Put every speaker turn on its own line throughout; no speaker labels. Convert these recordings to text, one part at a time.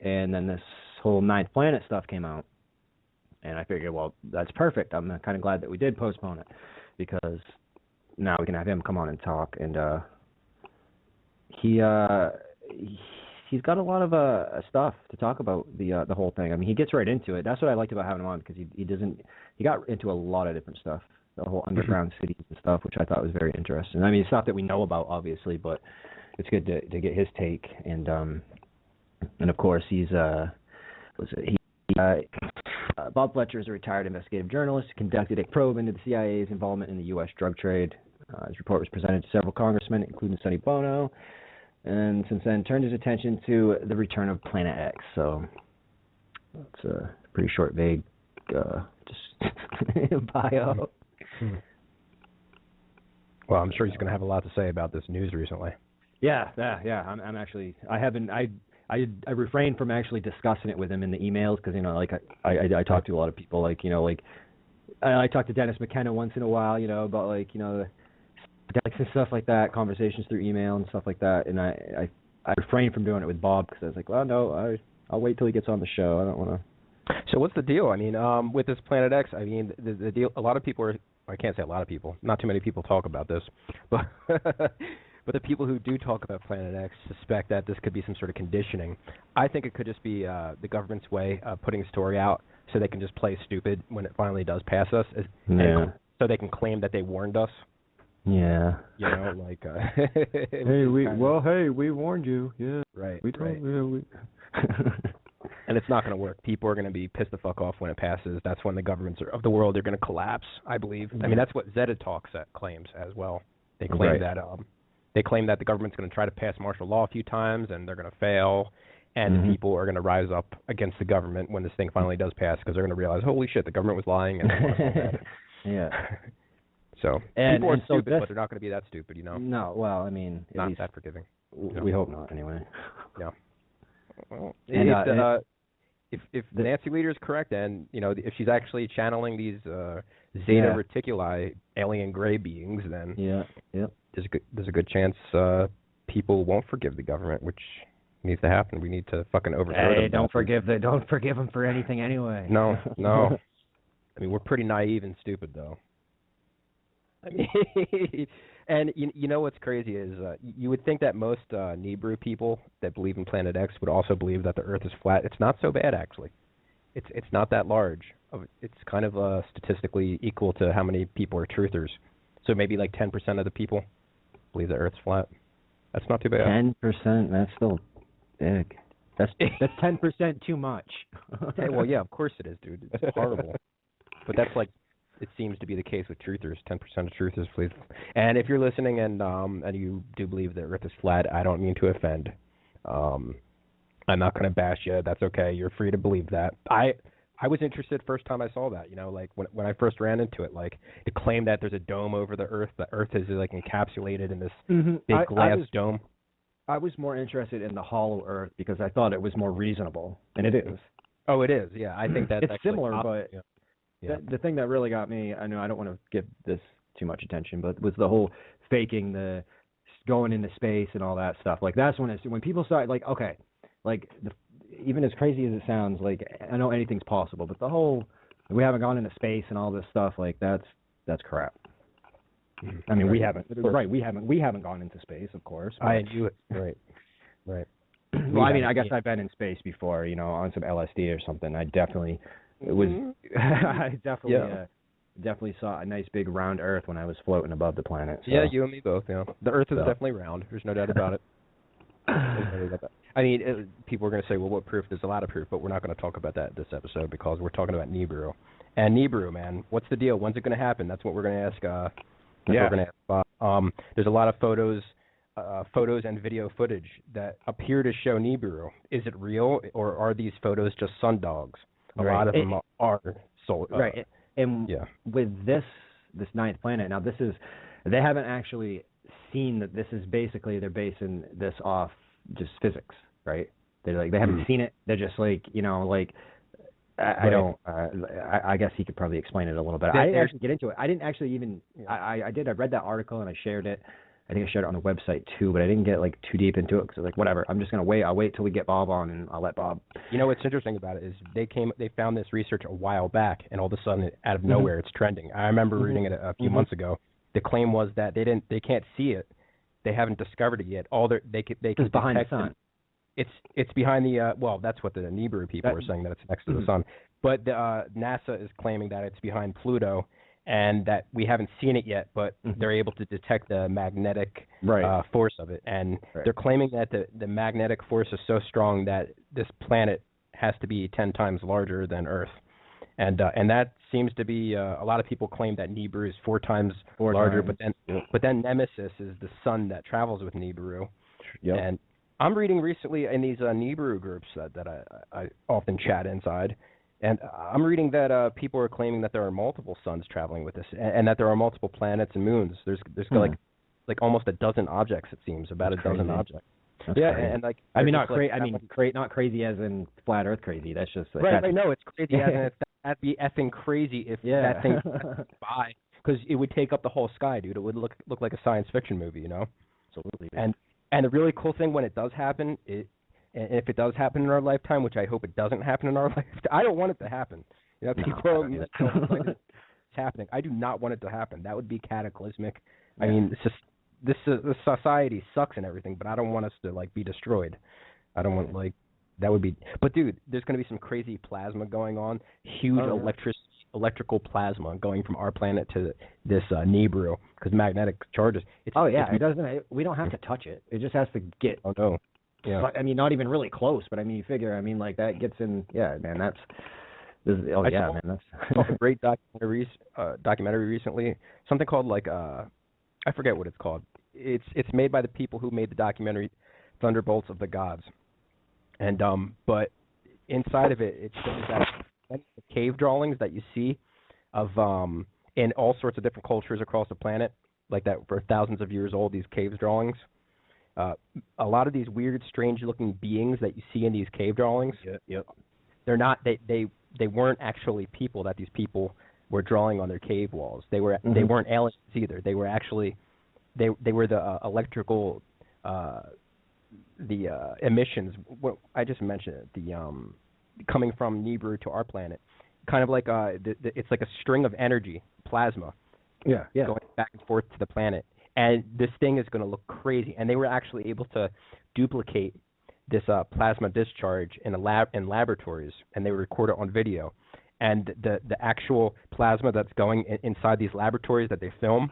and then this whole ninth planet stuff came out, and I figured, well, that's perfect. I'm kind of glad that we did postpone it, because now we can have him come on and talk, and he's got a lot of stuff to talk about the whole thing. I mean, he gets right into it. That's what I liked about having him on, because he got into a lot of different stuff, the whole underground cities and stuff, which I thought was very interesting. I mean, it's stuff that we know about, obviously, but it's good to get his take. And of course, Bob Fletcher is a retired investigative journalist who conducted a probe into the CIA's involvement in the U.S. drug trade. His report was presented to several congressmen, including Sonny Bono, and since then turned his attention to the return of Planet X. So it's a pretty short, vague just bio.
Well, I'm sure he's going to have a lot to say about this news recently.
Yeah. I'm actually, I refrained from actually discussing it with him in the emails, because like I talk to a lot of people, like I talk to Dennis McKenna once in a while, about the and stuff like that, conversations through email and stuff like that, and I refrained from doing it with Bob, because I was like, well, no, I'll wait till he gets on the show. I don't want to.
So what's the deal? I mean, with this Planet X, I mean, the deal. A lot of people I can't say a lot of people. Not too many people talk about this, but but the people who do talk about Planet X suspect that this could be some sort of conditioning. I think it could just be the government's way of putting a story out so they can just play stupid when it finally does pass us. So they can claim that they warned us.
Yeah.
Like.
Hey, we warned you. Yeah.
Right.
We told
you. And it's not going to work. People are going to be pissed the fuck off when it passes. That's when the governments of the world are going to collapse, I believe. I mean, that's what Zeta Talk claims as well. They claim that the government's going to try to pass martial law a few times, and they're going to fail, and the people are going to rise up against the government when this thing finally does pass, because they're going to realize, holy shit, the government was lying. And
yeah.
So people are stupid, but they're not going to be that stupid,
No, well, I mean,
not that forgiving.
We hope not, anyway.
Yeah. Well, if the Nancy leader is correct, and if she's actually channeling these Zeta Reticuli alien gray beings, then there's a good chance people won't forgive the government, which needs to happen. We need to fucking overthrow them.
Don't forgive them for anything anyway.
No. I mean, we're pretty naive and stupid, though. I mean, and you know what's crazy is you would think that most Nibiru people that believe in Planet X would also believe that the Earth is flat. It's not so bad, actually. It's not that large. It's kind of statistically equal to how many people are truthers. So maybe like 10% of the people believe the Earth's flat. That's not too bad.
10%. That's still big. That's 10% too much.
Hey, well, yeah, of course it is, dude. It's horrible. But that's like. It seems to be the case with truthers. 10% of truthers, please. And if you're listening and you do believe the Earth is flat, I don't mean to offend. I'm not going to bash you. That's okay. You're free to believe that. I was interested first time I saw that. Like when I first ran into it, like to claim that there's a dome over the Earth. The Earth is like encapsulated in this big glass dome.
I was more interested in the hollow Earth because I thought it was more reasonable, and it is.
Oh, it is. Yeah, I think that's
it's similar, but.
Yeah.
Yeah. The thing that really got me, I know I don't want to give this too much attention, but was the whole faking the going into space and all that stuff. Like that's when people start like, okay, like even as crazy as it sounds, like I know anything's possible, but the whole we haven't gone into space and all this stuff, like that's crap. I mean, we haven't gone into space, of course.
I knew it. Right.
Well, I mean, I guess I've been in space before, on some LSD or something. I definitely. It was. I definitely saw a nice big round Earth when I was floating above the planet. So.
Yeah, you and me both. Yeah, the Earth is definitely round. There's no doubt about it. I mean, people are going to say, "Well, what proof?" There's a lot of proof, but we're not going to talk about that this episode because we're talking about Nibiru. And Nibiru, man, what's the deal? When's it going to happen? That's what we're going to ask. There's a lot of photos and video footage that appear to show Nibiru. Is it real, or are these photos just sundogs? A lot of them are sold.
Right. And with this ninth planet, now they haven't actually seen that this is basically, they're basing this off just physics, right? They're like, they haven't seen it. They're just like, I guess he could probably explain it a little bit. I didn't actually get into it. I didn't actually even, I read that article and I shared it. I think I shared it on the website too, but I didn't get like too deep into it because like whatever. I'm just gonna wait. I'll wait till we get Bob on, and I'll let Bob.
You know what's interesting about it is they found this research a while back, and all of a sudden, out of nowhere, it's trending. I remember reading it a few months ago. The claim was that they can't see it, they haven't discovered it yet. All they can
behind the
detect
sun.
It's behind the well, that's what the Nibiru people are saying, that it's next to the sun. But NASA is claiming that it's behind Pluto, and that we haven't seen it yet, but they're able to detect the magnetic force of it. And they're claiming that the magnetic force is so strong that this planet has to be 10 times larger than Earth. And that seems to be a lot of people claim that Nibiru is four times larger, but then Nemesis is the sun that travels with Nibiru.
Yep.
And I'm reading recently in these Nibiru groups that I often chat inside, and I'm reading that people are claiming that there are multiple suns traveling with us, and that there are multiple planets and moons. There's like almost a dozen objects, it seems, about a dozen objects.
That's
yeah,
crazy.
and like
I mean, not crazy. Not crazy as in flat Earth crazy. That's just like,
right. No, it's crazy. That'd be effing crazy if that thing by, because it would take up the whole sky, dude. It would look like a science fiction movie, you know.
Absolutely.
And the really cool thing when it does happen, and if it does happen in our lifetime, which I hope it doesn't happen in our lifetime, I don't want it to happen. You know, people it's happening. I do not want it to happen. That would be cataclysmic. Yeah. I mean, it's just this society sucks and everything, but I don't want us to like be destroyed. I don't want that would be. But dude, there's going to be some crazy plasma going on. Huge electrical plasma going from our planet to this Nibiru, because magnetic charges. It doesn't. We don't have to touch it. It just has to get. Oh no. Yeah. I mean, not even really close, but I mean, you figure. I mean, like that gets in. Yeah, man. That's. That's a great documentary recently. Something called I forget what it's called. It's made by the people who made the documentary Thunderbolts of the Gods, and but inside of it shows that the cave drawings that you see of in all sorts of different cultures across the planet, like that for thousands of years old. These cave drawings. A lot of these weird, strange-looking beings that you see in these cave drawings.
Yep.
They're not. They weren't actually people that these people were drawing on their cave walls. They were. They weren't aliens either. They were actually. They were the electrical. The emissions. What I just mentioned it. The coming from Nibiru to our planet, kind of like it's like a string of energy, plasma.
Yeah.
Going back and forth to the planet. And this thing is going to look crazy. And they were actually able to duplicate this plasma discharge in laboratories, and they record it on video. And the actual plasma that's going inside these laboratories that they film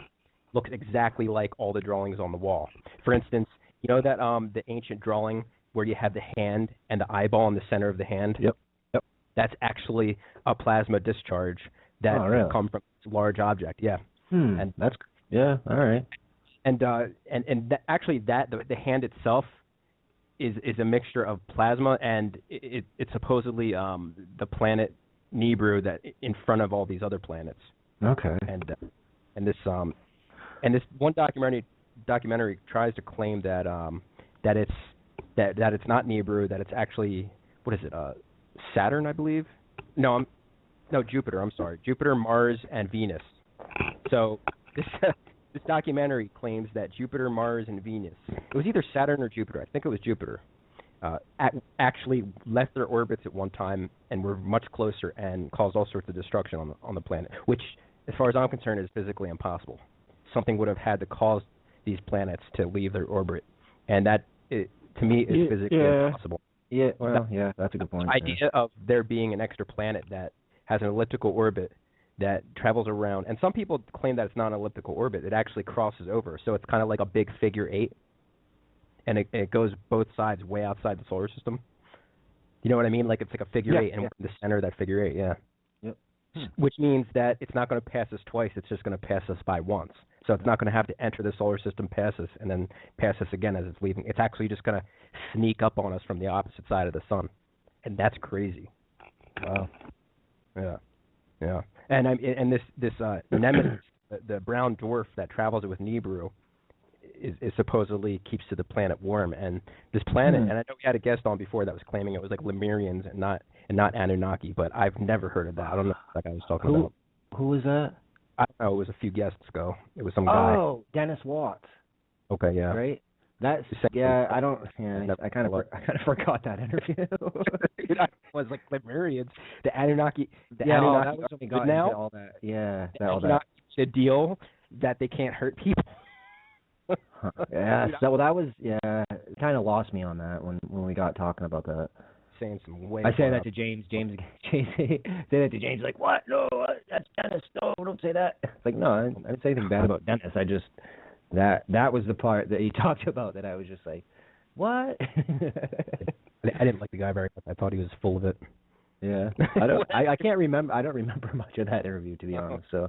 looks exactly like all the drawings on the wall. For instance, you know that the ancient drawing where you have the hand and the eyeball in the center of the hand?
Yep.
That's actually a plasma discharge that come from this large object. Yeah.
And that's all right.
And actually the hand itself is a mixture of plasma, and it's supposedly the planet Nibiru that in front of all these other planets.
Okay.
And this one documentary tries to claim that it's not Nibiru, that it's actually, what is it, Saturn, I believe? No, Jupiter. I'm sorry, Jupiter, Mars, and Venus. So this documentary claims that Jupiter, Mars, and Venus, it was either Saturn or Jupiter, I think it was Jupiter, actually left their orbits at one time and were much closer and caused all sorts of destruction on the planet, which, as far as I'm concerned, is physically impossible. Something would have had to cause these planets to leave their orbit, and that, to me, is physically impossible.
Yeah, well, that's a good point.
The idea of there being an extra planet that has an elliptical orbit that travels around, and some people claim that it's not an elliptical orbit. It actually crosses over, so it's kind of like a big figure 8, and it goes both sides way outside the solar system. You know what I mean? Like it's like a figure 8, and we're in the center of that figure 8,
Yep.
Which means that it's not going to pass us twice, it's just going to pass us by once. So it's not going to have to enter the solar system, pass us, and then pass us again as it's leaving. It's actually just going to sneak up on us from the opposite side of the sun. And that's crazy.
Wow.
Yeah. And this Nemesis, the brown dwarf that travels with Nibiru, is supposedly keeps to the planet warm. And this planet, and I know we had a guest on before that was claiming it was like Lemurians and not Anunnaki, but I've never heard of that. I don't know what that guy was talking about.
Who was that?
I don't know. It was a few guests ago. It was some guy.
Oh, Dennis Watts.
Okay, yeah.
right? That's I don't. Yeah, I kind of forgot that interview.
I was like Lemurians, the Anunnaki. The
Yeah,
Anunnaki
that was when we got
now.
into all that. Yeah,
The
all that.
Anunnaki the deal that they can't hurt people.
Yeah, so that was it kind of lost me on that when we got talking about that.
Saying some way.
I say that to James. James say that to James. Like, what? No, that's Dennis. No, don't say that. It's like, no, I didn't say anything bad about Dennis. I just that was the part that he talked about that I was just like, what?
I didn't like the guy very much. I thought he was full of it.
Yeah, I can't remember. I don't remember much of that interview, to be honest. So,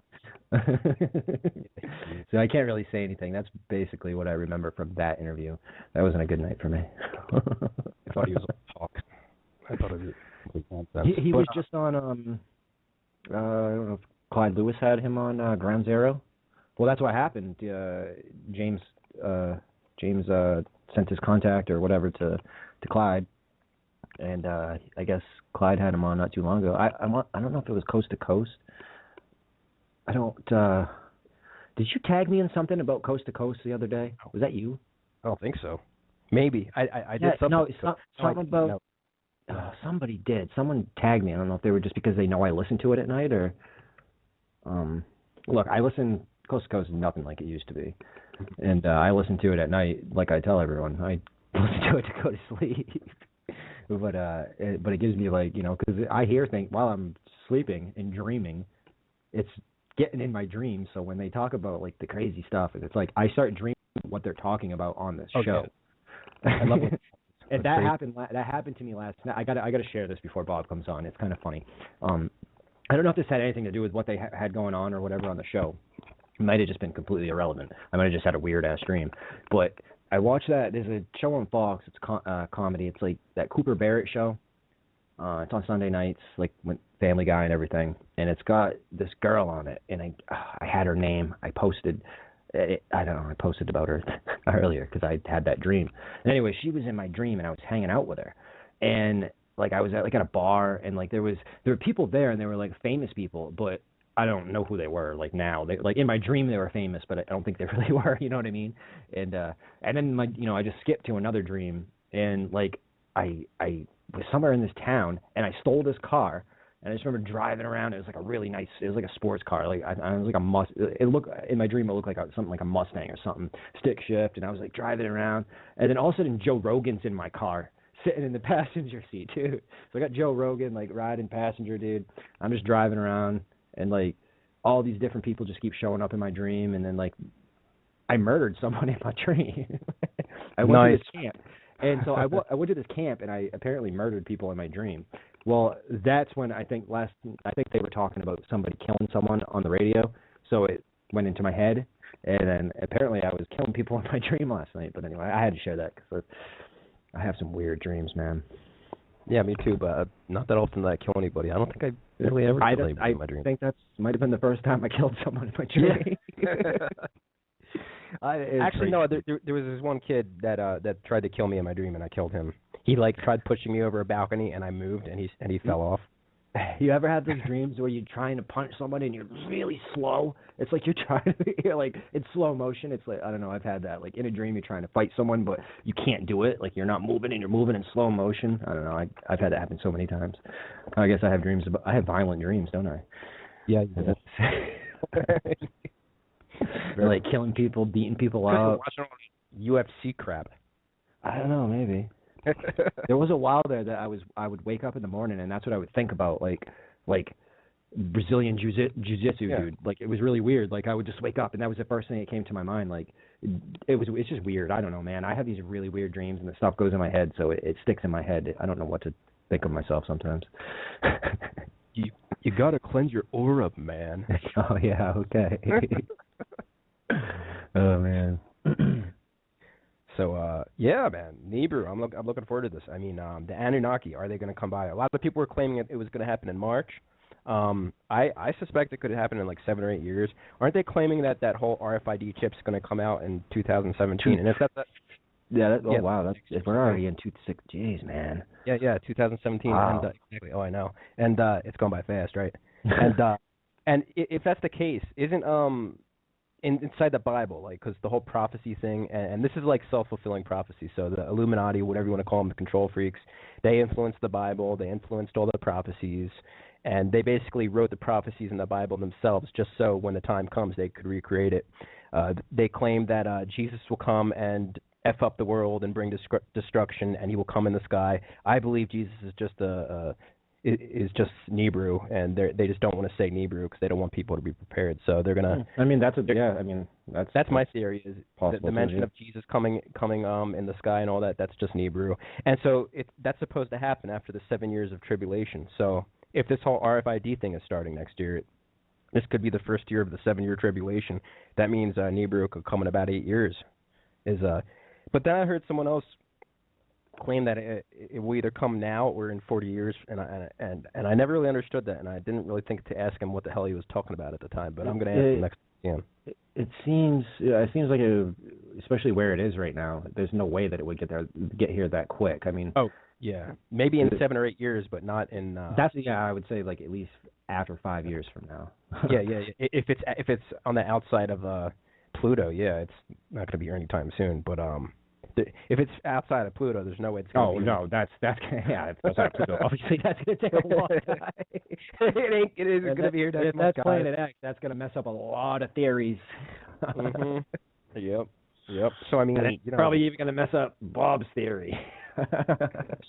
so I can't really say anything. That's basically what I remember from that interview. That wasn't a good night for me.
I thought he was a talk. I thought it was nonsense.
He was just on. I don't know if Clyde Lewis had him on Ground Zero. Well, that's what happened. James sent his contact or whatever to Clyde. And I guess Clyde had him on not too long ago. I don't know if it was Coast to Coast. I don't. Did you tag me in something about Coast to Coast the other day? Was that you?
I don't think so. Maybe I did something.
No, something about. Somebody did. Someone tagged me. I don't know if they were just because they know I listen to it at night or. Look, I listen. Coast to Coast is nothing like it used to be, and I listen to it at night. Like I tell everyone, I listen to it to go to sleep. But it gives me like, because I hear things while I'm sleeping and dreaming, it's getting in my dreams. So when they talk about like the crazy stuff, it's like I start dreaming what they're talking about on this show. I love it. And that happened to me last night. I gotta share this before Bob comes on. It's kind of funny. I don't know if this had anything to do with what they had going on or whatever on the show. It might have just been completely irrelevant. I might have just had a weird ass dream, but. I watched that. There's a show on Fox. It's comedy. It's like that Cooper Barrett show. It's on Sunday nights, like with Family Guy and everything. And it's got this girl on it. And I had her name. I posted. I don't know. I posted about her earlier because I had that dream. And anyway, she was in my dream, and I was hanging out with her. And like I was at a bar, and like there were people there, and they were like famous people, but. I don't know who they were like now. They like in my dream they were famous, but I don't think they really were. You know what I mean? And then I just skipped to another dream, and like I was somewhere in this town, and I stole this car, and I just remember driving around. It was like a really nice. It was like a sports car. Like I was like It looked in my dream. It looked like something like a Mustang or something, stick shift, and I was like driving around, and then all of a sudden Joe Rogan's in my car. Sitting in the passenger seat, too. So I got Joe Rogan like riding passenger, dude. I'm just driving around. And, like, all these different people just keep showing up in my dream. And then, like, I murdered someone in my dream. I went to this camp. And so I went to this camp, and I apparently murdered people in my dream. Well, that's when I think they were talking about somebody killing someone on the radio. So it went into my head. And then apparently I was killing people in my dream last night. But anyway, I had to share that because I have some weird dreams, man.
Yeah, me too, but not that often that I kill anybody. I don't think I really ever kill anybody in my dream.
I think that might have been the first time I killed someone in my dream.
Actually, no, there was this one kid that tried to kill me in my dream, and I killed him. He, like, tried pushing me over a balcony, and I moved, and he fell off.
You ever had those dreams where you're trying to punch somebody and you're really slow? It's like you're like it's slow motion. It's like, I don't know, I've had that. Like in a dream you're trying to fight someone but you can't do it. Like you're not moving and you're moving in slow motion. I don't know. I've had that happen so many times. I guess I have violent dreams, don't I?
Yeah.
Like killing people, beating people up.
UFC crap.
I don't know, maybe. There was a while there that I would wake up in the morning and that's what I would think about, like Brazilian jiu-jitsu, dude. Like it was really weird. Like I would just wake up and that was the first thing that came to my mind. Like it's just weird. I don't know, man. I have these really weird dreams and the stuff goes in my head, so it sticks in my head. I don't know what to think of myself sometimes.
You gotta cleanse your aura, man.
Oh yeah, okay. Oh man.
So, yeah, man, Nibiru, I'm looking forward to this. I mean, the Anunnaki, are they going to come by? A lot of people were claiming it was going to happen in March. I suspect it could happen in like 7 or 8 years. Aren't they claiming that whole RFID chip's going to come out in 2017? And if that's
wow, we're already in 26. Jeez, man.
Yeah, 2017.
Wow.
And, exactly. Oh, I know. And it's gone by fast, right? And if that's the case, isn't inside the Bible, like, because the whole prophecy thing, and this is like self-fulfilling prophecy. So the Illuminati, whatever you want to call them, the control freaks, they influenced the Bible, they influenced all the prophecies, and they basically wrote the prophecies in the Bible themselves, just so when the time comes, they could recreate it. They claim that Jesus will come and F up the world and bring destruction, and he will come in the sky. I believe Jesus is just is just Nibiru, and they just don't want to say Nibiru because they don't want people to be prepared. So they're gonna.
I mean, that's
my theory is the mention of Jesus coming in the sky and all that. That's just Nibiru, and so that's supposed to happen after the 7 years of tribulation. So if this whole RFID thing is starting next year, this could be the first year of the 7-year tribulation. That means Nibiru could come in about 8 years. But then I heard someone else claim that it will either come now or in 40 years, and I never really understood that, and I didn't really think to ask him what the hell he was talking about at the time. But I'm going to ask him next time.
It seems like especially where it is right now, there's no way that it would get here that quick. I mean,
yeah, maybe in 7 or 8 years, but not in.
I would say like at least after 5 years from now.
yeah. If it's on the outside of Pluto, yeah, it's not going to be here anytime soon. But if it's outside of Pluto, there's no way it's going to be.
Oh, no, that's if it's outside of Pluto, obviously that's going to take a long time.
it is going to be here next month.
If that's Planet X, that's going to mess up a lot of theories.
Mm-hmm. Yep. So, I mean,
probably even going to mess up Bob's theory.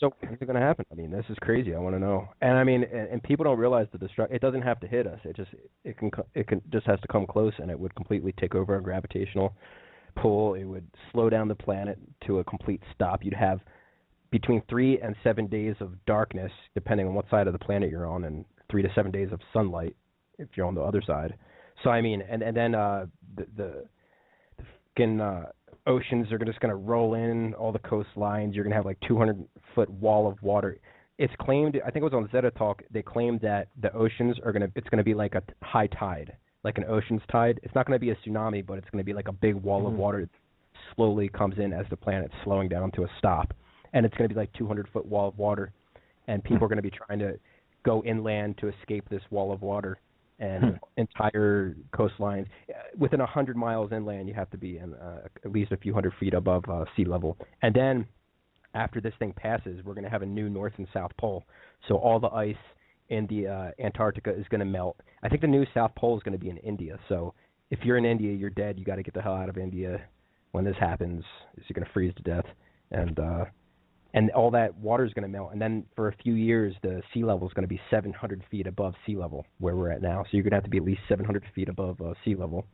So, what's going to happen? I mean, this is crazy. I want to know. And I mean, and people don't realize the destruction. It doesn't have to hit us. It just has to come close, and it would completely take over our gravitational pull. It would slow down the planet to a complete stop. You'd have between 3 and 7 days of darkness, depending on what side of the planet you're on, and 3 to 7 days of sunlight if you're on the other side. So, I mean, and then the oceans are just going to roll in all the coastlines. You're going to have like 200-foot wall of water. It's claimed, I think it was on Zeta Talk, they claimed that the oceans it's going to be like a high tide, like an ocean's tide. It's not going to be a tsunami, but it's going to be like a big wall of water that slowly comes in as the planet's slowing down to a stop. And it's going to be like 200-foot wall of water. And people are going to be trying to go inland to escape this wall of water. And entire coastlines. Within 100 miles inland, you have to be in, at least a few hundred feet above sea level. And then, after this thing passes, we're going to have a new North and South Pole. So all the ice in the Antarctica is going to melt. I think the new South Pole is going to be in India. So if you're in India, you're dead. You got to get the hell out of India when this happens. You're going to freeze to death. And all that water is going to melt. And then for a few years, the sea level is going to be 700 feet above sea level, where we're at now. So you're going to have to be at least 700 feet above sea level.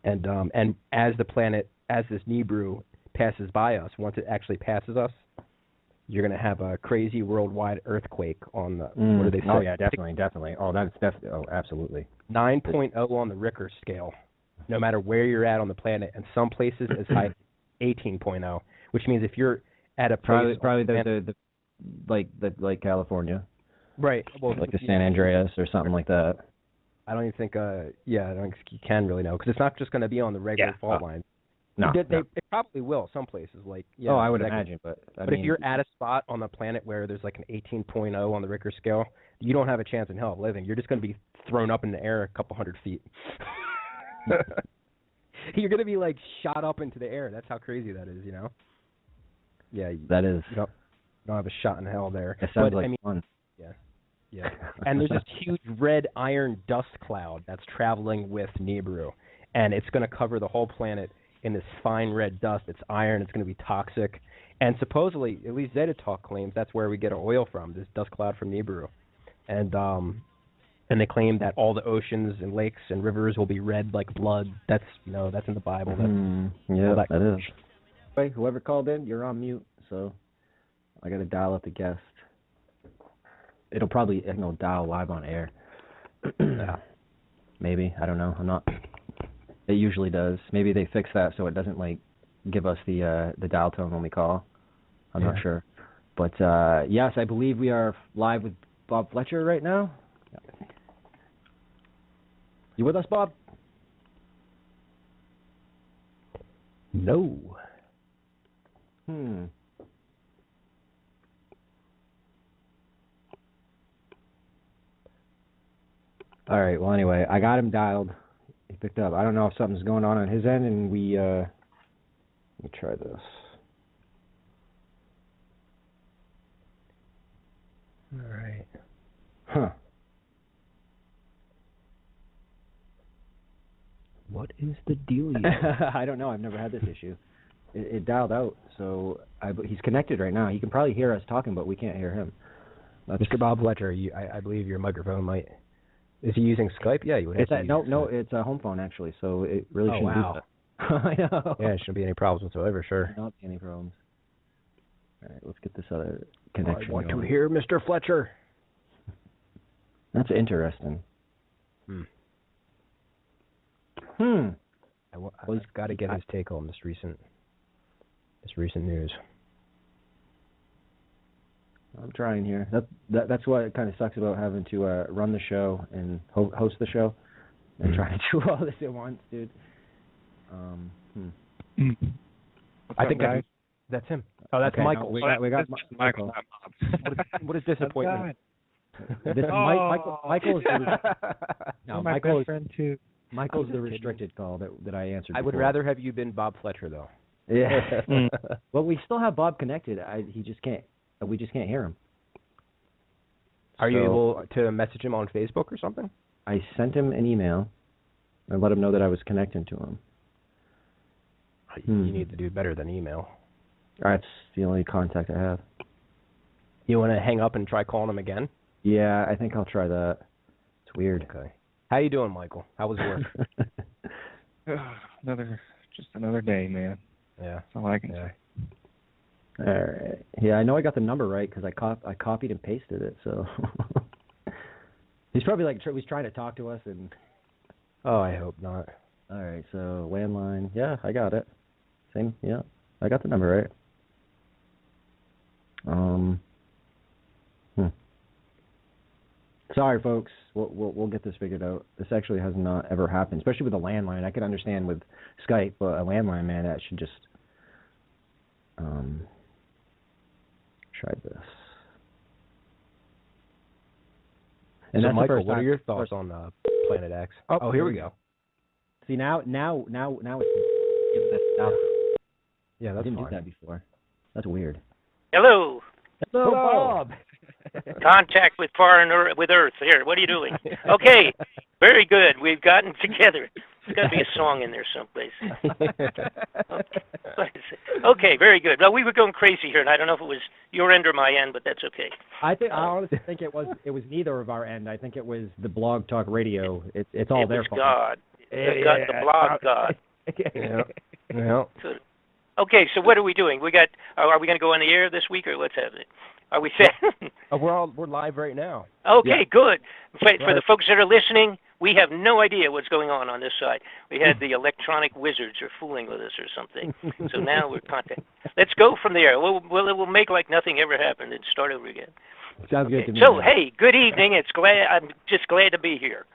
And as this Nibiru passes by us, once it actually passes us, you're going to have a crazy worldwide earthquake on the, what do they say?
Oh, yeah, definitely. Oh, that's definitely, absolutely.
9.0 on the Richter scale, no matter where you're at on the planet. And some places as high as 18.0, which means if you're at a place
probably like California,
right? Well,
like the San Andreas or something like that.
I don't even think. I don't think you can really know, because it's not just going to be on the regular fault line.
No,
they probably will. Some places like
I would imagine, but
if you're at a spot on the planet where there's like an 18.0 on the Richter scale, you don't have a chance in hell of living. You're just going to be thrown up in the air a couple hundred feet. You're going to be like shot up into the air. That's how crazy that is, Yeah,
that is.
You don't have a shot in hell there.
It sounds fun.
Yeah. And there's this huge red iron dust cloud that's traveling with Nibiru, and it's going to cover the whole planet in this fine red dust. It's iron. It's going to be toxic, and supposedly, at least Zeta Talk claims, that's where we get our oil from. This dust cloud from Nibiru, and they claim that all the oceans and lakes and rivers will be red like blood. That's that's in the Bible.
That is. Wait, whoever called in, you're on mute, so I got to dial up the guest. It'll probably dial live on air.
Yeah.
Maybe, I don't know. I'm not. It usually does. Maybe they fix that so it doesn't give us the dial tone when we call. I'm not sure, but yes, I believe we are live with Bob Fletcher right now. You with us, Bob?
No.
All right. Well, anyway, I got him dialed. picked up. I don't know if something's going on his end, and let me try this.
All right.
Huh.
What is the deal?
I don't know. I've never had this issue. It dialed out, so he's connected right now. He can probably hear us talking, but we can't hear him.
Mr. Bob Fletcher, I believe your microphone might... Is he using Skype? Yeah, you would have to use
No, it's a home phone, actually, so it really shouldn't be that. I know.
Yeah, it shouldn't be any problems whatsoever, sure.
Not any problems. All right, let's get this other connection
I want
going.
to hear Mr. Fletcher.
That's interesting.
I've got to get his take on this recent news.
I'm trying here. That's what kind of sucks about having to run the show and host the show and try to do all this at once, dude.
I think that's him. Oh, that's
okay,
Michael.
No, we got Michael.
What is disappointment?
Michael's
my friend too.
Michael's the restricted call that I answered.
I would rather have you been Bob Fletcher, though.
Yeah. Well, we still have Bob connected. He just can't. We just can't hear him.
Are you able to message him on Facebook or something?
I sent him an email and let him know that I was connecting to him.
You need to do better than email.
That's the only contact I have.
You want to hang up and try calling him again?
Yeah, I think I'll try that. It's weird.
Okay. How you doing, Michael? How was work?
Another day, man.
Yeah.
That's all I can say.
All right. Yeah, I know I got the number right because I copied and pasted it. So he's probably he's trying to talk to us and.
Oh, I hope not.
All right. So landline. Yeah, I got it. Same. Yeah, I got the number right. Sorry, folks. We'll get this figured out. This actually has not ever happened, especially with a landline. I can understand with Skype, but a landline, man, that should just try this. And
so,
that's
Michael, what are your thoughts on Planet X? Oh, here we go.
See now it's now.
Yeah, that's
I didn't
fine.
do that before. That's weird.
Hello.
Hello, Bob.
Contact with with Earth. Here, what are you doing? Okay, very good. We've gotten together. There's got to be a song in there someplace. Okay, very good. Well, we were going crazy here, and I don't know if it was your end or my end, but that's okay.
I honestly think it was neither of our end. I think it was the Blog Talk Radio. It's all their fault.
God. The blog God.
Yeah.
Okay, so what are we doing? Are we going to go on the air this week, or what's happening? Are we set?
We're live right now.
Okay, good. For the folks that are listening, we have no idea what's going on this side. We had the electronic wizards are fooling with us or something. So now we're contacting. Let's go from there. We'll make like nothing ever happened and start over again.
Sounds good to me.
So, hey, good evening. I'm just glad to be here.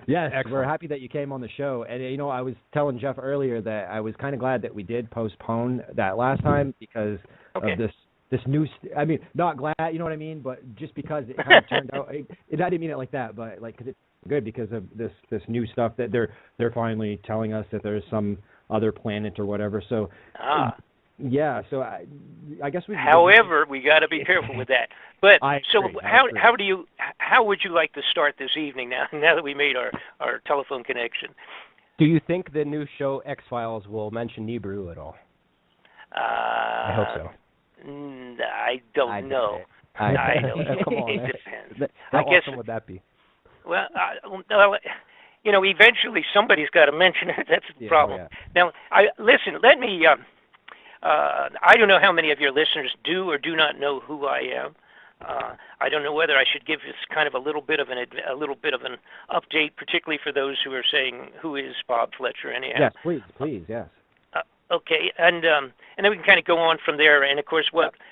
Yes,
excellent.
We're happy that you came on the show. And, I was telling Jeff earlier that I was kind of glad that we did postpone that last time because of this new not glad, you know what I mean, but just because it kind of turned out, I didn't mean it like that, but because it's good because of this new stuff that they're finally telling us that there's some other planet or whatever. So, yeah, so I guess we.
However, we got to be careful with that. But how would you like to start this evening now that we made our telephone connection?
Do you think the new show X-Files will mention Nibiru at all? I hope so.
I don't know.
I
don't know.
Come on,
it depends.
How
I guess,
awesome would that be?
Well, eventually somebody's got to mention it. That's the problem. Yeah. Now, listen. Let me. I don't know how many of your listeners do or do not know who I am. I don't know whether I should give this kind of a little bit of an update, particularly for those who are saying, "Who is Bob Fletcher?" Anyhow.
Yes, please, yes.
Okay, and then we can kind of go on from there. And of course,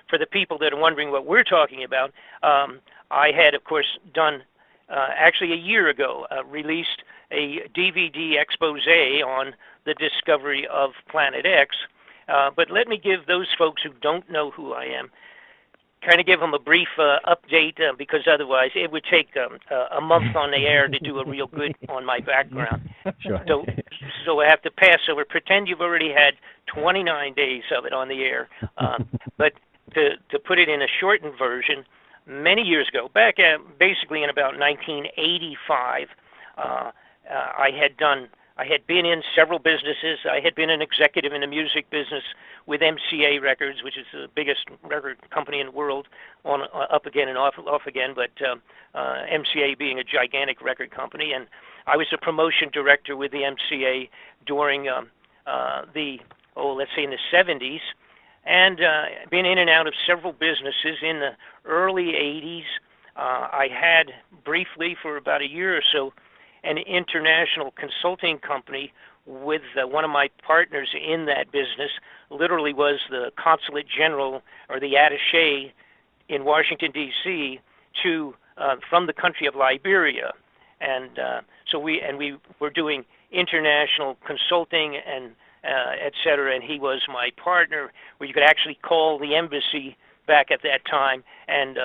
for the people that are wondering what we're talking about, I had, of course, done actually a year ago released a DVD expose on the discovery of Planet X. But let me give those folks who don't know who I am kind of give them a brief update because otherwise it would take a month on the air to do a real good on my background.
Sure.
So I have to pass over. Pretend you've already had 29 days of it on the air. But to put it in a shortened version, many years ago, back basically in about 1985, I had been in several businesses. I had been an executive in the music business with MCA Records, which is the biggest record company in the world, on up again and off again, but MCA being a gigantic record company. And I was a promotion director with the MCA during let's say in the 70s, and been in and out of several businesses. In the early 80s, I had briefly for about a year or so an international consulting company with one of my partners in that business. Literally was the consulate general or the attaché in Washington, D.C. to from the country of Liberia. And so we were doing international consulting and et cetera, and he was my partner, where you could actually call the embassy back at that time and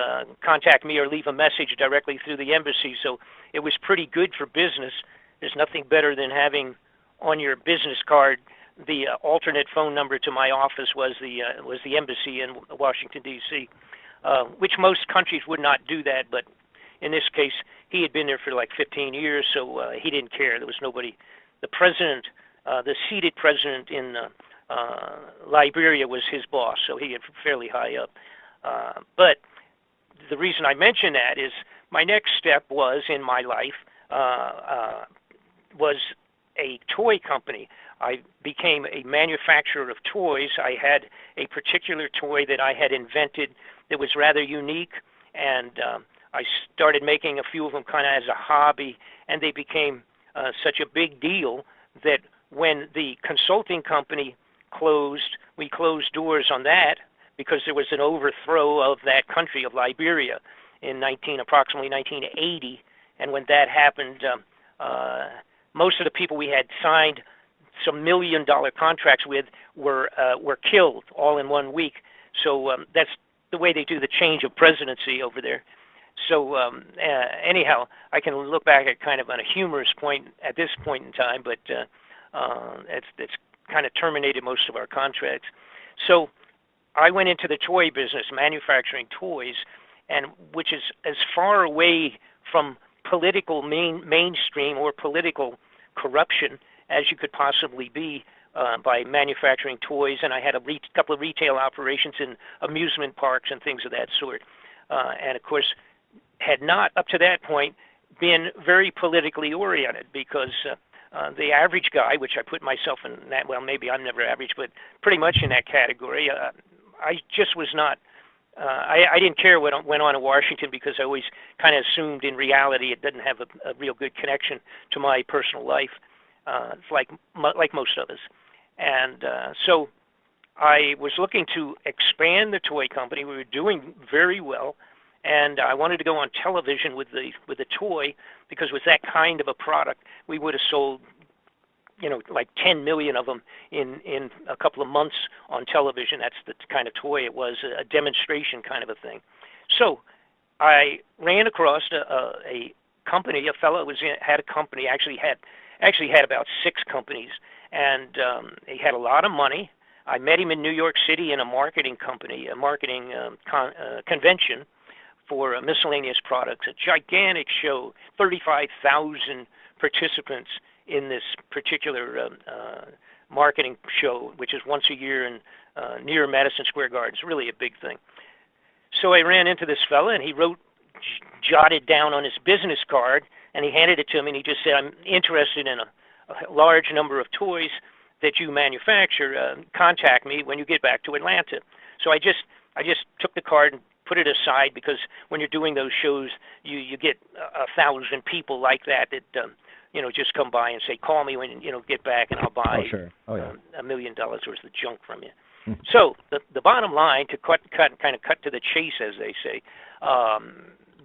contact me or leave a message directly through the embassy. So it was pretty good for business. There's nothing better than having on your business card the alternate phone number to my office was the embassy in Washington, D.C., which most countries would not do that, but in this case, he had been there for like 15 years, so he didn't care. There was nobody. The president, the seated president in Liberia was his boss, so he had fairly high up. But the reason I mention that is my next step was in my life was a toy company. I became a manufacturer of toys. I had a particular toy that I had invented that was rather unique, and I started making a few of them kind of as a hobby, and they became such a big deal that when the consulting company closed, we closed doors on that because there was an overthrow of that country of Liberia in approximately 1980, and when that happened, most of the people we had signed some $1 million contracts with were killed all in 1 week. So that's the way they do the change of presidency over there. So anyhow, I can look back at kind of on a humorous point at this point in time, but it's kind of terminated most of our contracts. So I went into the toy business, manufacturing toys, and which is as far away from political mainstream or political corruption as you could possibly be by manufacturing toys. And I had a couple of retail operations in amusement parks and things of that sort. And of course, had not up to that point been very politically oriented, because the average guy, which I put myself in that, well, maybe I'm never average, but pretty much in that category, I just was not, I didn't care what went on in Washington, because I always kind of assumed in reality it didn't have a real good connection to my personal life, like most of us. And so I was looking to expand the toy company. We were doing very well, and I wanted to go on television with the toy, because with that kind of a product, we would have sold, like 10 million of them in a couple of months on television. That's the kind of toy it was, a demonstration kind of a thing. So I ran across a company. A fellow had a company, actually had about 6 companies, and he had a lot of money. I met him in New York City in a marketing company, a marketing convention for miscellaneous products, a gigantic show, 35,000 participants in this particular marketing show, which is once a year in near Madison Square Garden. It's really a big thing. So I ran into this fella, and he jotted down on his business card, and he handed it to me, and he just said, "I'm interested in a large number of toys that you manufacture. Contact me when you get back to Atlanta." So I just took the card and put it aside, because when you're doing those shows, you get 1,000 people like that just come by and say, "Call me when get back, and I'll buy $1 million worth of junk from you." So the bottom line, to cut to the chase, as they say,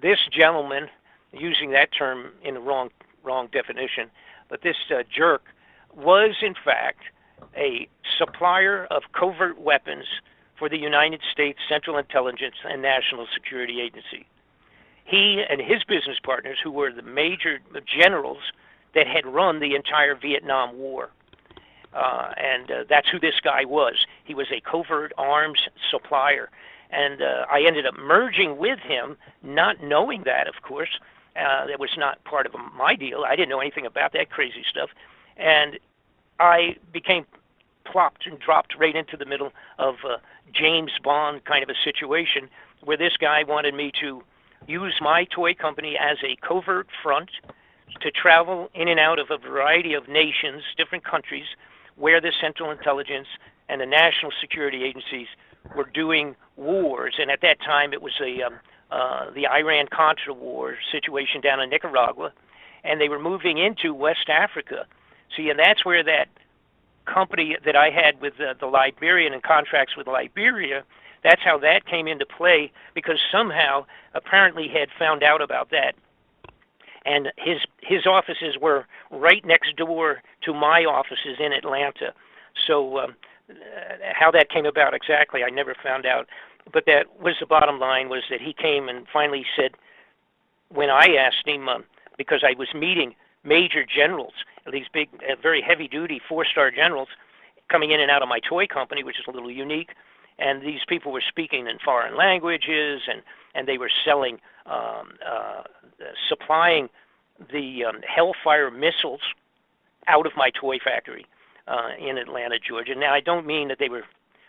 this gentleman, using that term in the wrong definition, but this jerk was in fact a supplier of covert weapons for the United States Central Intelligence and National Security Agency. He and his business partners, who were the major generals that had run the entire Vietnam War, and that's who this guy was. He was a covert arms supplier, and I ended up merging with him, not knowing that, of course. That was not part of my deal. I didn't know anything about that crazy stuff, and I became plopped and dropped right into the middle of James Bond kind of a situation where this guy wanted me to use my toy company as a covert front to travel in and out of a variety of nations, different countries, where the Central Intelligence and the National Security Agencies were doing wars. And at that time, it was the Iran-Contra war situation down in Nicaragua, and they were moving into West Africa. See, and that's where that company that I had with the Liberian and contracts with Liberia, that's how that came into play, because somehow apparently he had found out about that. And his offices were right next door to my offices in Atlanta. So how that came about exactly, I never found out. But that was the bottom line, was that he came and finally said, when I asked him, because I was meeting major generals, these big, very heavy-duty four-star generals coming in and out of my toy company, which is a little unique, and these people were speaking in foreign languages, and they were selling, supplying the Hellfire missiles out of my toy factory in Atlanta, Georgia. Now, I don't mean that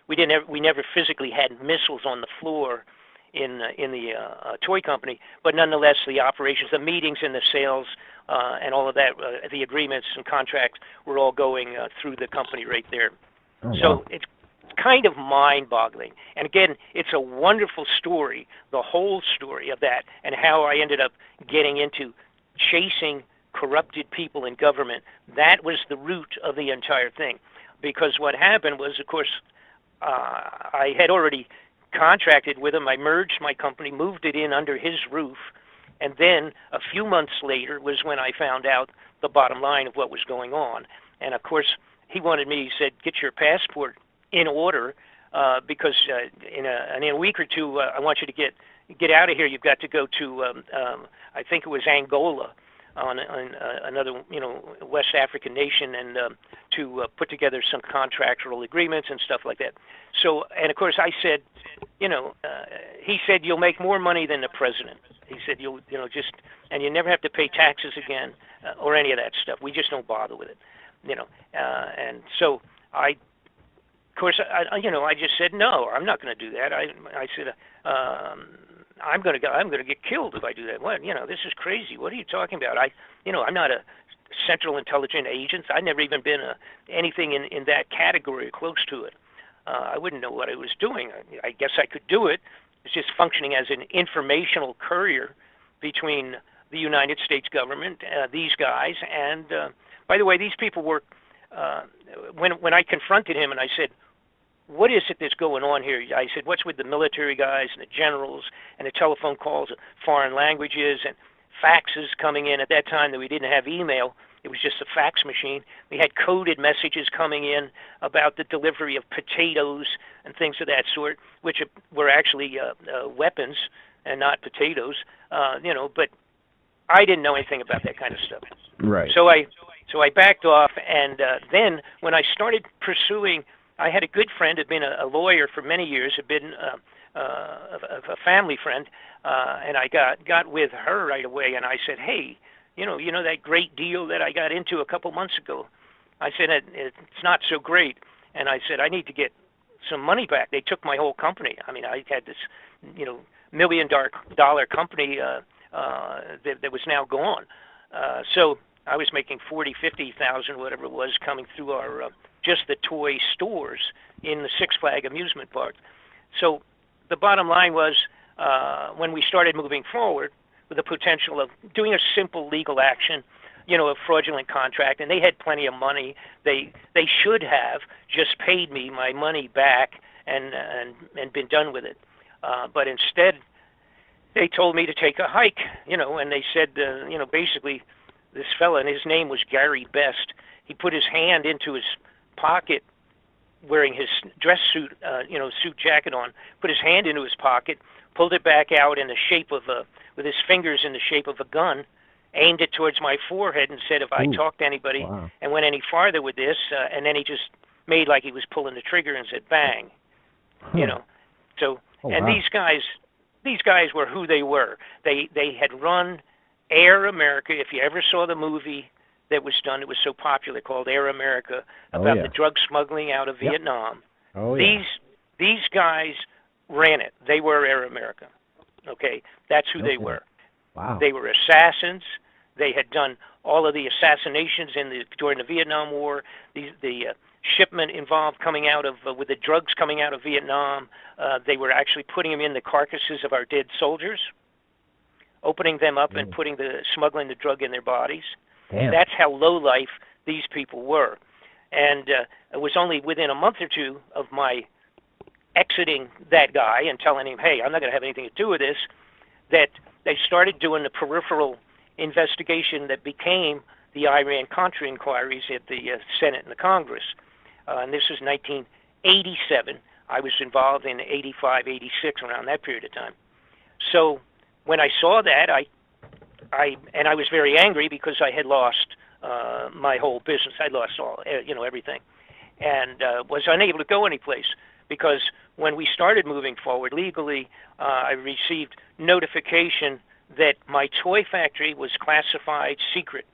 we never physically had missiles on the floor in the toy company, but nonetheless, the operations, the meetings, and the sales, and all of that, the agreements and contracts were all going through the company right there. Oh, so wow. It's kind of mind-boggling. And again, it's a wonderful story, the whole story of that, and how I ended up getting into chasing corrupted people in government. That was the root of the entire thing. Because what happened was, of course, I had already contracted with him. I merged my company, moved it in under his roof, and then a few months later was when I found out the bottom line of what was going on. And of course, he wanted me, he said, get your passport in order, because in a week or two, I want you to get out of here. You've got to go to, I think it was Angola, on another, West African nation, and to put together some contractual agreements and stuff like that. So, and of course, I said, he said, you'll make more money than the president. He said, and you never have to pay taxes again, or any of that stuff. We just don't bother with it, and so I just said, no, I'm not going to do that. I said, I'm going to get killed if I do that. What? This is crazy. What are you talking about? I'm not a Central Intelligence agent. I've never even been anything in that category or close to it. I wouldn't know what I was doing. I guess I could do it. It's just functioning as an informational courier between the United States government, these guys, and by the way, these people were. When I confronted him and I said, what is it that's going on here? I said, what's with the military guys and the generals and the telephone calls, foreign languages, and faxes coming in? At that time, that we didn't have email. It was just a fax machine. We had coded messages coming in about the delivery of potatoes and things of that sort, which were actually weapons and not potatoes, but I didn't know anything about that kind of stuff.
Right.
So I backed off, and then when I started pursuing, I had a good friend, had been a lawyer for many years, had been a family friend, and I got with her right away, and I said, hey, you know that great deal that I got into a couple months ago? I said, it's not so great, and I said, I need to get some money back. They took my whole company. I mean, I had this, $1 million company that was now gone. So I was making 40, 50,000, whatever it was, coming through our just the toy stores in the Six Flags amusement park. So the bottom line was, when we started moving forward with the potential of doing a simple legal action, a fraudulent contract, and they had plenty of money. They should have just paid me my money back and been done with it. But instead, they told me to take a hike, and they said, basically, this fella, and his name was Gary Best, he put his hand into his pocket wearing his dress suit, suit jacket on, put his hand into his pocket, pulled it back out in the shape of with his fingers in the shape of a gun, aimed it towards my forehead, and said if I talked to anybody and went any farther with this, and then he just made like he was pulling the trigger and said bang, So these guys were who they were. They had run Air America. If you ever saw the movie that was done, it was so popular, called Air America, about the drug smuggling out of Vietnam. These guys ran it. They were Air America. Okay, that's who they were.
Wow.
They were assassins. They had done all of the assassinations during the Vietnam War. The shipment involved coming out of with the drugs coming out of Vietnam. They were actually putting them in the carcasses of our dead soldiers, opening them up and smuggling the drug in their bodies.
Damn.
That's how low life these people were. And it was only within a month or two of my exiting that guy and telling him, hey, I'm not going to have anything to do with this, that they started doing the peripheral investigation that became the Iran-Contra inquiries at the Senate and the Congress. And this was 1987. I was involved in 85, 86, around that period of time. So when I saw that, I was very angry because I had lost my whole business. I lost all, everything, and was unable to go anyplace because when we started moving forward legally, I received notification that my toy factory was classified secret,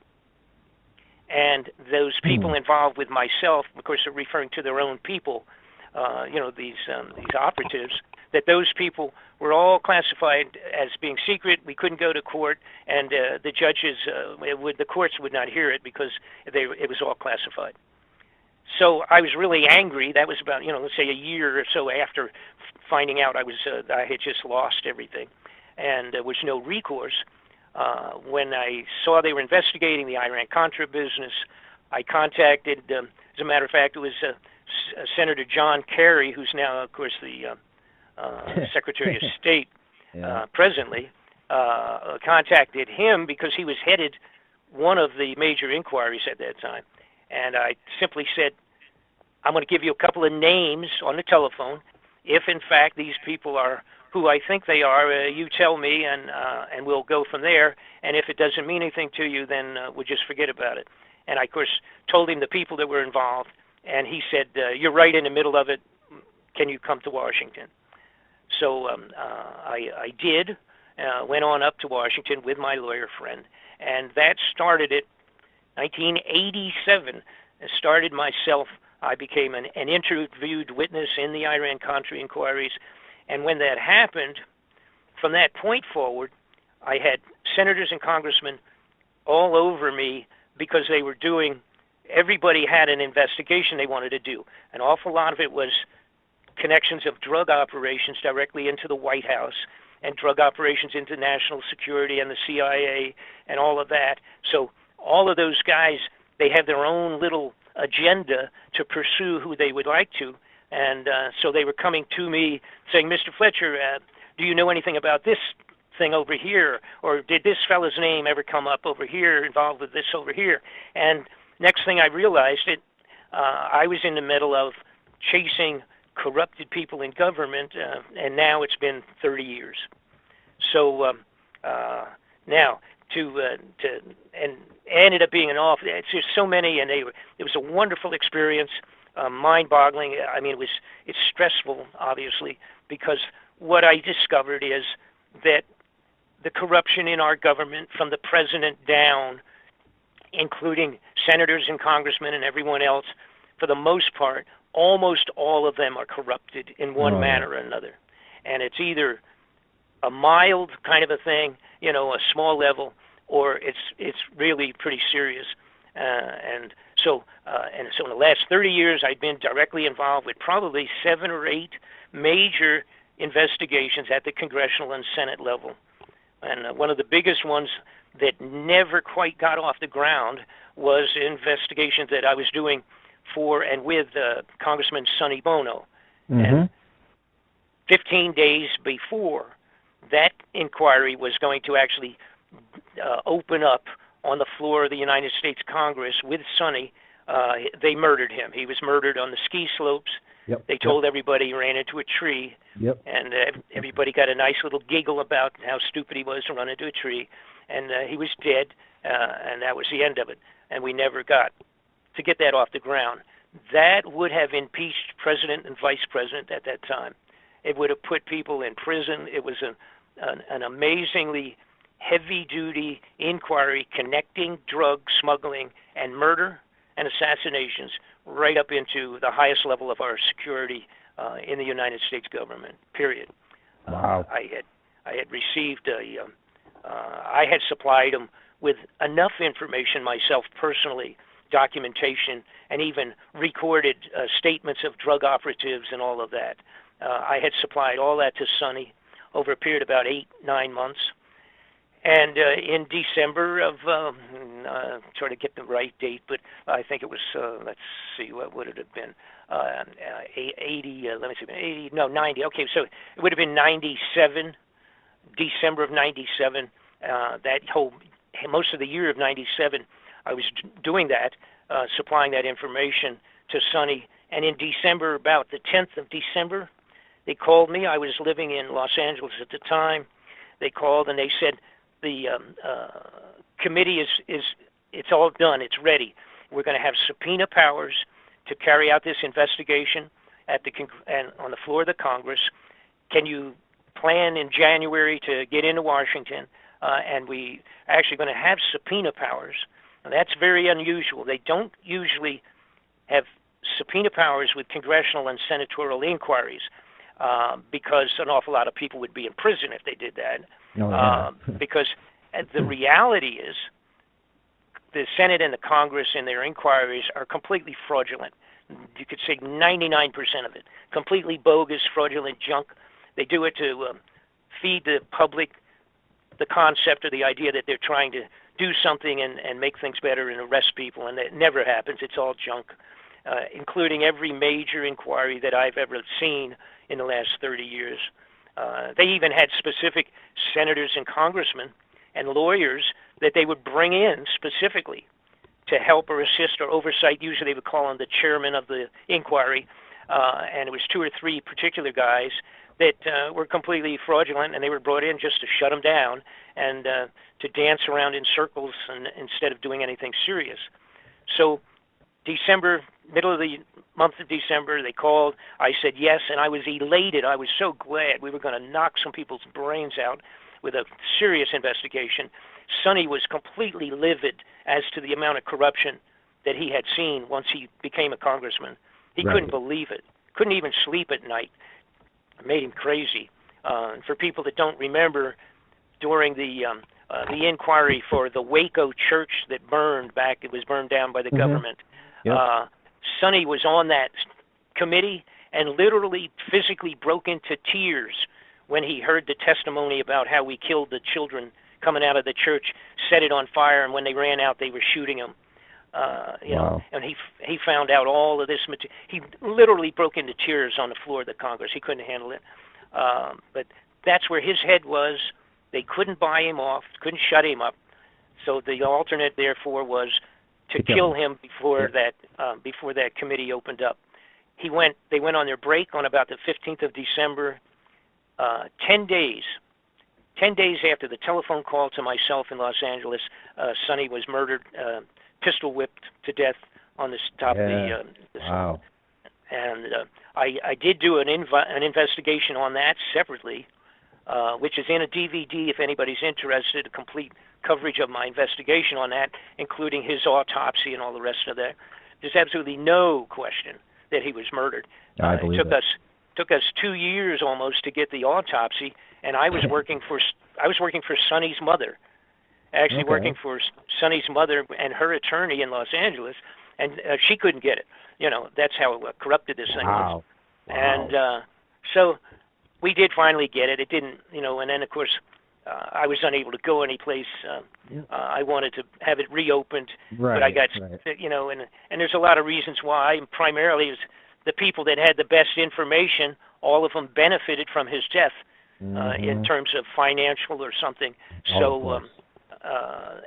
and those people involved with myself, of course, are referring to their own people, these operatives, that those people were all classified as being secret. We couldn't go to court, and the judges, the courts would not hear it because it was all classified. So I was really angry. That was about, let's say a year or so after finding out I had just lost everything, and there was no recourse. When I saw they were investigating the Iran-Contra business, I contacted, as a matter of fact, it was Senator John Kerry, who's now, of course, the Secretary of State presently, contacted him because he was headed one of the major inquiries at that time. And I simply said, I'm going to give you a couple of names on the telephone. If, in fact, these people are who I think they are, you tell me, and we'll go from there. And if it doesn't mean anything to you, then we'll just forget about it. And I, of course, told him the people that were involved. And he said, you're right in the middle of it. Can you come to Washington? So I did, went on up to Washington with my lawyer friend. And that started it. 1987, started myself. I became an interviewed witness in the Iran-Contra inquiries. And when that happened, from that point forward, I had senators and congressmen all over me because they were everybody had an investigation they wanted to do. An awful lot of it was connections of drug operations directly into the White House and drug operations into national security and the CIA and all of that. So all of those guys, they have their own little agenda to pursue who they would like to. And so they were coming to me saying, Mr. Fletcher, do you know anything about this thing over here? Or did this fellow's name ever come up over here, involved with this over here? And next thing I realized, I was in the middle of chasing corrupted people in government, and now it's been 30 years. So now and ended up being it's just so many, and it was a wonderful experience, mind-boggling. I mean, it's stressful, obviously, because what I discovered is that the corruption in our government, from the president down, including senators and congressmen and everyone else, for the most part, almost all of them are corrupted in one manner or another. And it's either a mild kind of a thing, a small level, or it's really pretty serious. And so in the last 30 years, I've been directly involved with probably 7 or 8 major investigations at the congressional and Senate level. And one of the biggest ones that never quite got off the ground was investigations that I was doing for and with Congressman Sonny Bono. And 15 days before that inquiry was going to actually open up on the floor of the United States Congress with Sonny, They murdered him. He was murdered on the ski slopes.
Yep.
They told everybody he ran into a tree.
Yep.
And everybody got a nice little giggle about how stupid he was to run into a tree. And he was dead, and that was the end of it. And we never got to get that off the ground. That would have impeached president and vice president at that time. It would have put people in prison. It was an amazingly heavy-duty inquiry connecting drug smuggling and murder and assassinations right up into the highest level of our security in the United States government, period.
Wow.
I had received I had supplied them with enough information myself personally, documentation, and even recorded statements of drug operatives and all of that. I had supplied all that to Sonny over a period of about 8-9 months. And in December of, try to get the right date, but I think it was, let's see, what would it have been? 90, okay, so it would have been 97, December of 97, most of the year of 97, I was doing that, supplying that information to Sonny. And in December, about the 10th of December, they called me. I was living in Los Angeles at the time. They called and they said, the committee it's all done. It's ready. We're going to have subpoena powers to carry out this investigation and on the floor of the Congress. Can you plan in January to get into Washington? And we actually going to have subpoena powers. And that's very unusual. They don't usually have subpoena powers with congressional and senatorial inquiries because an awful lot of people would be in prison if they did that. Because the reality is the Senate and the Congress in their inquiries are completely fraudulent. You could say 99% of it. Completely bogus, fraudulent junk. They do it to feed the public the concept or the idea that they're trying to do something and make things better and arrest people, and that never happens. It's all junk, including every major inquiry that I've ever seen in the last 30 years. They even had specific senators and congressmen and lawyers that they would bring in specifically to help or assist or oversight. Usually they would call on the chairman of the inquiry, and it was 2 or 3 particular guys that were completely fraudulent, and they were brought in just to shut them down and to dance around in circles instead of doing anything serious. So December, middle of the month of December, they called. I said yes, and I was elated. I was so glad we were going to knock some people's brains out with a serious investigation. Sonny was completely livid as to the amount of corruption that he had seen once he became a congressman. He couldn't believe it. Couldn't even sleep at night. It made him crazy. For people that don't remember, during the inquiry for the Waco church that burned back, it was burned down by the government. Yep. Sonny was on that committee and literally physically broke into tears when he heard the testimony about how we killed the children coming out of the church, set it on fire, and when they ran out, they were shooting them. You know, and he found out all of this material. He literally broke into tears on the floor of the Congress. He couldn't handle it. But that's where his head was. They couldn't buy him off, couldn't shut him up. So the alternate, therefore, was to kill him before that committee opened up. They went on their break on about the 15th of December. 10 days after the telephone call to myself in Los Angeles, Sonny was murdered, pistol whipped to death on the top of the
wow.
And I did do an investigation on that separately, which is in a DVD if anybody's interested, a complete coverage of my investigation on that, including his autopsy and all the rest of that. There's absolutely no question that he was murdered.
I believe
it took us 2 years almost to get the autopsy, and I was working for Sonny's mother, actually working for Sonny's mother and her attorney in Los Angeles, and she couldn't get it. You know, that's how corrupted this thing was. And so we did finally get it. It didn't, you know, and then of course I was unable to go any place. I wanted to have it reopened, but I got, you know, and there's a lot of reasons why. Primarily, it was the people that had the best information. All of them benefited from his death in terms of financial or something. So,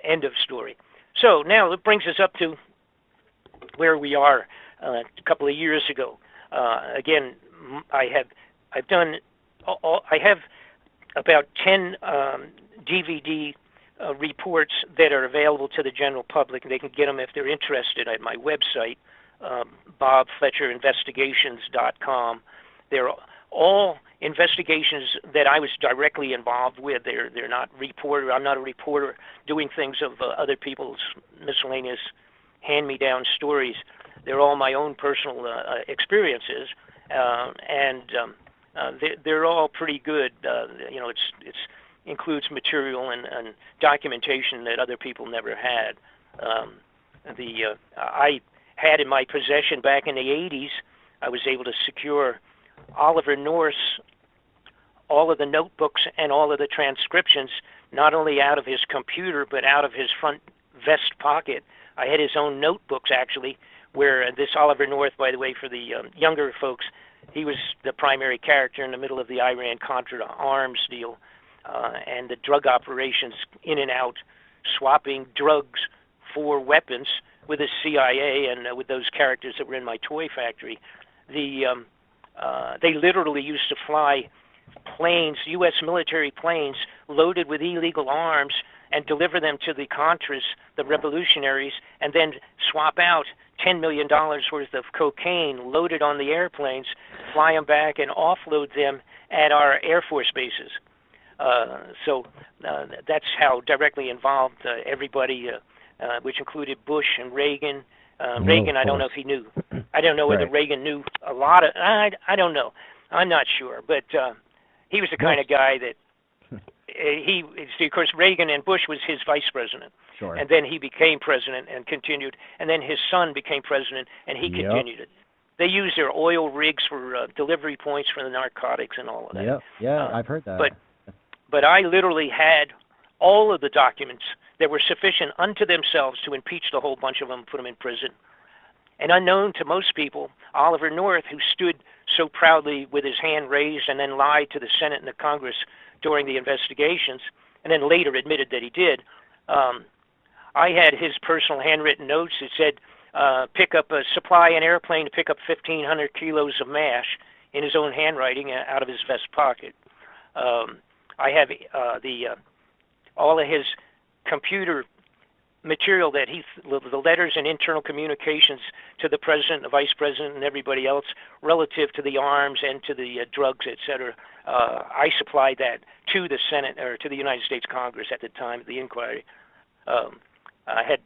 end of story. So now it brings us up to where we are a couple of years ago. Again, I have about 10 DVD reports that are available to the general public. They can get them if they're interested at my website, bobfletcherinvestigations.com. They're all investigations that I was directly involved with. They're not reporter. I'm not a reporter doing things of other people's miscellaneous hand-me-down stories. They're all my own personal experiences, and they're all pretty good. It's includes material and documentation that other people never had. I had in my possession back in the 80s, I was able to secure Oliver North's all of the notebooks and all of the transcriptions, not only out of his computer, but out of his front vest pocket. I had his own notebooks, actually, where this Oliver North, by the way, for the younger folks, he was the primary character in the middle of the Iran-Contra arms deal and the drug operations in and out, swapping drugs for weapons with the CIA and with those characters that were in my toy factory. They literally used to fly planes, U.S. military planes, loaded with illegal arms and deliver them to the Contras, the revolutionaries, and then swap out $10 million worth of cocaine loaded on the airplanes, fly them back and offload them at our Air Force bases. So that's how directly involved everybody, which included Bush and Reagan. Reagan, I don't know if he knew. I don't know whether Reagan knew a lot of. I don't know. I'm not sure, but he was the kind of guy that of course, Reagan and Bush was his vice president, and then he became president and continued, and then his son became president and he continued it. They used their oil rigs for delivery points for the narcotics and all of that.
I've heard that.
But I literally had all of the documents that were sufficient unto themselves to impeach the whole bunch of them and put them in prison. And unknown to most people, Oliver North, who stood so proudly with his hand raised and then lied to the Senate and the Congress during the investigations, and then later admitted that he did, I had his personal handwritten notes that said, pick up a supply an airplane to pick up 1,500 kilos of MASH in his own handwriting out of his vest pocket. I have all of his computer material that the letters and internal communications to the president, the vice president, and everybody else relative to the arms and to the drugs, etc. I supplied that to the Senate or to the United States Congress at the time of the inquiry. I had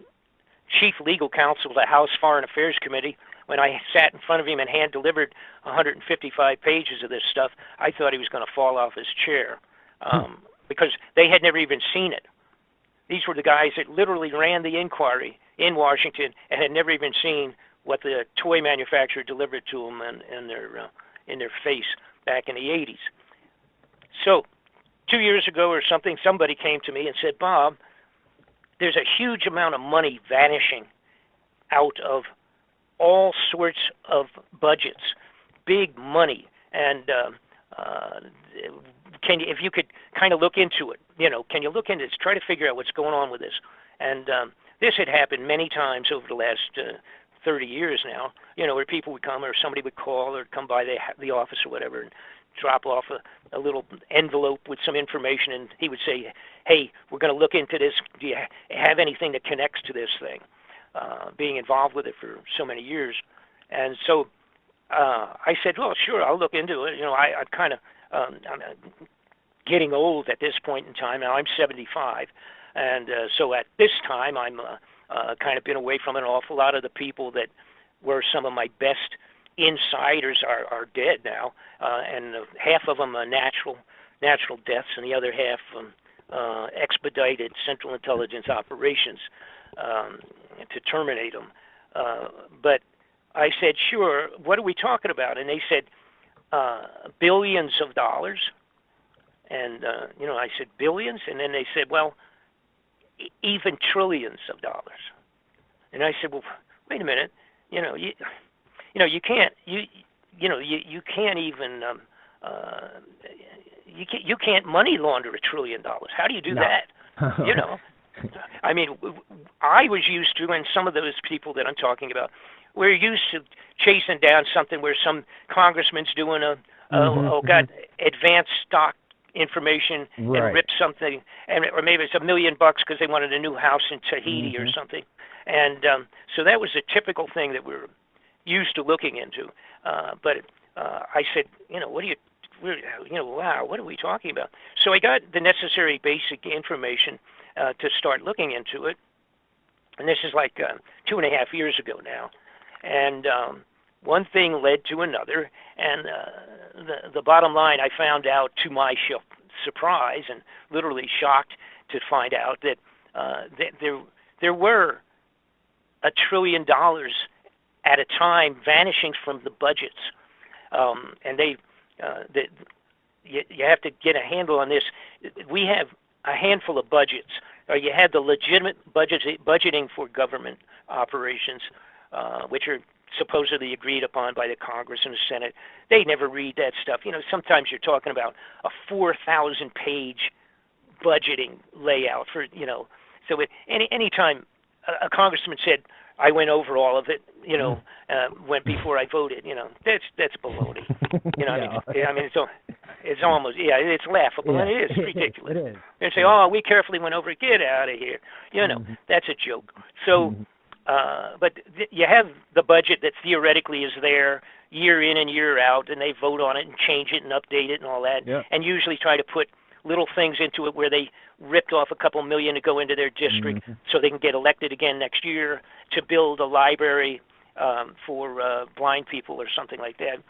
chief legal counsel of the House Foreign Affairs Committee. When I sat in front of him and hand-delivered 155 pages of this stuff, I thought he was going to fall off his chair because they had never even seen it. These were the guys that literally ran the inquiry in Washington and had never even seen what the toy manufacturer delivered to them in their face back in the 80s. So 2 years ago or something, somebody came to me and said, Bob, there's a huge amount of money vanishing out of all sorts of budgets, big money, and if you could kind of look into it, can you look into this, try to figure out what's going on with this? And this had happened many times over the last 30 years now, where people would come or somebody would call or come by the office or whatever and drop off a little envelope with some information, and he would say, hey, we're going to look into this. Do you have anything that connects to this thing? Being involved with it for so many years. And so I said, well, sure, I'll look into it. I'm kind of I'm getting old at this point in time. Now I'm 75. And so at this time, I'm kind of been away from an awful lot of the people that were some of my best insiders are dead now. And half of them are natural deaths, and the other half expedited Central Intelligence operations to terminate them. But I said, sure, what are we talking about? And they said, billions of dollars. And, I said, billions? And then they said, well, even trillions of dollars. And I said, well, wait a minute. You can't even you can't money launder $1 trillion. How do you do that? I mean, I was used to, and some of those people that I'm talking about, we're used to chasing down something where some congressman's doing got advanced stock information and ripped something, or maybe it's $1 million because they wanted a new house in Tahiti or something. And so that was a typical thing that we're used to looking into. But I said, wow, what are we talking about? So I got the necessary basic information to start looking into it. And this is like 2.5 years ago now. And one thing led to another. And the bottom line, I found out to my surprise and literally shocked to find out that there were $1 trillion at a time vanishing from the budgets. And you have to get a handle on this. We have a handful of budgets. You had the legitimate budgeting for government operations, which are supposedly agreed upon by the Congress and the Senate. They never read that stuff. Sometimes you're talking about a 4,000-page budgeting layout for, So any time a congressman said, I went over all of it, before I voted, that's baloney. I mean, it's almost, it's laughable, and it is ridiculous.
It is.
They say, oh, we carefully went over it, get out of here. That's a joke. So, but you have the budget that theoretically is there year in and year out, and they vote on it and change it and update it and all that, and usually try to put little things into it where they ripped off a couple million to go into their district so they can get elected again next year to build a library for blind people or something like that.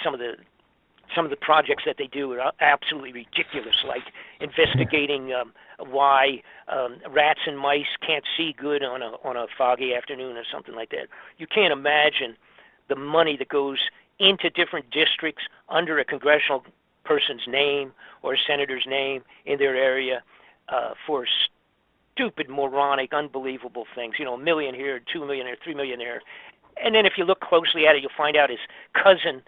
Some of the projects that they do are absolutely ridiculous, like investigating why rats and mice can't see good on a foggy afternoon or something like that. You can't imagine the money that goes into different districts under a congressional person's name or a senator's name in their area for stupid, moronic, unbelievable things. $1 million here, $2 million here, $3 million there. And then if you look closely at it, you'll find out his cousin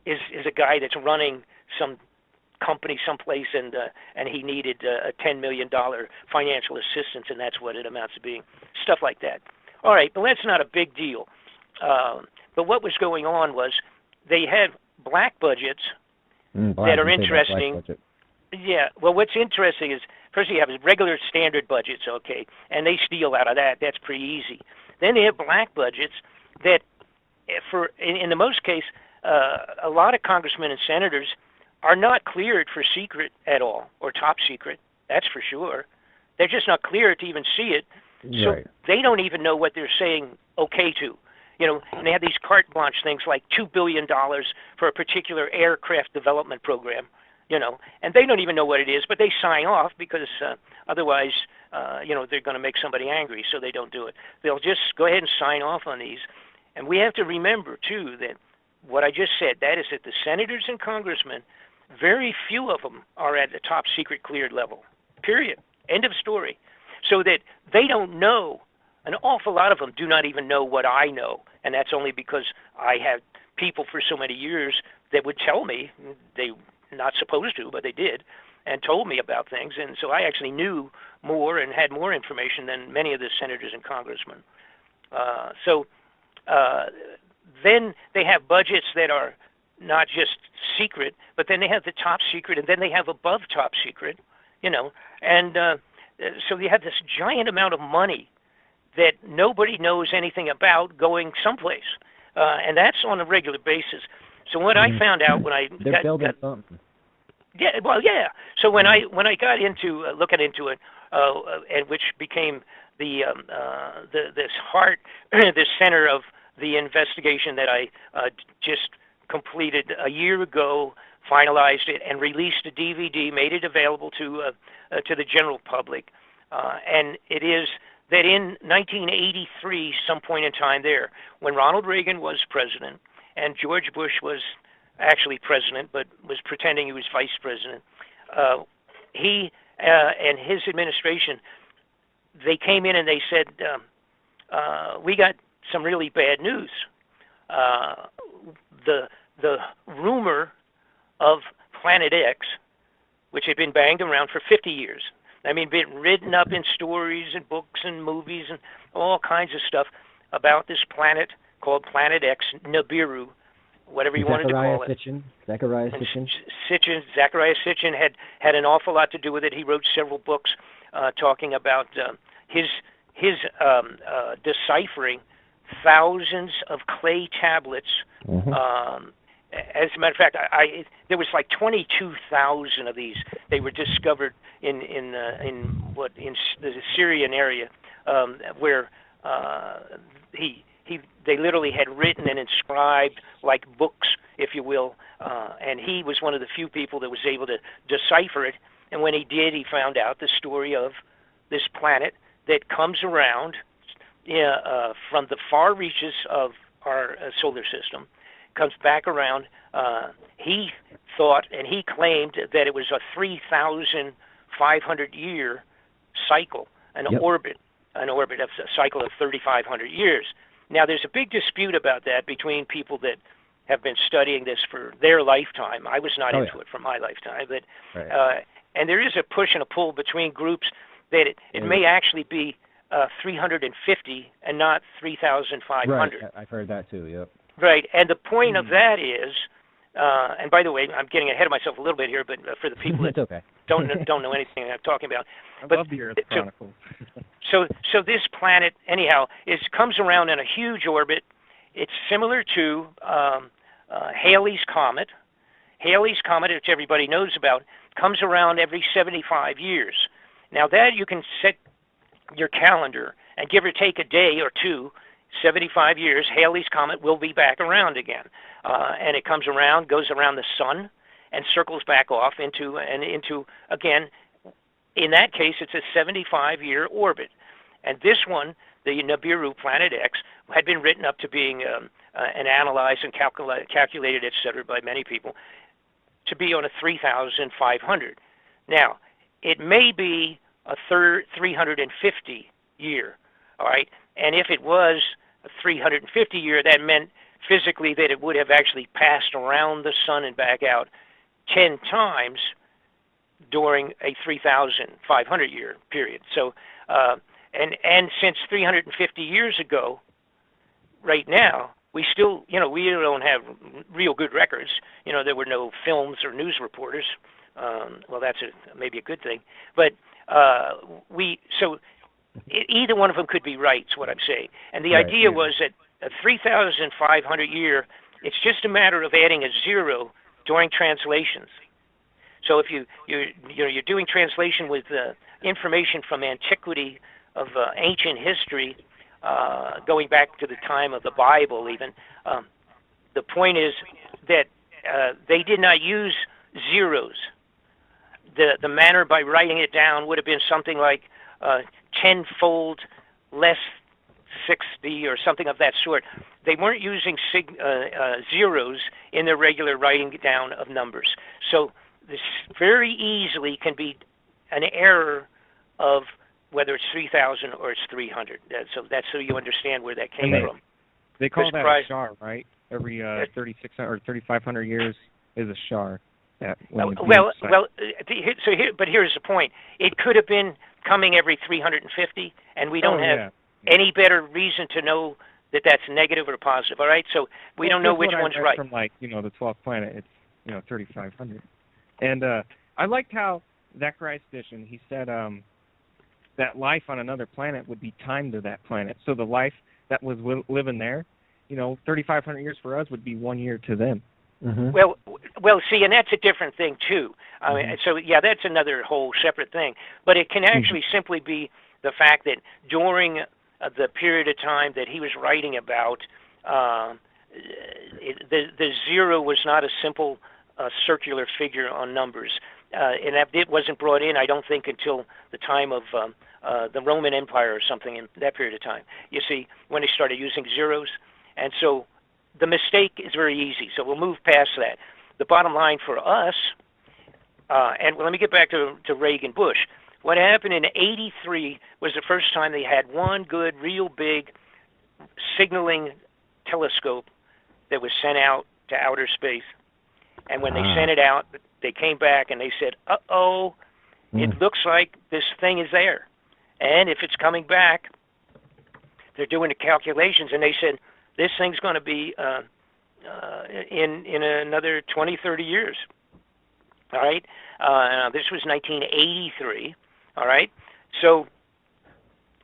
is a guy that's running some company someplace, and he needed a $10 million financial assistance, and that's what it amounts to being. Stuff like that. All right, but that's not a big deal. But what was going on was they had black budgets that are interesting. Yeah, well, what's interesting is, first you have regular standard budgets, okay, and they steal out of that. That's pretty easy. Then they have black budgets that, in the most case, a lot of congressmen and senators are not cleared for secret at all, or top secret. That's for sure. They're just not cleared to even see it, so they don't even know what they're saying okay to. And they have these carte blanche things like $2 billion for a particular aircraft development program, and they don't even know what it is, but they sign off because otherwise, they're going to make somebody angry, so they don't do it. They'll just go ahead and sign off on these. And we have to remember, too, that what I just said, that is that the senators and congressmen, very few of them are at the top secret cleared level, period. End of story. So that they don't know. An awful lot of them do not even know what I know, and that's only because I had people for so many years that would tell me, they not supposed to, but they did, and told me about things, and so I actually knew more and had more information than many of the senators and congressmen. Then they have budgets that are not just secret, but then they have the top secret, and then they have above top secret, and so you have this giant amount of money that nobody knows anything about going someplace, and that's on a regular basis. So what I found out when
they're building something.
Yeah, well, yeah. So when I got into looking into it, and which became the this heart, this center of the investigation that I just completed a year ago, finalized it, and released a DVD, made it available to the general public, and it is that in 1983, some point in time there, when Ronald Reagan was president and George Bush was actually president but was pretending he was vice president, he and his administration, they came in and they said, we got some really bad news. The rumor of Planet X, which had been banged around for 50 years, I mean, been written up in stories and books and movies and all kinds of stuff about this planet called Planet X Nibiru, whatever you wanted to call it.
Zachariah
Sitchin. Zachariah Sitchin had an awful lot to do with it. He wrote several books talking about his deciphering thousands of clay tablets. As a matter of fact, there was like 22,000 of these. They were discovered in the Syrian area, where they literally had written and inscribed like books, if you will, and he was one of the few people that was able to decipher it. And when he did, he found out the story of this planet that comes around from the far reaches of our solar system, comes back around. He thought, and he claimed, that it was a 3,500-year cycle, an orbit, a cycle of 3,500 years. Now, there's a big dispute about that between people that have been studying this for their lifetime. I was not into it for my lifetime, but and there is a push and a pull between groups that it may actually be 350 and not 3,500.
Right, I've heard that too. Yep.
Right, and the point of that is, and by the way, I'm getting ahead of myself a little bit here, but for the people that don't know anything I'm talking about,
I love the Earth Chronicles.
So this planet, anyhow, comes around in a huge orbit. It's similar to Halley's Comet. Halley's Comet, which everybody knows about, comes around every 75 years. Now that you can set your calendar and give or take a day or two, 75 years, Halley's Comet will be back around again. And it comes around, goes around the sun, and circles back off into, again, in that case, it's a 75-year orbit. And this one, the Nibiru Planet X, had been written up to being and analyzed and calculated, et cetera, by many people, to be on a 3,500. Now, it may be a 350 year, all right? And if it was a 350 year, that meant physically that it would have actually passed around the sun and back out 10 times during a 3,500 year period. So, and since 350 years ago, right now, we still, we don't have real good records. There were no films or news reporters. Well, that's maybe a good thing. But either one of them could be right, is what I'm saying. And the idea was that a 3,500 year, it's just a matter of adding a zero during translations. So if you're doing translation with information from antiquity of ancient history, going back to the time of the Bible even, the point is that they did not use zeros. The manner by writing it down would have been something like 10-fold less 60 or something of that sort. They weren't using zeros in their regular writing down of numbers. So this very easily can be an error of whether it's 3,000 or it's 300. So that's so you understand where that came from.
They call that a shar, right? Every 3,600 or 3,500 years is a shar. But here's the point. It could have been coming every 350, and we don't have any better reason to know that that's negative or positive. All right, so we don't know which one's right. From the 12th planet, it's 3,500, and I liked how Zachariah Sitchin, he said that life on another planet would be timed to that planet. So the life that was living there, 3,500 years for us would be 1 year to them.
Mm-hmm.
Well, see, and that's a different thing too. I mean, so that's another whole separate thing. But it can actually simply be the fact that during the period of time that he was writing about, the zero was not a simple circular figure on numbers, and that it wasn't brought in, I don't think, until the time of the Roman Empire or something in that period of time. You see, when they started using zeros, and so the mistake is very easy. So we'll move past that. The bottom line for us, and let me get back to Reagan Bush. What happened in '83 was the first time they had one good, real big signaling telescope that was sent out to outer space. And when they sent it out, they came back and they said, uh-oh,
It looks like this thing is there. And if it's coming back, they're doing the calculations, and they said this thing's going to be in another 20, 30 years. All right? This was 1983. All right? So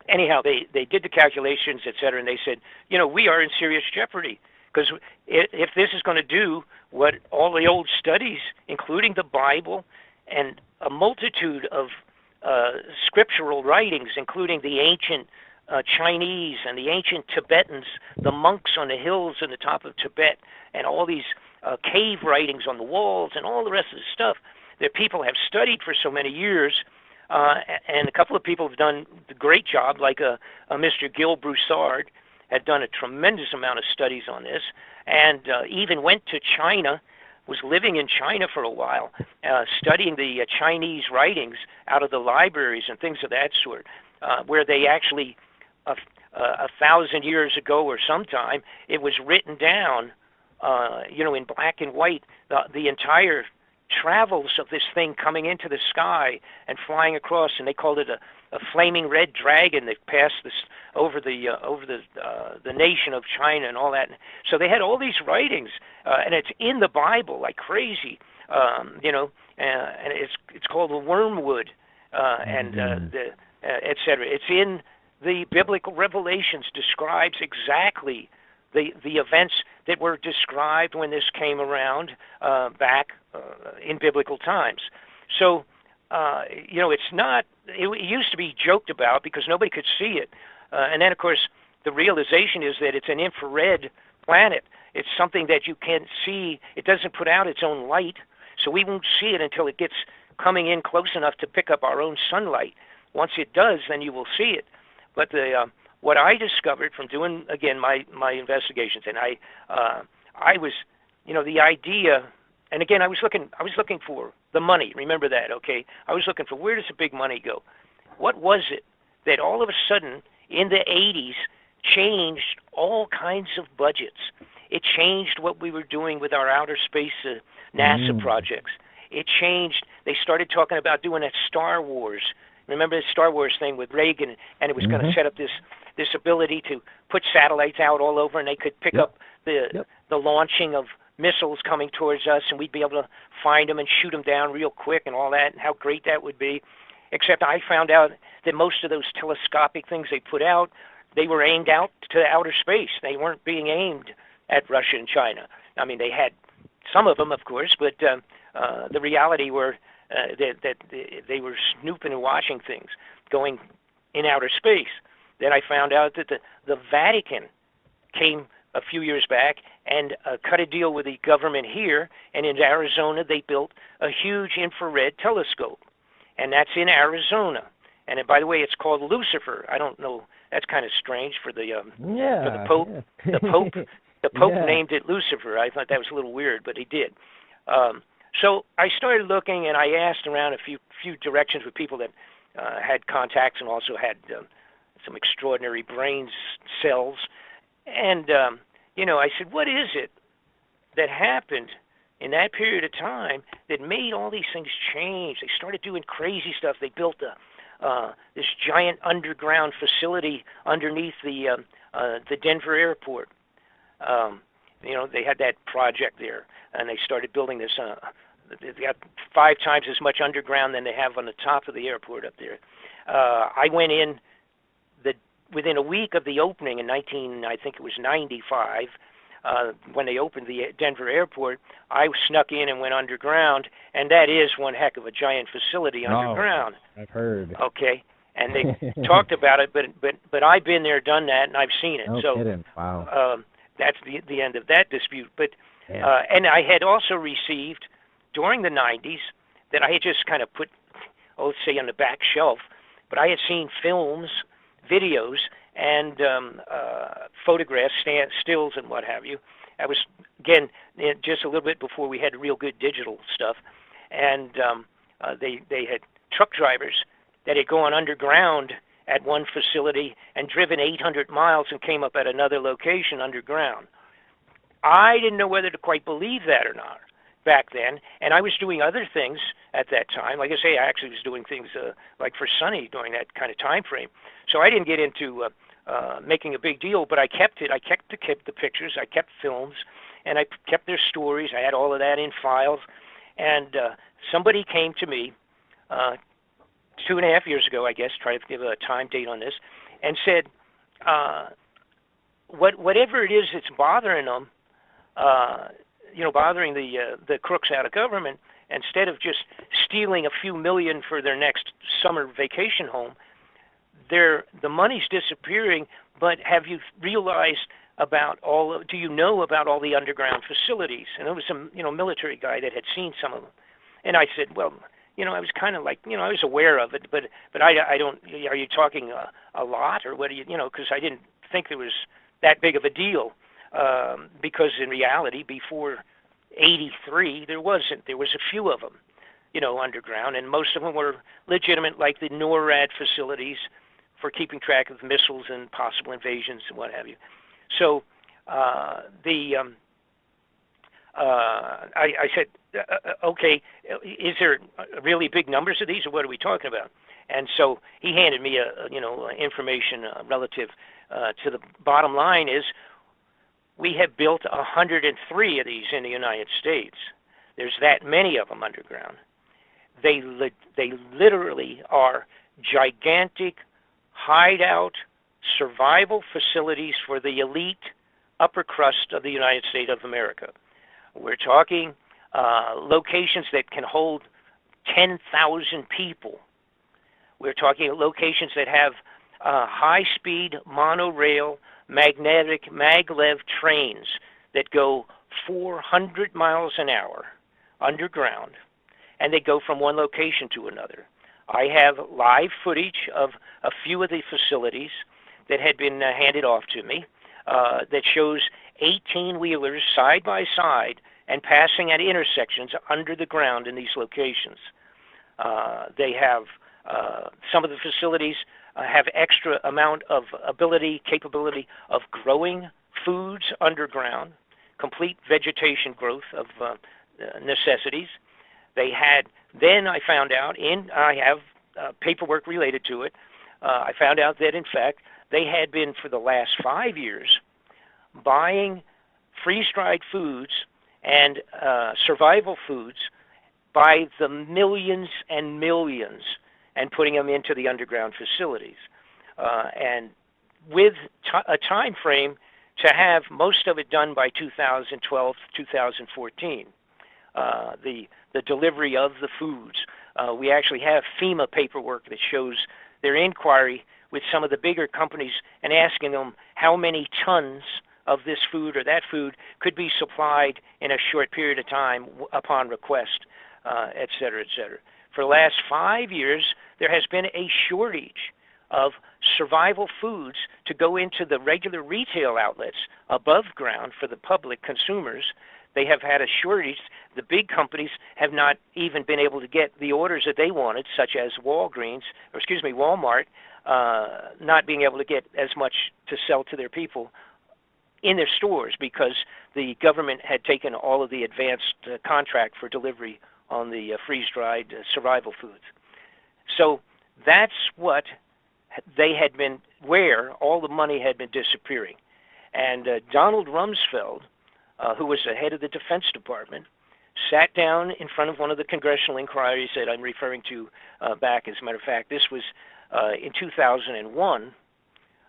anyhow, they did the calculations, et cetera, and they said, we are in serious jeopardy, because if this is going to do what all the old studies, including the Bible and a multitude of scriptural writings, including the ancient Chinese and the ancient Tibetans, the monks on the hills on the top of Tibet, and all these cave writings on the walls and all the rest of the stuff that people have studied for so many years, and a couple of people have done a great job, like a Mr. Gil Broussard had done a tremendous amount of studies on this, and even went to China, was living in China for a while, studying the Chinese writings out of the libraries and things of that sort, where they actually, 1,000 years ago or sometime, it was written down, in black and white, the entire travels of this thing coming into the sky and flying across, and they called it a flaming red dragon that passed this over the nation of China and all that. So they had all these writings, and it's in the Bible like crazy, and it's called the wormwood, and et cetera. It's in the biblical revelations, describes exactly the events that were described when this came around back in biblical times. So, it's not, it used to be joked about because nobody could see it. And then, of course, the realization is that it's an infrared planet. It's something that you can't see. It doesn't put out its own light, so we won't see it until it gets coming in close enough to pick up our own sunlight. Once it does, then you will see it. But what I discovered from doing, again, my investigations, and I was, the idea, and again, I was looking for the money. Remember that, okay? I was looking for, where does the big money go? What was it that all of a sudden in the 80s changed all kinds of budgets? It changed what we were doing with our outer space NASA projects. It changed. They started talking about doing that Star Wars. Remember the Star Wars thing with Reagan, and it was going to set up this ability to put satellites out all over, and they could pick up the launching of missiles coming towards us, and we'd be able to find them and shoot them down real quick and all that, and how great that would be. Except I found out that most of those telescopic things they put out, they were aimed out to outer space. They weren't being aimed at Russia and China. I mean, they had some of them, of course, but the reality were that they were snooping and watching things going in outer space. Then I found out that the Vatican came a few years back and cut a deal with the government here, and in Arizona they built a huge infrared telescope, and that's in Arizona. And by the way, it's called Lucifer. I don't know. That's kind of strange for the Pope. Yeah. The Pope named it Lucifer. I thought that was a little weird, but he did. So I started looking, and I asked around a few directions with people that had contacts and also had some extraordinary brain cells. And, I said, what is it that happened in that period of time that made all these things change? They started doing crazy stuff. They built this giant underground facility underneath the Denver airport. They had that project there, and they started building this. They got 5 times as much underground than they have on the top of the airport up there. I went in within a week of the opening in 95, when they opened the Denver airport. I snuck in and went underground, and that is one heck of a giant facility underground.
I've heard.
Okay, and they talked about it, but I've been there, done that, and I've seen it.
No kidding. Wow.
That's the end of that dispute. But and I had also received during the 90s that I had just kind of put, let's say, on the back shelf, but I had seen films, videos, and photographs, stills, and what have you. I was, again, just a little bit before we had real good digital stuff, and they had truck drivers that had gone underground at one facility and driven 800 miles and came up at another location underground. I didn't know whether to quite believe that or not. back then, and I was doing other things at that time. Like I say, I actually was doing things like for Sonny during that kind of time frame. So I didn't get into making a big deal, but I kept it. I kept the pictures. I kept films, and I kept their stories. I had all of that in files. And somebody came to me 2.5 years ago, I guess, try to give a time date on this, and said, whatever it is that's bothering them, bothering the crooks out of government, instead of just stealing a few million for their next summer vacation home, the money's disappearing. But have you realized about do you know about all the underground facilities? And there was some, military guy that had seen some of them. And I said, well, I was kind of like, I was aware of it, but I don't, are you talking a lot, or what do you, because I didn't think there was that big of a deal, because in reality, before 83, there wasn't. There was a few of them, underground, and most of them were legitimate, like the NORAD facilities for keeping track of missiles and possible invasions and what have you. So I said, okay, is there really big numbers of these, or what are we talking about? And so he handed me information relative to the bottom line is we have built 103 of these in the United States. There's that many of them underground. They literally are gigantic hideout survival facilities for the elite upper crust of the United States of America. We're talking locations that can hold 10,000 people. We're talking locations that have high-speed monorail magnetic maglev trains that go 400 miles an hour underground, and they go from one location to another. I have live footage of a few of the facilities that had been handed off to me that shows 18-wheelers side by side and passing at intersections under the ground in these locations. They have some of the facilities have extra amount of capability of growing foods underground, complete vegetation growth of necessities. They had, then I found out, I have paperwork related to it, I found out that in fact they had been for the last 5 years buying freeze-dried foods and survival foods by the millions and millions and putting them into the underground facilities. And with a time frame to have most of it done by 2012, 2014, the delivery of the foods. We actually have FEMA paperwork that shows their inquiry with some of the bigger companies and asking them how many tons of this food or that food could be supplied in a short period of time upon request, et cetera, et cetera. For the last 5 years, there has been a shortage of survival foods to go into the regular retail outlets above ground for the public consumers. They have had a shortage. The big companies have not even been able to get the orders that they wanted, such as Walmart, not being able to get as much to sell to their people in their stores because the government had taken all of the advanced contract for delivery on the freeze-dried survival foods. So that's what they had been, where all the money had been disappearing. And Donald Rumsfeld, who was the head of the Defense Department, sat down in front of one of the congressional inquiries that I'm referring to back. As a matter of fact, this was in 2001.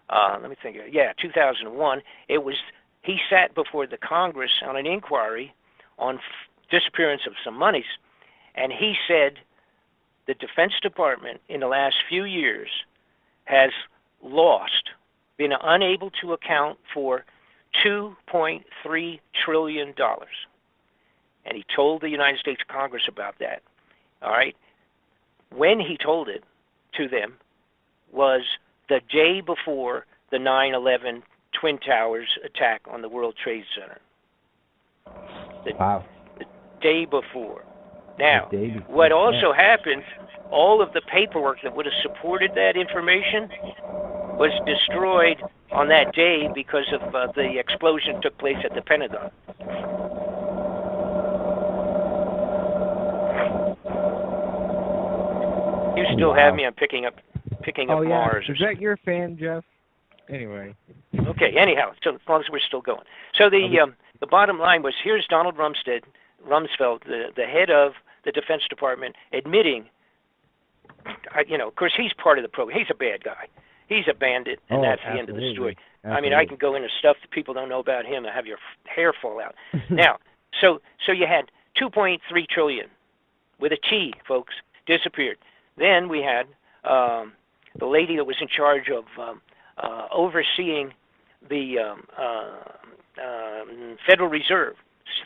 Let me think. Yeah, 2001. It was, he sat before the Congress on an inquiry on disappearance of some monies, and he said the Defense Department in the last few years has lost, been unable to account for $2.3 trillion. And he told the United States Congress about that. All right? When he told it to them was the day before the 9/11 Twin Towers attack on the World Trade Center.
Wow.
The day before. Now, what also happened, all of the paperwork that would have supported that information was destroyed on that day because of the explosion that took place at the Pentagon. You still have me on picking up Mars.
Is that your fan, Jeff? Anyway.
Okay. Anyhow, so as long as we're still going. So the bottom line was, here's Donald Rumsfeld, the head of the Defense Department, admitting, of course, he's part of the program. He's a bad guy. He's a bandit, and that's the end of the story. Absolutely. I mean, I can go into stuff that people don't know about him and have your hair fall out. Now, so you had 2.3 trillion with a T, folks, disappeared. Then we had the lady that was in charge of overseeing the Federal Reserve.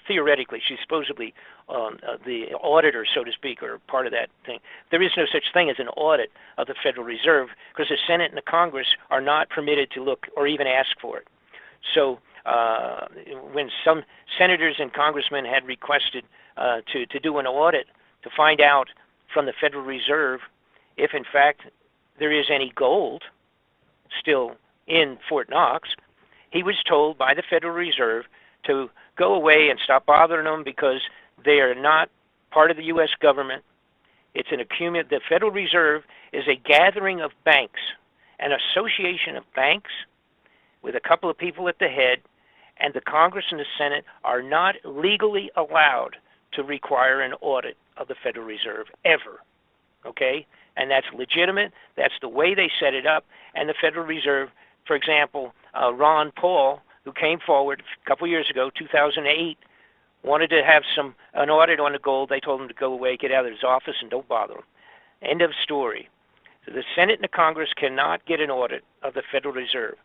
Theoretically, she's supposedly the auditor, so to speak, or part of that thing. There is no such thing as an audit of the Federal Reserve because the Senate and the Congress are not permitted to look or even ask for it. So when some senators and congressmen had requested to do an audit to find out from the Federal Reserve if, in fact, there is any gold still in Fort Knox, he was told by the Federal Reserve to go away and stop bothering them because they are not part of the U.S. government. It's an the Federal Reserve is a gathering of banks, an association of banks with a couple of people at the head, and the Congress and the Senate are not legally allowed to require an audit of the Federal Reserve ever, okay? And that's legitimate. That's the way they set it up. And the Federal Reserve, for example, Ron Paul, who came forward a couple years ago, 2008, wanted to have an audit on the gold. They told him to go away, get out of his office, and don't bother him. End of story. So the Senate and the Congress cannot get an audit of the Federal Reserve.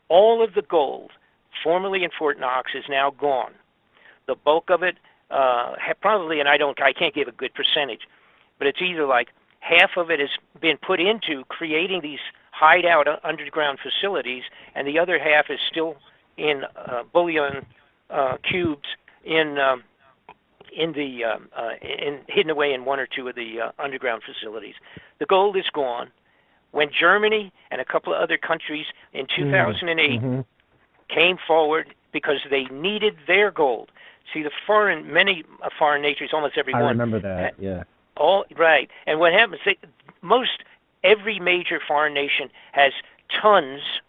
All of the gold formerly in Fort Knox is now gone. The bulk of it, probably, and I can't give a good percentage, but it's either like half of it has been put into creating these hideout underground facilities, and the other half is still in bullion cubes hidden away in one or two of the underground facilities. The gold is gone. When Germany and a couple of other countries in 2008 came forward because they needed their gold. See, many foreign nations, almost every one.
I remember that, yeah.
All right. And what happens, every major foreign nation has tons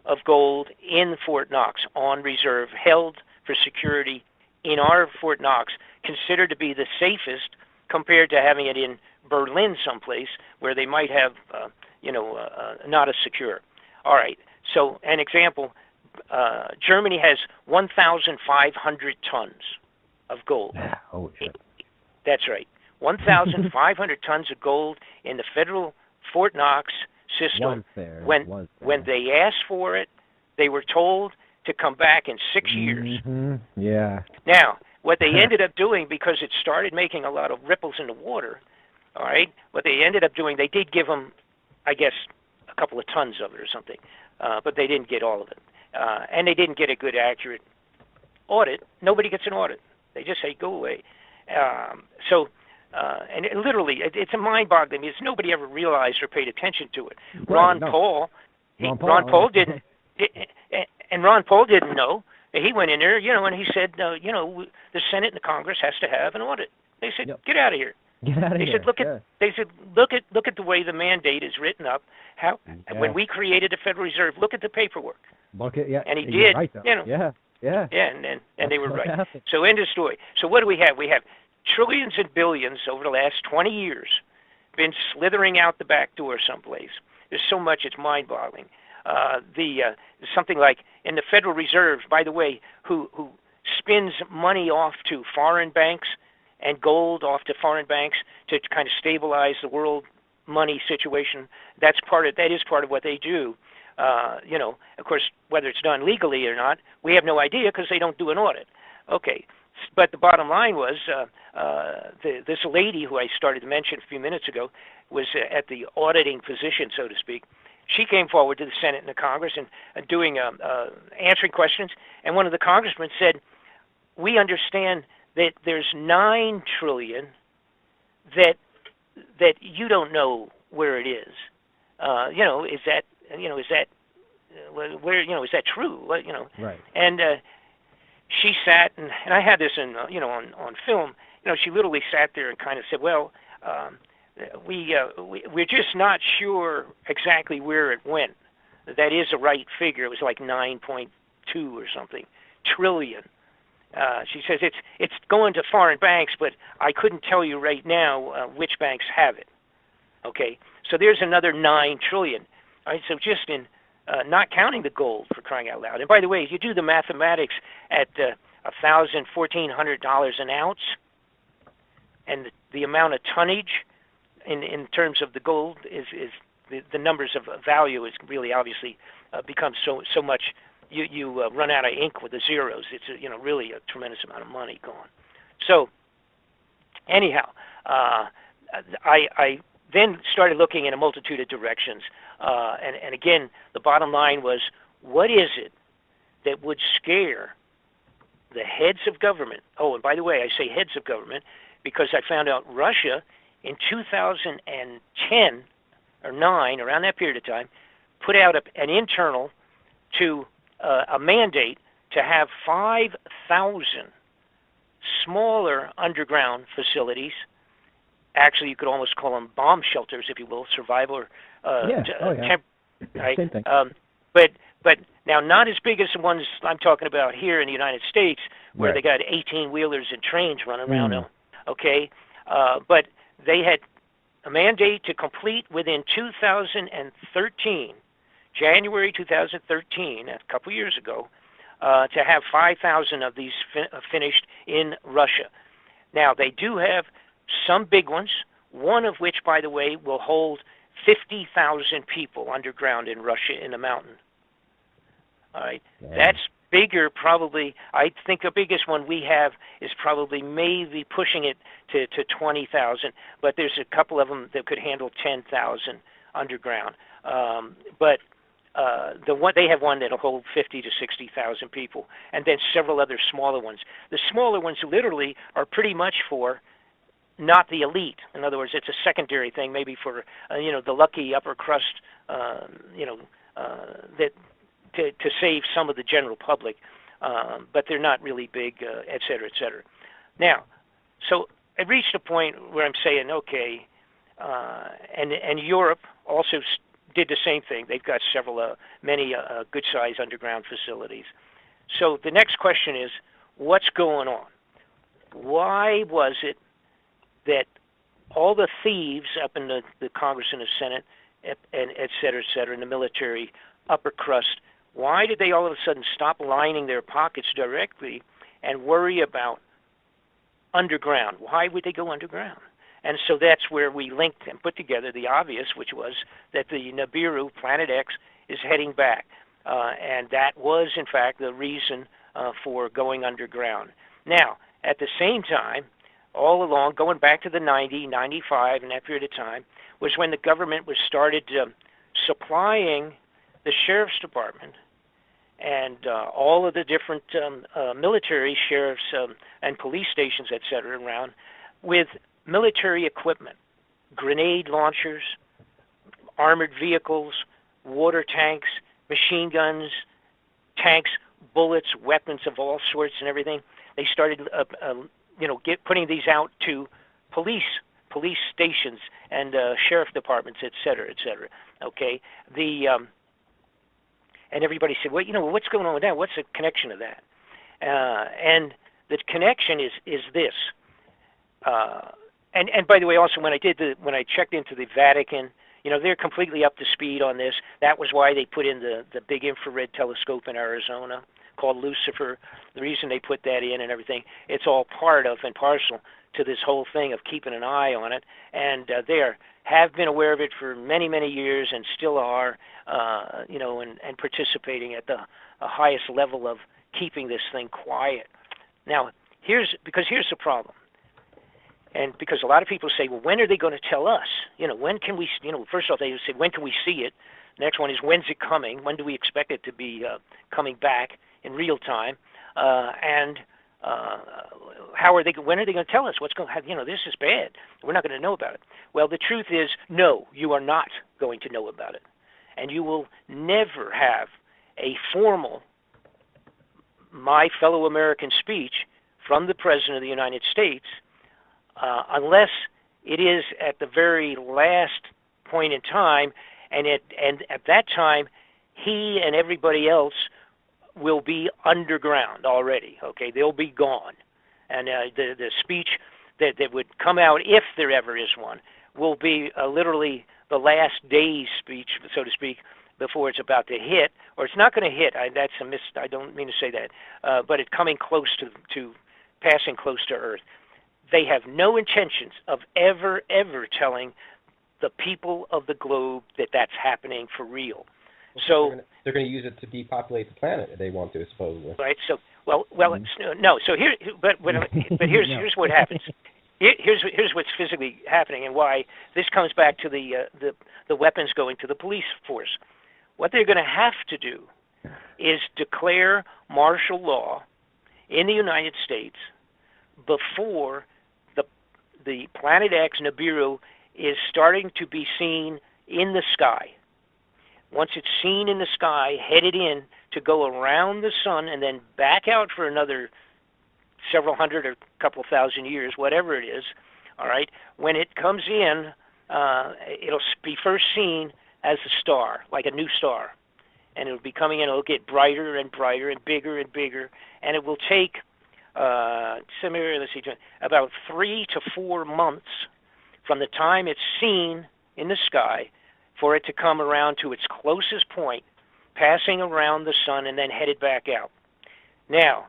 of gold in Fort Knox on reserve, held for security in our Fort Knox, considered to be the safest compared to having it in Berlin someplace where they might have, not as secure. All right. So an example, Germany has 1,500 tons of gold.
Oh, shit.
That's right. 1,500 tons of gold in the federal Fort Knox system. When they asked for it, they were told to come back in 6 years.
Yeah.
Now, what they ended up doing, because it started making a lot of ripples in the water, all right, what they ended up doing, they did give them, I guess, a couple of tons of it or something, but they didn't get all of it. And they didn't get a good, accurate audit. Nobody gets an audit. They just say, go away. And literally, it's a mind-boggling. It's nobody ever realized or paid attention to it. Ron Paul didn't, and Ron Paul didn't know. He went in there, and he said, the Senate and the Congress has to have an audit. They said, get out of here. They said, look at the way the mandate is written up. When we created the Federal Reserve, look at the paperwork. And he did.
Right,
and they were right. So end of story. So what do we have? We have trillions and billions over the last 20 years been slithering out the back door someplace. There's so much, it's mind-boggling. Something like in the Federal Reserve, by the way, who spins money off to foreign banks and gold off to foreign banks to kind of stabilize the world money situation. That is part of what they do. Of course, whether it's done legally or not, we have no idea because they don't do an audit. Okay. But the bottom line was this lady who I started to mention a few minutes ago was at the auditing position, so to speak. She came forward to the Senate and the Congress and answering questions. And one of the congressmen said, we understand that there's $9 trillion that you don't know where it is. Is that true?
Right.
And she sat, and I had this on film. She literally sat there and kind of said, well, we're just not sure exactly where it went. That is a right figure. It was like 9.2 or something trillion. She says it's going to foreign banks, but I couldn't tell you right now which banks have it. Okay, so there's another 9 trillion. All right, so just in not counting the gold, for crying out loud. And by the way, if you do the mathematics at $1,400 an ounce, and the amount of tonnage in terms of the gold is the numbers of value is really obviously becomes so much. You run out of ink with the zeros. It's really a tremendous amount of money gone. So anyhow, I then started looking in a multitude of directions, and again, the bottom line was, what is it that would scare the heads of government? Oh, and by the way, I say heads of government because I found out Russia in 2010 or 9, around that period of time, put out an internal to a mandate to have 5,000 smaller underground facilities. Actually, you could almost call them bomb shelters, if you will, survival. Right?
Same thing.
But now not as big as the ones I'm talking about here in the United States, where
right.
they got 18-wheelers and trains running around them. Okay, but they had a mandate to complete within 2013, January 2013, a couple years ago, to have 5,000 of these finished in Russia. Now, they do have some big ones, one of which, by the way, will hold 50,000 people underground in Russia in the mountain. All right, that's bigger probably. I think the biggest one we have is probably maybe pushing it to 20,000, but there's a couple of them that could handle 10,000 underground. But they have one that'll hold 50 to 60,000 people, and then several other smaller ones. The smaller ones literally are pretty much for not the elite. In other words, it's a secondary thing, maybe for the lucky upper crust, that to save some of the general public, but they're not really big, et cetera, et cetera. Now, so I reached a point where I'm saying, okay, and Europe also did the same thing. They've got many good-sized underground facilities. So the next question is, what's going on? Why was it that all the thieves up in the Congress and the Senate, and et cetera, in the military, upper crust, why did they all of a sudden stop lining their pockets directly and worry about underground? Why would they go underground? And so that's where we linked and put together the obvious, which was that the Nibiru Planet X is heading back. And that was, in fact, the reason for going underground. Now, at the same time, all along, going back to the 90, 95, and that period of time, was when the government was started supplying the sheriff's department and all of the different military sheriffs and police stations, et cetera, around with military equipment, grenade launchers, armored vehicles, water tanks, machine guns, tanks, bullets, weapons of all sorts and everything. They started putting these out to police stations and sheriff departments, et cetera, et cetera. Okay, and everybody said, well, what's going on with that? What's the connection to that? And the connection is this. And by the way, also when I checked into the Vatican, they're completely up to speed on this. That was why they put in the big infrared telescope in Arizona called Lucifer. The reason they put that in and everything, it's all part of and parcel to this whole thing of keeping an eye on it. And they have been aware of it for many, many years and still are, and participating at the highest level of keeping this thing quiet. Now, here's the problem. And because a lot of people say, well, when are they going to tell us? When can we, first off, they say, when can we see it? The next one is, when's it coming? When do we expect it to be coming back in real time? And when are they going to tell us what's going to happen? This is bad. We're not going to know about it. Well, the truth is, no, you are not going to know about it. And you will never have a formal, my fellow American speech from the President of the United States unless it is at the very last point in time, and at that time, he and everybody else will be underground already. Okay, they'll be gone, and the speech that would come out, if there ever is one, will be literally the last day's speech, so to speak, before it's about to hit, or it's not going to hit. I don't mean to say that, but it's coming close to passing close to Earth. They have no intentions of ever telling the people of the globe that that's happening for real. So
they're going to use it to depopulate the planet if they want to, supposedly.
Right. So no. So here, but here's what happens. Here's what's physically happening, and why this comes back to the weapons going to the police force. What they're going to have to do is declare martial law in the United States before the Planet X Nibiru is starting to be seen in the sky. Once it's seen in the sky, headed in to go around the sun and then back out for another several hundred or a couple thousand years, whatever it is, all right, when it comes in, it'll be first seen as a star, like a new star. And it'll be coming in, it'll get brighter and brighter and bigger, and it will take about 3 to 4 months from the time it's seen in the sky for it to come around to its closest point, passing around the sun and then headed back out. Now,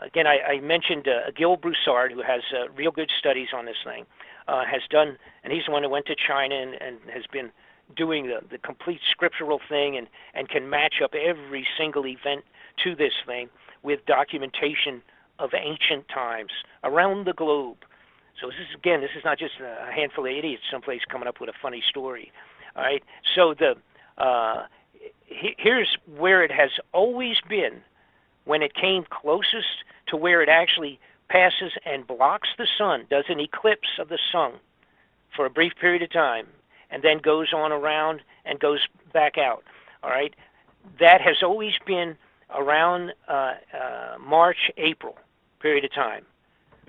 again, I mentioned Gil Broussard, who has real good studies on this thing, has done, and he's the one who went to China and has been doing the complete scriptural thing and can match up every single event to this thing with documentation of ancient times around the globe. So this is not just a handful of idiots someplace coming up with a funny story. All right. So here's where it has always been when it came closest to where it actually passes and blocks the sun, does an eclipse of the sun for a brief period of time, and then goes on around and goes back out. All right. That has always been around March, April period of time.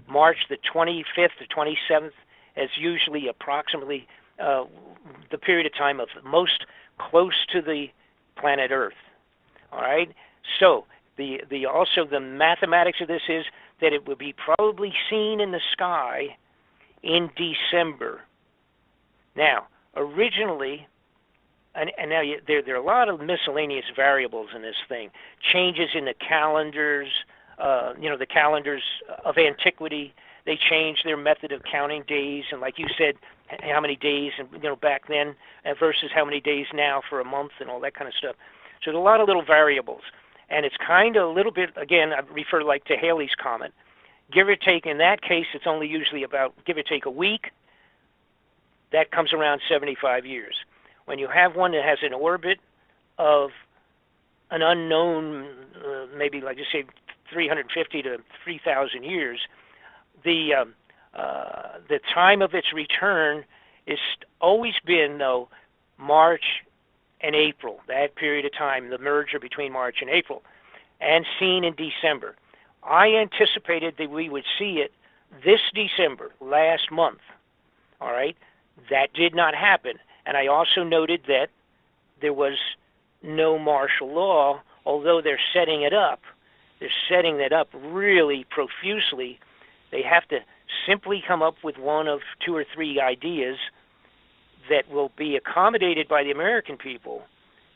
March the 25th to 27th is usually approximately the period of time of most close to the planet Earth. All right. So also the mathematics of this is that it would be probably seen in the sky in December. Now, originally, and now there are a lot of miscellaneous variables in this thing. Changes in the calendars, the calendars of antiquity. They changed their method of counting days, and like you said, how many days, and back then versus how many days now for a month, and all that kind of stuff. So there's a lot of little variables, and it's kind of a little bit. Again, I refer like to Haley's comment. Give or take, in that case, it's only usually about give or take a week. That comes around 75 years. When you have one that has an orbit of an unknown, maybe like just say 350 to 3,000 years, the time of its return is always been, though, March and April, that period of time, the merger between March and April, and seen in December. I anticipated that we would see it this December, last month, all right? That did not happen. And I also noted that there was no martial law, although they're setting it up. They're setting that up really profusely. They have to simply come up with one of 2 or 3 ideas that will be accommodated by the American people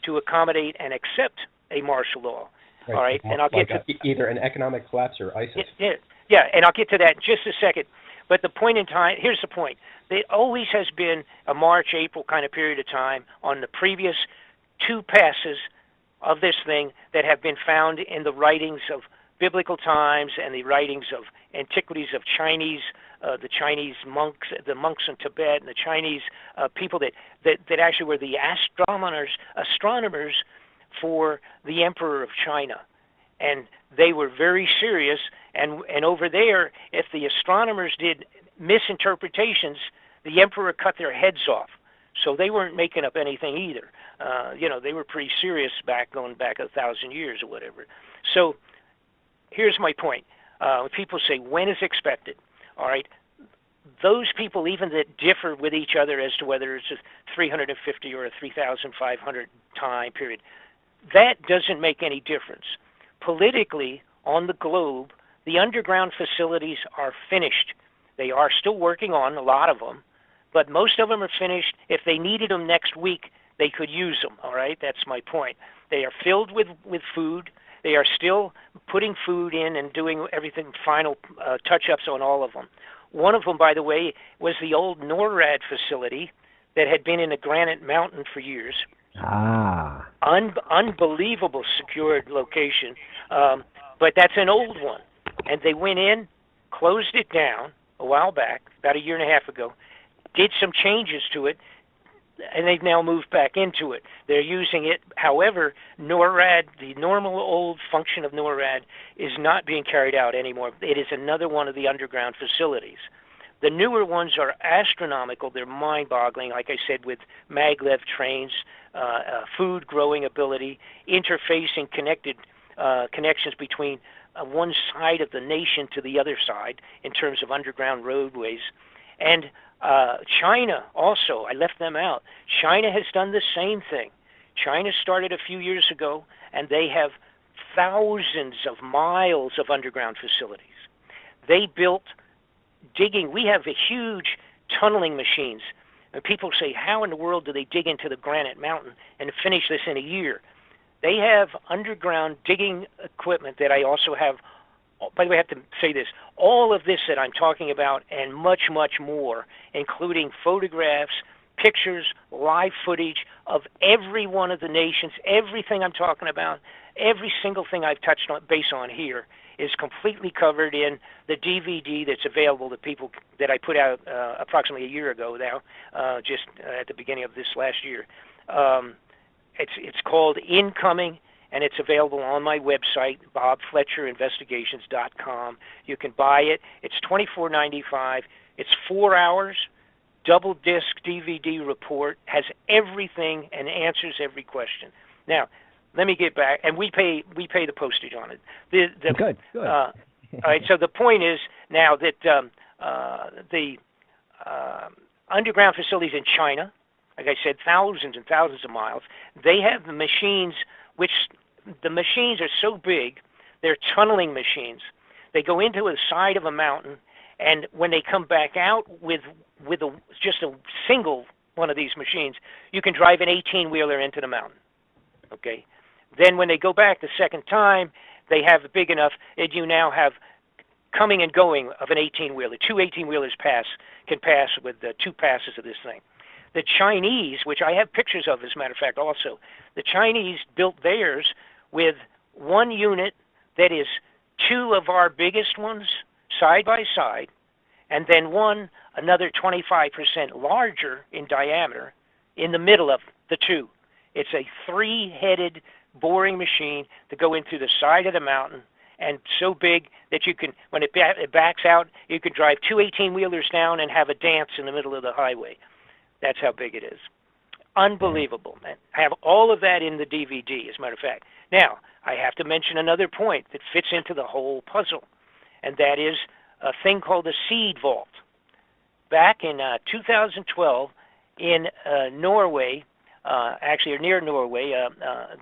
to accommodate and accept a martial law.
Right.
All right, and I'll get to
either an economic collapse or ISIS.
Yeah, and I'll get to that in just a second. But the point in time, here's the point. It always has been a March, April kind of period of time on the previous 2 passes of this thing that have been found in the writings of biblical times and the writings of antiquities of Chinese, the Chinese monks, the monks in Tibet, and the Chinese people that actually were the astronomers for the Emperor of China. And they were very serious, and over there, if the astronomers did misinterpretations, the emperor cut their heads off. So they weren't making up anything either. They were pretty serious going back 1,000 years or whatever. So here's my point. When people say, when is expected? All right, those people, even that differ with each other as to whether it's a 350 or a 3,500 time period, that doesn't make any difference. Politically, on the globe, the underground facilities are finished. They are still working on a lot of them, but most of them are finished. If they needed them next week, they could use them, all right? That's my point. They are filled with food. They are still putting food in and doing everything, final touch-ups on all of them. One of them, by the way, was the old NORAD facility that had been in a granite mountain for years. Unbelievable secured location, but that's an old one. And they went in, closed it down a while back, about a year and a half ago, did some changes to it, and they've now moved back into it. They're using it. However, NORAD, the normal old function of NORAD, is not being carried out anymore. It is another one of the underground facilities. The newer ones are astronomical. They're mind-boggling, like I said, with maglev trains, food growing ability, interfacing connections between one side of the nation to the other side in terms of underground roadways. And China also, I left them out. China has done the same thing. China started a few years ago, and they have thousands of miles of underground facilities. They built digging. We have a huge tunneling machines. And people say, how in the world do they dig into the granite mountain and finish this in a year? They have underground digging equipment that I also have. By the way, I have to say this. All of this that I'm talking about and much, much more, including photographs, pictures, live footage of every one of the nations, everything I'm talking about, every single thing I've touched on base on here is completely covered in the DVD that's available to people that I put out approximately a year ago now, just at the beginning of this last year. It's called Incoming, and it's available on my website, bobfletcherinvestigations.com. You can buy it. It's $24.95. It's 4 hours, double disc DVD report, has everything and answers every question. Now, let me get back, and we pay the postage on it.
Good.
All right. So the point is now that the underground facilities in China, like I said, thousands and thousands of miles, they have the machines, which the machines are so big, they're tunneling machines. They go into the side of a mountain, and when they come back out with just a single one of these machines, you can drive an 18-wheeler into the mountain. Okay. Then when they go back the second time, they have big enough that you now have coming and going of an 18-wheeler. Two 18-wheelers can pass with two passes of this thing. The Chinese, which I have pictures of, as a matter of fact, also, the Chinese built theirs with one unit that is two of our biggest ones side by side, and then another 25% larger in diameter in the middle of the two. It's a three-headed boring machine to go into the side of the mountain, and so big that you can, when it backs out, you can drive two 18-wheelers down and have a dance in the middle of the highway. That's how big it is. Unbelievable, man. I have all of that in the DVD, as a matter of fact. Now, I have to mention another point that fits into the whole puzzle, and that is a thing called the seed vault. Back in 2012, in Norway, actually, or near Norway,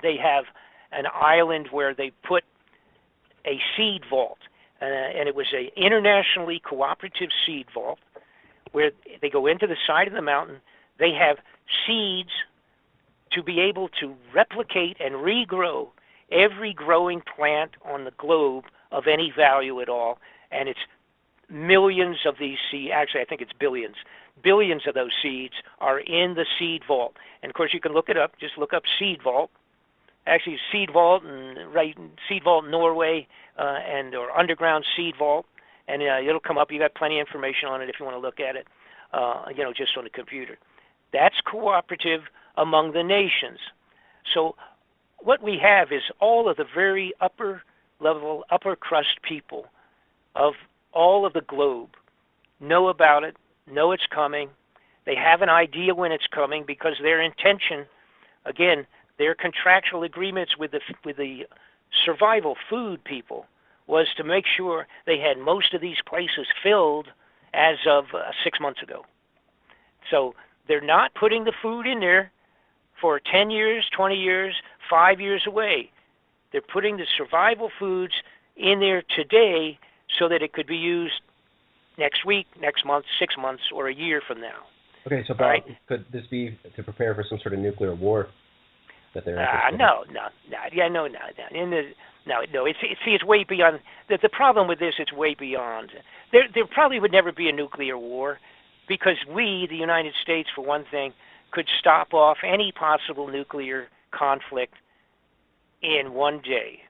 they have an island where they put a seed vault, and it was an internationally cooperative seed vault where they go into the side of the mountain. They have seeds to be able to replicate and regrow every growing plant on the globe of any value at all, and it's millions of these seeds. Actually, I think it's billions. Billions of those seeds are in the seed vault. And, of course, you can look it up. Just look up seed vault. Actually, seed vault and write seed vault Norway or underground seed vault, and it'll come up. You got plenty of information on it if you want to look at it, just on the computer. That's cooperative among the nations. So what we have is all of the very upper level, upper crust people of all of the globe know about it, know it's coming. They have an idea when it's coming because their intention, again, their contractual agreements with the survival food people was to make sure they had most of these places filled as of 6 months ago. So they're not putting the food in there for 10 years, 20 years, 5 years away. They're putting the survival foods in there today so that it could be used next week, next month, 6 months, or a year from now.
Okay, so Bob, could this be to prepare for some sort of nuclear war that they're interested in?
No. It's way beyond. The problem with this, it's way beyond. There probably would never be a nuclear war because we, the United States, for one thing, could stop off any possible nuclear conflict in one day.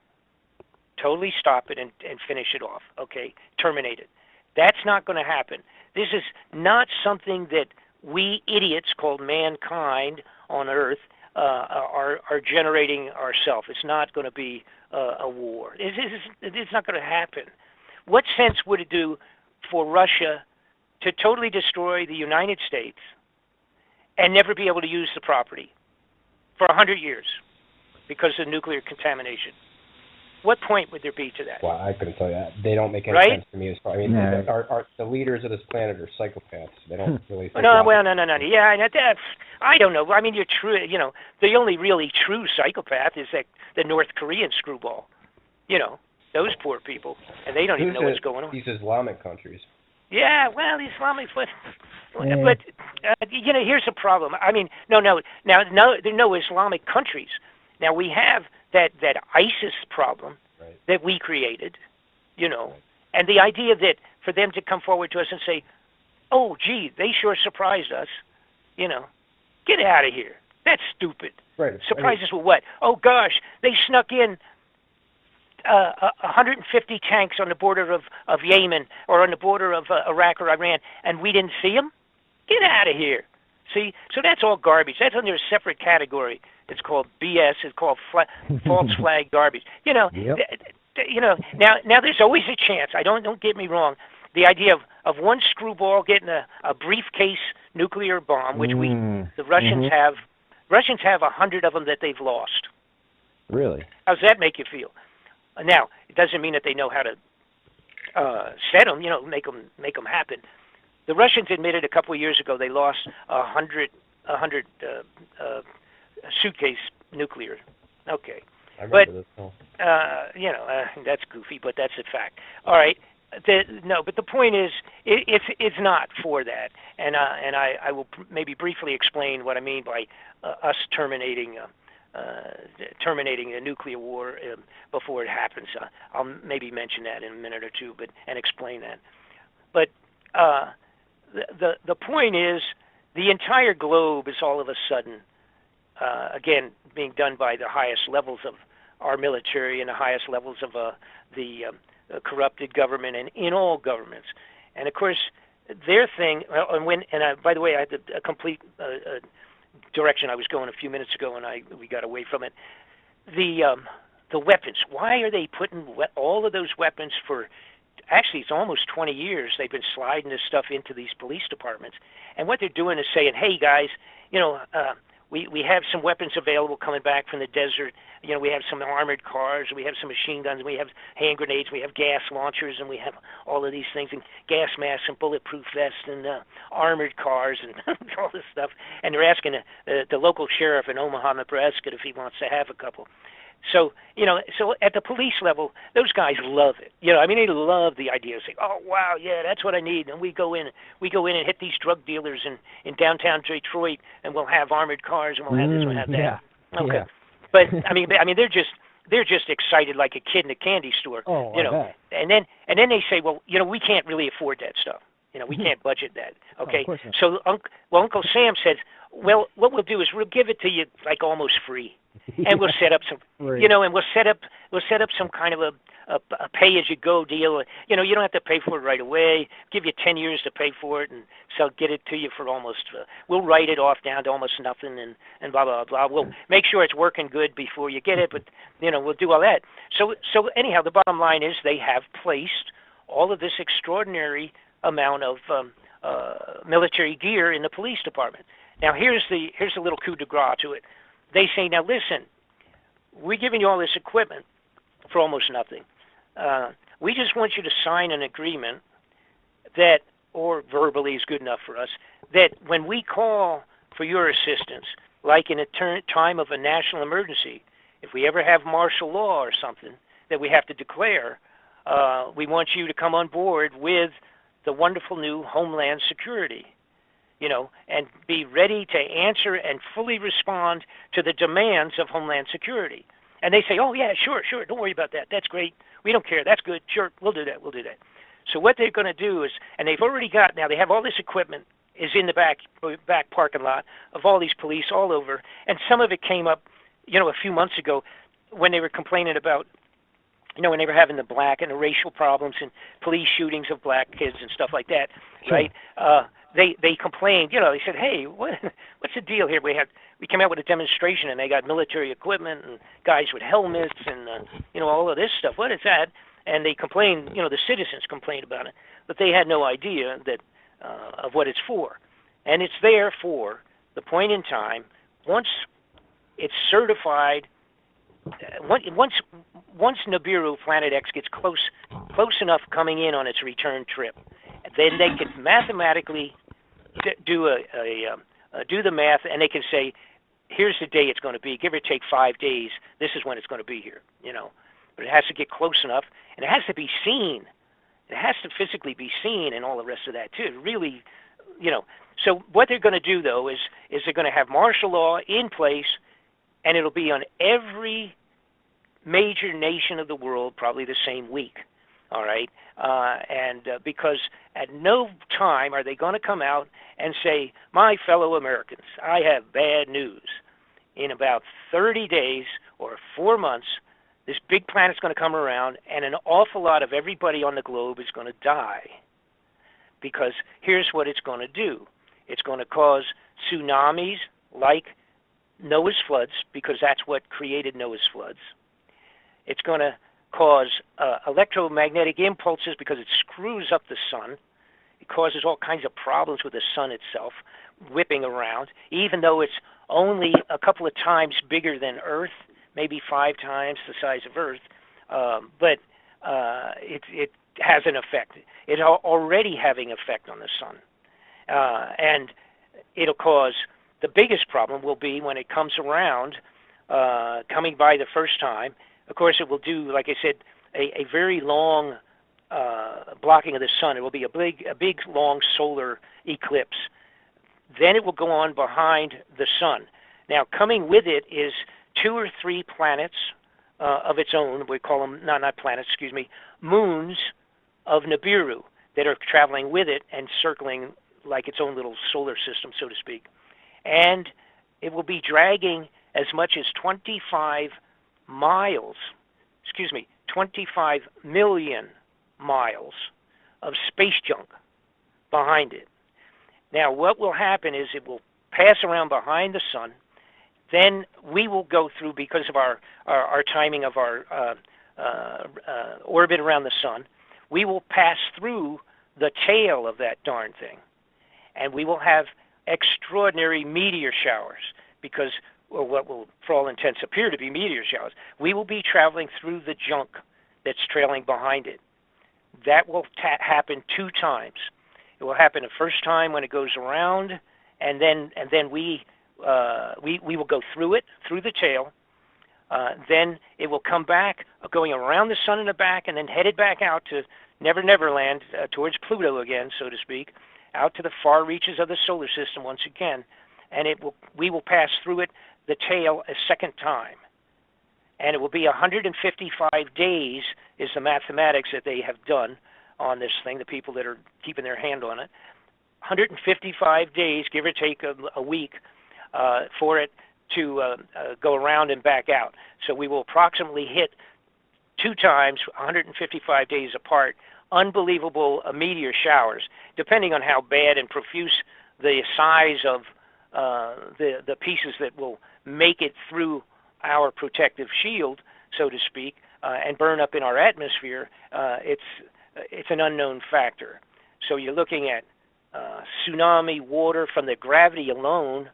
Totally stop it and finish it off, okay? Terminate it. That's not going to happen. This is not something that we idiots called mankind on Earth are generating ourselves. It's not going to be a war. It's not going to happen. What sense would it do for Russia to totally destroy the United States and never be able to use the property for 100 years because of nuclear contamination? What point would there be to that?
Well, I couldn't tell you that. They don't make any sense to me. The leaders of this planet are psychopaths. They don't really think
No. Yeah, I don't know. I mean, you're true. You know, the only really true psychopath is that the North Korean screwball. You know, those poor people, and they don't even know what's going on.
These Islamic countries.
Yeah, well, Islamic, but you know, here's the problem. I mean, no, there are no Islamic countries. Now we have that ISIS problem that we created, you know, and the idea that for them to come forward to us and say, "Oh, gee, they sure surprised us," you know, get out of here. That's stupid.
Right.
Surprise us with what? Oh gosh, they snuck in 150 tanks on the border of Yemen or on the border of Iraq or Iran, and we didn't see them? Get out of here. See? So that's all garbage. That's under a separate category. It's called BS. It's called false flag garbage. You know, you know. Now there's always a chance. Don't get me wrong. The idea of one screwball getting a briefcase nuclear bomb, which the Russians have. Russians have 100 of them that they've lost.
Really?
How does that make you feel? Now, it doesn't mean that they know how to set them, you know, make them happen. The Russians admitted a couple of years ago they lost 100 suitcase nuclear. Okay.
I remember this.
You know, that's goofy, but that's a fact. All right. But the point is, it's not for that, and I will maybe briefly explain what I mean by us terminating a nuclear war before it happens. I'll maybe mention that in a minute or two, and explain that. But the point is, the entire globe is all of a sudden, again, being done by the highest levels of our military and the highest levels of the corrupted government and in all governments. And of course, their thing. By the way, I had a complete direction I was going a few minutes ago, and we got away from it. The weapons. Why are they putting all of those weapons for? Actually, it's almost 20 years they've been sliding this stuff into these police departments, and what they're doing is saying, "Hey guys, you know, we have some weapons available coming back from the desert. You know, we have some armored cars, we have some machine guns, we have hand grenades, we have gas launchers, and we have all of these things, and gas masks and bulletproof vests and armored cars and all this stuff." And they're asking the local sheriff in Omaha, Nebraska, if he wants to have a couple. So, you know, at the police level, those guys love it. You know, I mean, they love the idea of saying, "Oh, wow, yeah, that's what I need." And we go in and hit these drug dealers in downtown Detroit, and we'll have armored cars, and we'll have this, we'll have that.
Yeah.
Okay.
Yeah.
But I mean, they're just excited like a kid in a candy store.
Oh,
you know. And then they say, "Well, you know, we can't really afford that stuff. You know, we can't budget that." Okay.
Oh, of course not.
So Uncle Sam says, "Well, what we'll do is we'll give it to you like almost free." And we'll set up some, you know, and we'll set up some kind of a pay-as-you-go deal. You know, you don't have to pay for it right away. Give you 10 years to pay for it, and so get it to you for almost. We'll write it off down to almost nothing, and blah blah blah. We'll make sure it's working good before you get it, but you know, we'll do all that. So anyhow, the bottom line is they have placed all of this extraordinary amount of military gear in the police department. Now here's a little coup de grace to it. They say, "Now listen, we're giving you all this equipment for almost nothing. We just want you to sign an agreement that or verbally is good enough for us, that when we call for your assistance, like in a time of a national emergency, if we ever have martial law or something that we have to declare, we want you to come on board with the wonderful new Homeland Security, and be ready to answer and fully respond to the demands of Homeland Security. And they say, oh, yeah, sure, don't worry about that. That's great. We don't care. That's good. Sure, we'll do that. So what they're going to do is, and they've already got, now they have all this equipment is in the back parking lot of all these police all over, and some of it came up, a few months ago when they were complaining about, when they were having the black and the racial problems and police shootings of black kids and stuff like that, sure. Right? They complained, they said, hey, what's the deal here? We came out with a demonstration and they got military equipment and guys with helmets and, all of this stuff. What is that? And they complained, the citizens complained about it, but they had no idea that of what it's for. And it's there for the point in time, once it's certified, once Nibiru Planet X gets close enough coming in on its return trip, then they can mathematically do the math, and they can say, here's the day it's going to be. Give or take 5 days. This is when it's going to be here. But it has to get close enough, and it has to be seen. It has to physically be seen, and all the rest of that too. Really, So what they're going to do though is they're going to have martial law in place, and it'll be on every major nation of the world probably the same week. All right, because at no time are they going to come out and say, my fellow Americans, I have bad news. In about 30 days or 4 months, this big planet's going to come around, and an awful lot of everybody on the globe is going to die. Because here's what it's going to do. It's going to cause tsunamis like Noah's floods, because that's what created Noah's floods. It's going to cause electromagnetic impulses because it screws up the sun. It causes all kinds of problems with the sun itself, whipping around, even though it's only a couple of times bigger than Earth, maybe 5 times the size of Earth, but it has an effect. It's already having effect on the sun. And it'll cause, the biggest problem will be when it comes around, coming by the first time. Of course, it will do, like I said, a very long blocking of the sun. It will be a big, long solar eclipse. Then it will go on behind the sun. Now, coming with it is 2 or 3 planets of its own. We call them, not planets, moons of Nibiru that are traveling with it and circling like its own little solar system, so to speak. And it will be dragging as much as 25 million miles of space junk behind it. Now, what will happen is it will pass around behind the sun. Then we will go through, because of our timing of our orbit around the sun, we will pass through the tail of that darn thing. And we will have extraordinary meteor showers, because, or what will, for all intents, appear to be meteor showers. We will be traveling through the junk that's trailing behind it. That will happen 2 times. It will happen the first time when it goes around, and then we will go through it, through the tail. Then it will come back, going around the sun in the back, and then headed back out to Never Land, towards Pluto again, so to speak, out to the far reaches of the solar system once again. And we will pass through it, the tail, a second time. And it will be 155 days is the mathematics that they have done on this thing, the people that are keeping their hand on it. 155 days, give or take a week, for it to go around and back out. So we will approximately hit 2 times, 155 days apart, unbelievable meteor showers, depending on how bad and profuse the size of the pieces that will make it through our protective shield, so to speak, and burn up in our atmosphere. It's an unknown factor. So you're looking at tsunami water from the gravity alone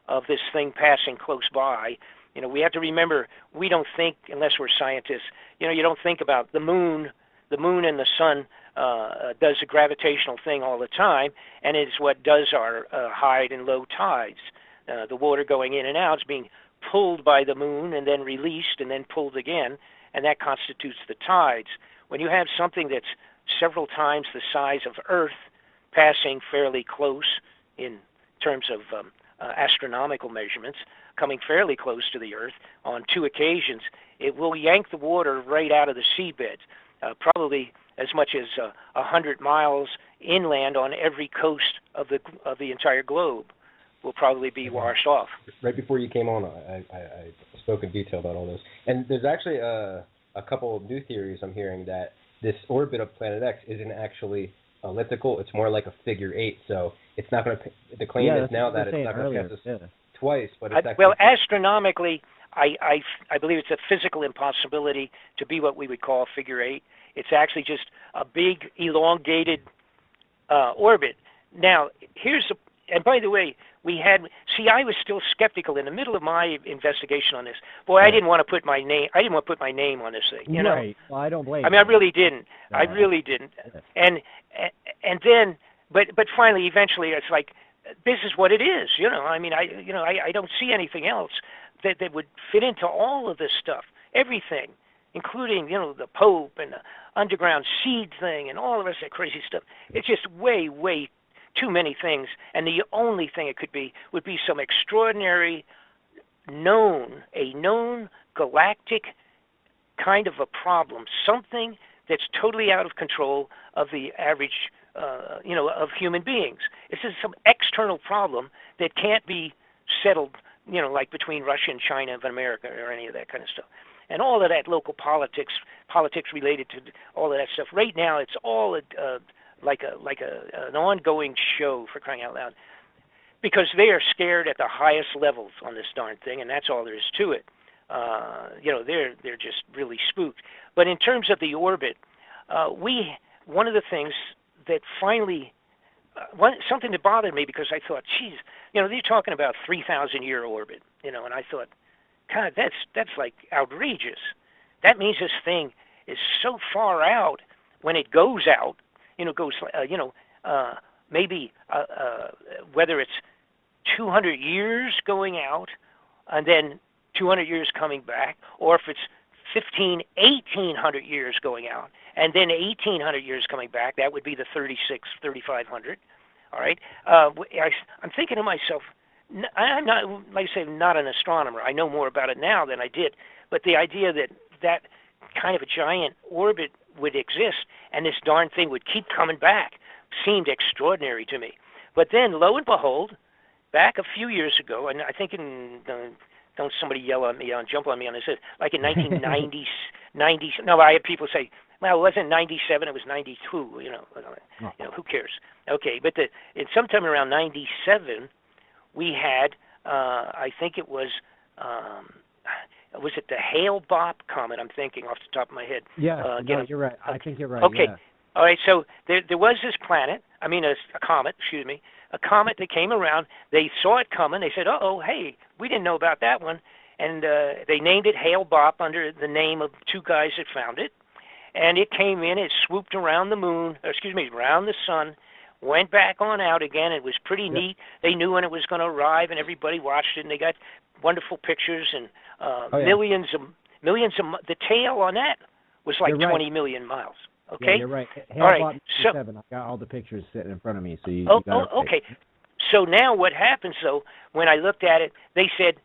of this thing passing close by. We have to remember, we don't think, unless we're scientists, you don't think about the moon and the sun does a gravitational thing all the time, and it's what does our high and low tides. The water going in and out is being pulled by the moon and then released and then pulled again, and that constitutes the tides. When you have something that's several times the size of Earth passing fairly close in terms of astronomical measurements, coming fairly close to the Earth on 2 occasions, it will yank the water right out of the seabed, probably as much as 100 miles inland on every coast of the entire globe will probably be washed off.
Right before you came on, I spoke in detail about all this. And there's actually a couple of new theories I'm hearing that this orbit of Planet X isn't actually elliptical. It's more like a figure 8. So it's not going to, the claim is now that it's not going to pass us twice. But it's actually...
Well, astronomically, I believe it's a physical impossibility to be what we would call a figure 8. It's actually just a big, elongated orbit. Now, and by the way, I was still skeptical in the middle of my investigation on this. Boy, right. I didn't want to put my name on this thing. You know?
Right. Well, I don't blame you.
I mean, I really didn't. I really didn't. And then, but finally, eventually, it's like, this is what it is. You know, I mean, I don't see anything else that would fit into all of this stuff. Everything, including, the Pope and the underground seed thing and all the rest of that crazy stuff. It's just way, way too many things, and the only thing it could be would be some extraordinary known galactic kind of a problem, something that's totally out of control of the average, of human beings. It's just some external problem that can't be settled, like between Russia and China and America or any of that kind of stuff. And all of that local politics related to all of that stuff. Right now, it's all an ongoing show, for crying out loud, because they are scared at the highest levels on this darn thing, and that's all there is to it. They're just really spooked. But in terms of the orbit, one of the things that finally something that bothered me, because I thought, geez, they're talking about 3,000-year orbit, and I thought, God, that's like outrageous. That means this thing is so far out when it goes out. Maybe whether it's 200 years going out and then 200 years coming back, or if it's 1,800 years going out and then 1,800 years coming back, that would be the 3,500. All right. I'm thinking to myself, I'm not, like I say, not an astronomer. I know more about it now than I did, but the idea that kind of a giant orbit would exist and this darn thing would keep coming back seemed extraordinary to me. But then, lo and behold, back a few years ago, and I think don't somebody yell at me, jump on me on this, like in 1990s, no, I had people say, well, it wasn't 97, it was 92, who cares? Okay, but sometime around 97, we had, I think it was it the Hale-Bopp comet? I'm thinking off the top of my head.
Yeah, you're right. I think you're right.
Okay.
Yeah.
All right, so there was this a comet that came around. They saw it coming. They said, hey, we didn't know about that one. And they named it Hale-Bopp under the name of 2 guys that found it. And it came in, it swooped around around the sun, went back on out again. It was pretty neat. They knew when it was going to arrive, and everybody watched it, and they got wonderful pictures and millions of the tail on that was like 20 million miles. Okay.
Yeah, you're right.
All right. So
I got all the pictures sitting in front of me. So you.
Okay. So now what happens though? When I looked at it, they said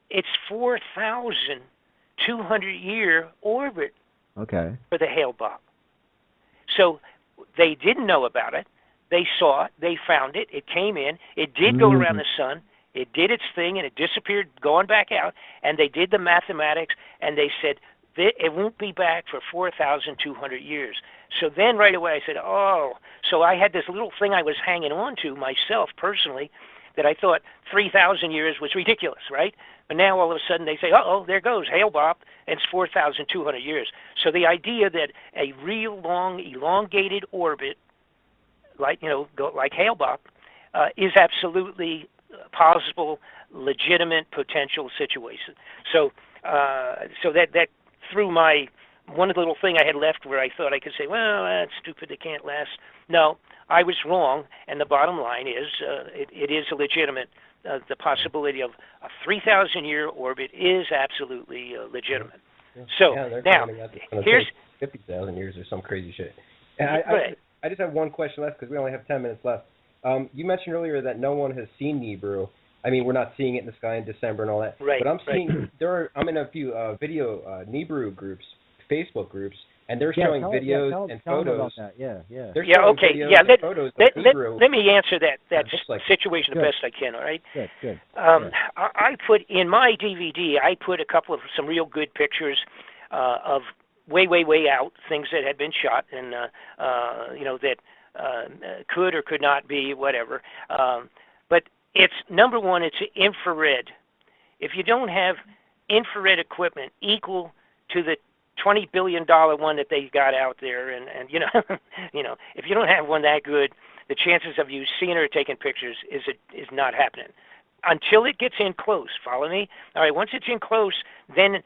it's 4,200-year orbit.
Okay.
For the Hale-Bopp. So they didn't know about it. They saw it. They found it. It came in. It did go around the sun. It did its thing, and it disappeared, going back out. And they did the mathematics, and they said it won't be back for 4,200 years. So then right away I said, so I had this little thing I was hanging on to myself personally that I thought 3,000 years was ridiculous, right? But now all of a sudden they say, there goes Hale-Bopp, and it's 4,200 years. So the idea that a real long, elongated orbit, like Hale-Bopp, is absolutely possible, legitimate, potential situation. So that threw my one little thing I had left where I thought I could say, well, that's stupid, it can't last. No, I was wrong, and the bottom line is it is a legitimate, the possibility of a 3,000-year orbit is absolutely legitimate.
Yeah.
So,
now,
here's
50,000 years or some crazy shit. And I just have one question left because we only have 10 minutes left. You mentioned earlier that no one has seen Nibiru. I mean, we're not seeing it in the sky in December and all that.
Right.
But I'm seeing I'm in a few video Nibiru groups, Facebook groups, and they're showing videos and photos.
About that. Yeah.
They're showing videos and photos of Nibiru.
Let me answer that situation the best I can. All right.
Good.
I put in my DVD. I put some real good pictures of way out things that had been shot and that could or could not be whatever. But it's number one. It's infrared. If you don't have infrared equipment equal to the $20 billion one that they got out there, and if you don't have one that good, the chances of you seeing or taking pictures is not happening until it gets in close. Follow me? All right. Once it's in close, then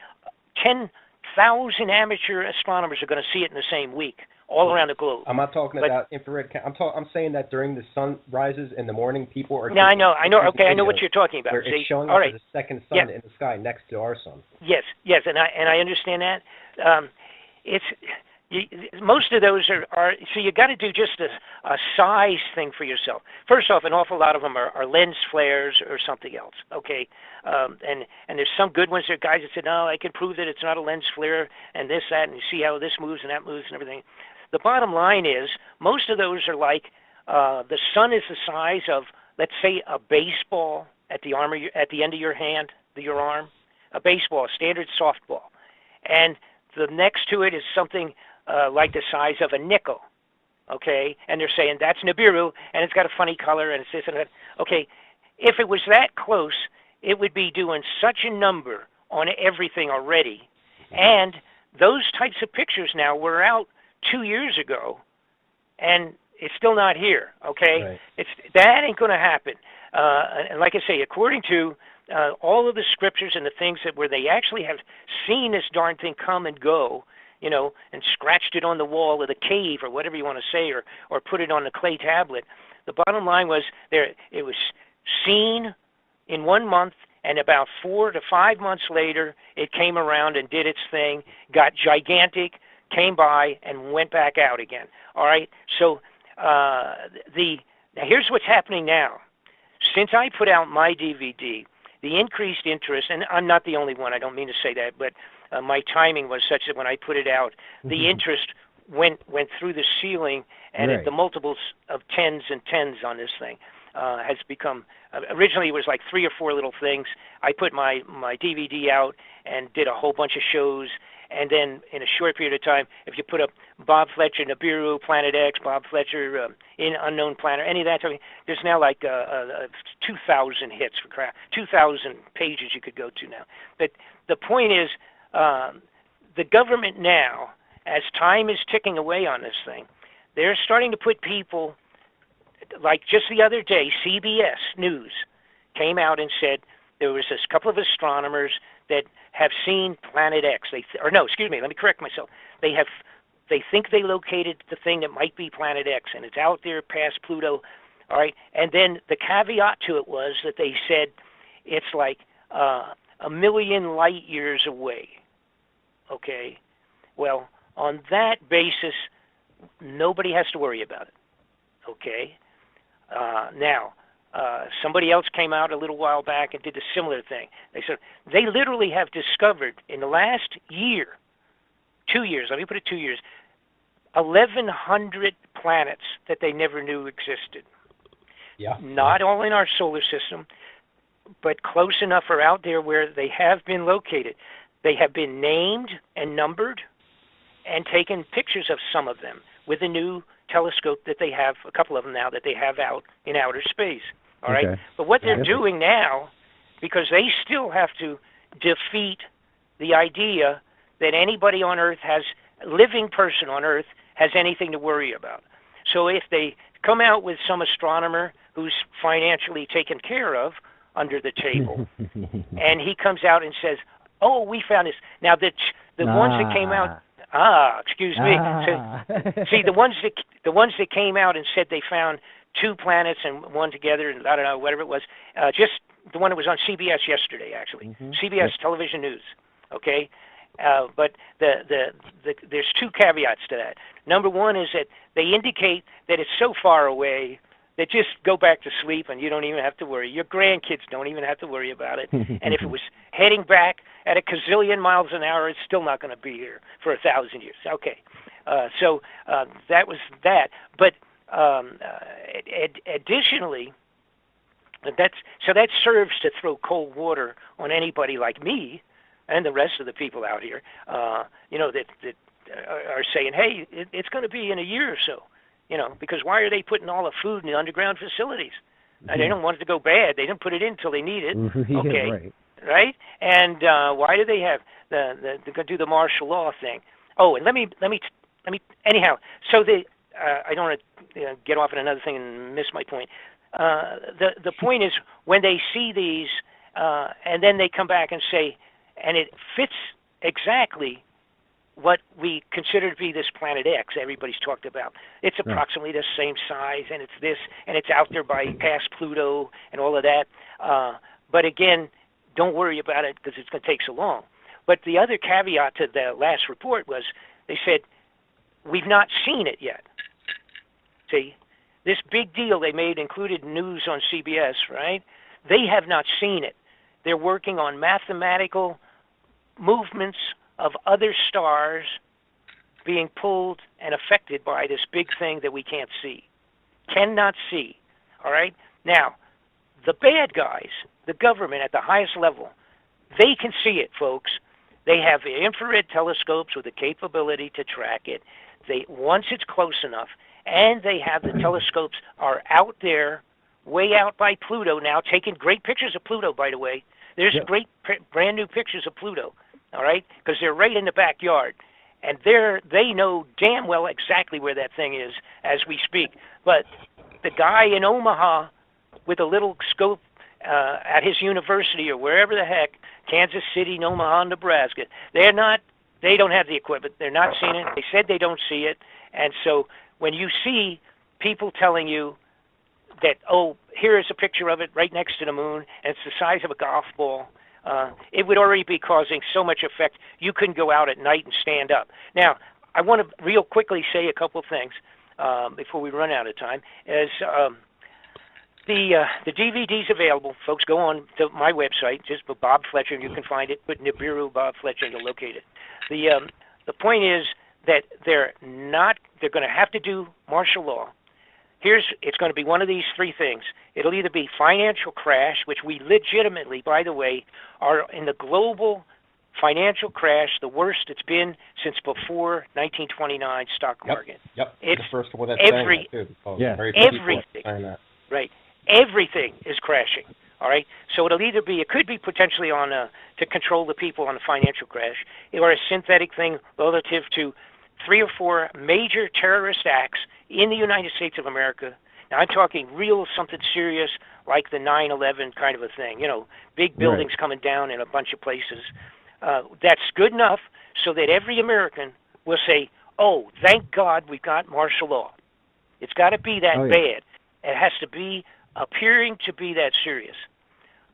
10,000 amateur astronomers are going to see it in the same week, all around the globe.
I'm not talking about infrared. I'm saying that during the sun rises in the morning, people are.
No, I know. Okay, I know what you're talking about.
It's showing up as a second sun in the sky next to our sun. Yes,
and I understand that. Most of those are so you got to do just a size thing for yourself. First off, an awful lot of them are lens flares or something else. Okay, and there's some good ones. There are guys that said, no, I can prove that it's not a lens flare and this, that, and you see how this moves and that moves and everything. The bottom line is most of those are like the sun is the size of, let's say, a baseball at the end of your hand, your arm, a baseball, a standard softball, and the next to it is something like the size of a nickel, okay? And they're saying that's Nibiru, and it's got a funny color, and it's this and that. Okay, if it was that close, it would be doing such a number on everything already. And those types of pictures now were out 2 years ago, and it's still not here, okay? Right. That ain't going to happen. And like I say, according to all of the scriptures and the things where they actually have seen this darn thing come and go, and scratched it on the wall of the cave or whatever you want to say, or put it on the clay tablet. The bottom line was it was seen in 1 month, and about 4 to 5 months later, it came around and did its thing, got gigantic, came by, and went back out again. All right? So now here's what's happening now. Since I put out my DVD, the increased interest, and I'm not the only one, I don't mean to say that, but my timing was such that when I put it out, the interest went through the ceiling, and the multiples of tens and tens on this thing has become. Originally, it was like 3 or 4 little things. I put my DVD out and did a whole bunch of shows, and then in a short period of time, if you put up Bob Fletcher, Nibiru, Planet X, Bob Fletcher, in Unknown Planet, any of that, there's now like 2,000 hits for crap, 2,000 pages you could go to now. But the point is, the government now, as time is ticking away on this thing, they're starting to put people, like just the other day, CBS News came out and said there was this couple of astronomers that have seen Planet X. Let me correct myself. They think they located the thing that might be Planet X, and it's out there past Pluto. All right, and then the caveat to it was that they said it's like 1 million light years away. Okay, well, on that basis, nobody has to worry about it. Okay, now. Somebody else came out a little while back and did a similar thing. They said they literally have discovered in the last year, 2 years, let me put it 2 years, 1,100 planets that they never knew existed.
Yeah.
Not all in our solar system, but close enough or out there where they have been located. They have been named and numbered and taken pictures of some of them with a new telescope that they have, a couple of them now, that they have out in outer space. All right? But what they're doing now, because they still have to defeat the idea that anybody on Earth living person on Earth has anything to worry about. So if they come out with some astronomer who's financially taken care of under the table, and he comes out and says, oh, we found this. Now, the ones that came out, Excuse me. So, see, the ones that came out and said they found 2 planets and one together, and I don't know, whatever it was, just the one that was on CBS yesterday, actually.
Mm-hmm.
CBS television news. Okay. But there's 2 caveats to that. Number one is that they indicate that it's so far away that just go back to sleep and you don't even have to worry. Your grandkids don't even have to worry about it. And if it was heading back at a gazillion miles an hour, it's still not going to be here for 1,000 years. Okay. So that was that. But additionally, that serves to throw cold water on anybody like me and the rest of the people out here, that are saying, hey, it's going to be in a year or so, because why are they putting all the food in the underground facilities? Mm-hmm. They don't want it to go bad. They didn't put it in until they need it. Okay, right? And why do they have they're going to do the martial law thing? Oh, and let me anyhow. So I don't want to get off on another thing and miss my point. The point is when they see these, and then they come back and say, and it fits exactly what we consider to be this Planet X everybody's talked about. It's approximately the same size, and it's this, and it's out there past Pluto and all of that. But again, don't worry about it because it's going to take so long. But the other caveat to the last report was they said, we've not seen it yet. See, this big deal they made included news on CBS, right? They have not seen it. They're working on mathematical movements of other stars being pulled and affected by this big thing that we can't see, cannot see, all right? Now, the bad guys, the government at the highest level, they can see it, folks. They have infrared telescopes with the capability to track it. Once it's close enough, and they have the telescopes are out there, way out by Pluto now, taking great pictures of Pluto, by the way. There's great brand new pictures of Pluto, all right, because they're right in the backyard. And they know damn well exactly where that thing is as we speak. But the guy in Omaha with a little scope at his university or wherever the heck, Kansas City, Omaha, Nebraska, they don't have the equipment. They're not seeing it. They said they don't see it. And so when you see people telling you that, oh, here is a picture of it right next to the moon, and it's the size of a golf ball, it would already be causing so much effect you couldn't go out at night and stand up. Now, I want to real quickly say a couple of things before we run out of time. The DVD's available. Folks, go on to my website, just put Bob Fletcher, and you can find it. Put Nibiru Bob Fletcher, and you'll locate it. The point is that they're going to have to do martial law. It's going to be one of these 3 things. It'll either be financial crash, which we legitimately, by the way, are in the global financial crash, the worst it's been since before 1929 stock market.
Yep.
It's
the first one that's saying that too.
Everything. Right. Everything is crashing. All right. So it could be potentially on to control the people on a financial crash, or a synthetic thing relative to 3 or 4 major terrorist acts in the United States of America. Now, I'm talking real something serious like the 9/11 kind of a thing, big buildings coming down in a bunch of places. That's good enough so that every American will say, oh, thank God we've got martial law. It's got to be that bad. It has to be appearing to be that serious.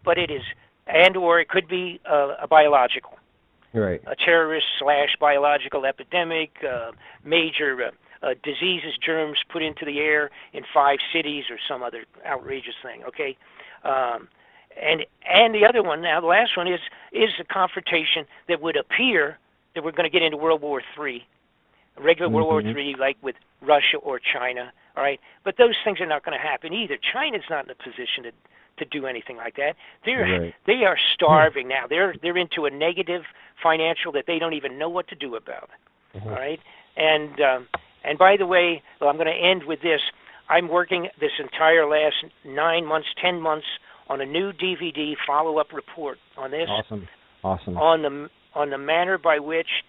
But it is, or it could be a biological.
Right.
A terrorist/biological epidemic, major diseases, germs put into the air in 5 cities or some other outrageous thing, okay? And the other one, now the last one is a confrontation that would appear that we're going to get into World War III, regular World War III like with Russia or China, all right? But those things are not going to happen either. China's not in a position to do anything like that. They are starving now. They're into a negative financial that they don't even know what to do about. All right, and by the way, I'm going to end with this. I'm working this entire last 9 months, 10 months on a new DVD follow-up report on this.
Awesome.
On the manner by which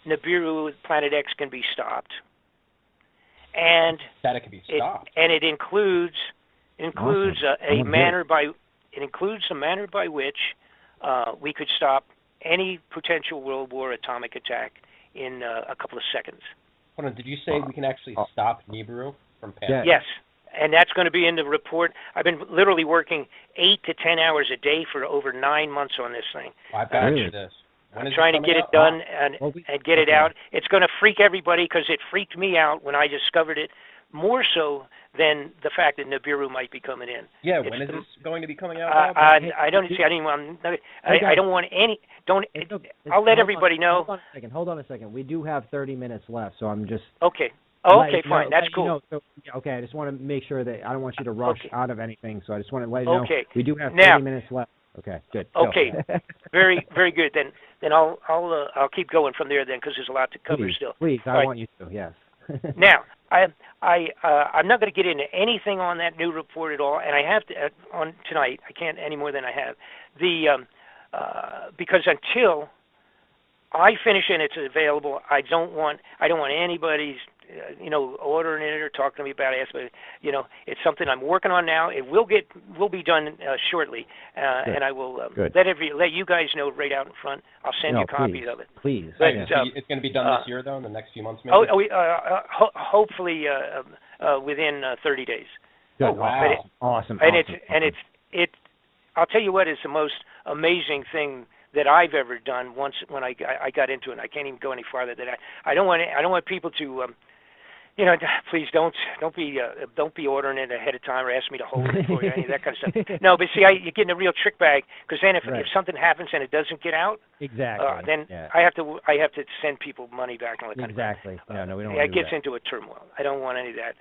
Nibiru Planet X can be stopped, and
that it can be stopped,
and it includes a manner by which we could stop any potential World War atomic attack in a couple of seconds.
Hold on, did you say we can actually stop Nibiru from passing?
Yeah.
Yes, and that's going to be in the report. I've been literally working 8 to 10 hours a day for over 9 months on this thing.
I've got to do this.
I'm trying to get it done and get it out. It's going to freak everybody because it freaked me out when I discovered it, more so than the fact that Nibiru might be coming in.
Yeah, when is this going to be coming out?
I don't see. I don't want any. I'll let everybody know.
Hold on a second. We do have 30 minutes left, so I'm just.
Okay. Okay, fine. That's cool.
Okay, I just want to make sure that I don't want you to rush out of anything, so I just want to let you know we do have 30 minutes left. Okay, good.
Okay, very good. Then I'll keep going from there then because there's a lot to cover still.
Please, I want you to. Yes.
Now, I'm not going to get into anything on that new report at all, and I have to on tonight. I can't any more than I have because until I finish and it's available, I don't want anybody's ordering it or talking to me about it. But it's something I'm working on now. It will be done shortly, and I will let you guys know right out in front. I'll send you copies of it.
Please.
But, it's going to be done this year, though, in the next few months, maybe.
Hopefully within 30 days.
Good. Wow. Awesome.
And it's. I'll tell you what is the most amazing thing that I've ever done. Once when I got into it, and I can't even go any farther than that. I don't want people to. Please don't be ordering it ahead of time or ask me to hold it for you, any of that kind of stuff. No, but see, you get in a real trick bag because then if something happens and it doesn't get out, then I have to send people money back and all that kind of stuff.
Exactly. No, we don't.
It gets into a turmoil. I don't want any of that.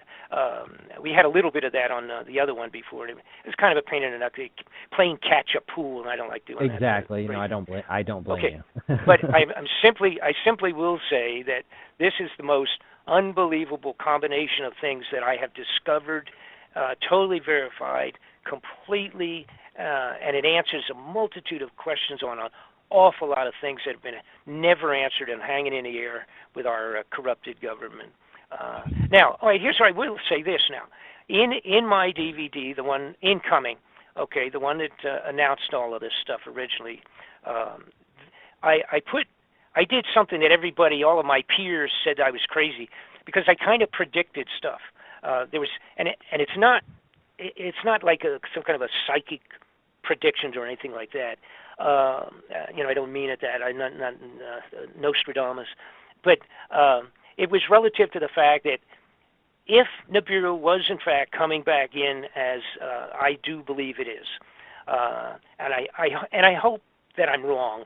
We had a little bit of that on the other one before. It was kind of a pain in the neck, playing catch up pool, and I don't like doing that.
Exactly. I don't blame you.
But I simply will say that this is the most unbelievable combination of things that I have discovered, totally verified, completely, and it answers a multitude of questions on an awful lot of things that have been never answered and hanging in the air with our corrupted government. Now, all right, here's what I will say this now. In my DVD, the one incoming, the one that announced all of this stuff originally, I did something that all of my peers said I was crazy because I kind of predicted stuff. There was, and it's not like some kind of a psychic predictions or anything like that. I don't mean it that. I'm not Nostradamus, but it was relative to the fact that if Nibiru was in fact coming back in as I do believe it is, and I hope that I'm wrong,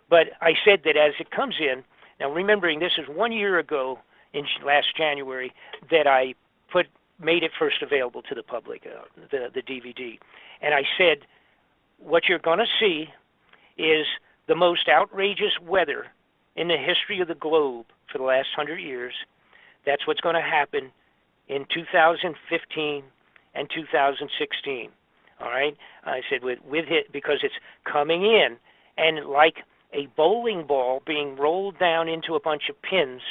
but I said that as it comes in, now remembering this is 1 year ago in last January that I made it first available to the public, the DVD, and I said what you're going to see is the most outrageous weather in the history of the globe for the last 100 years. That's what's going to happen in 2015 and 2016. All right, I said with it because it's coming in, and like a bowling ball being rolled down into a bunch of pins.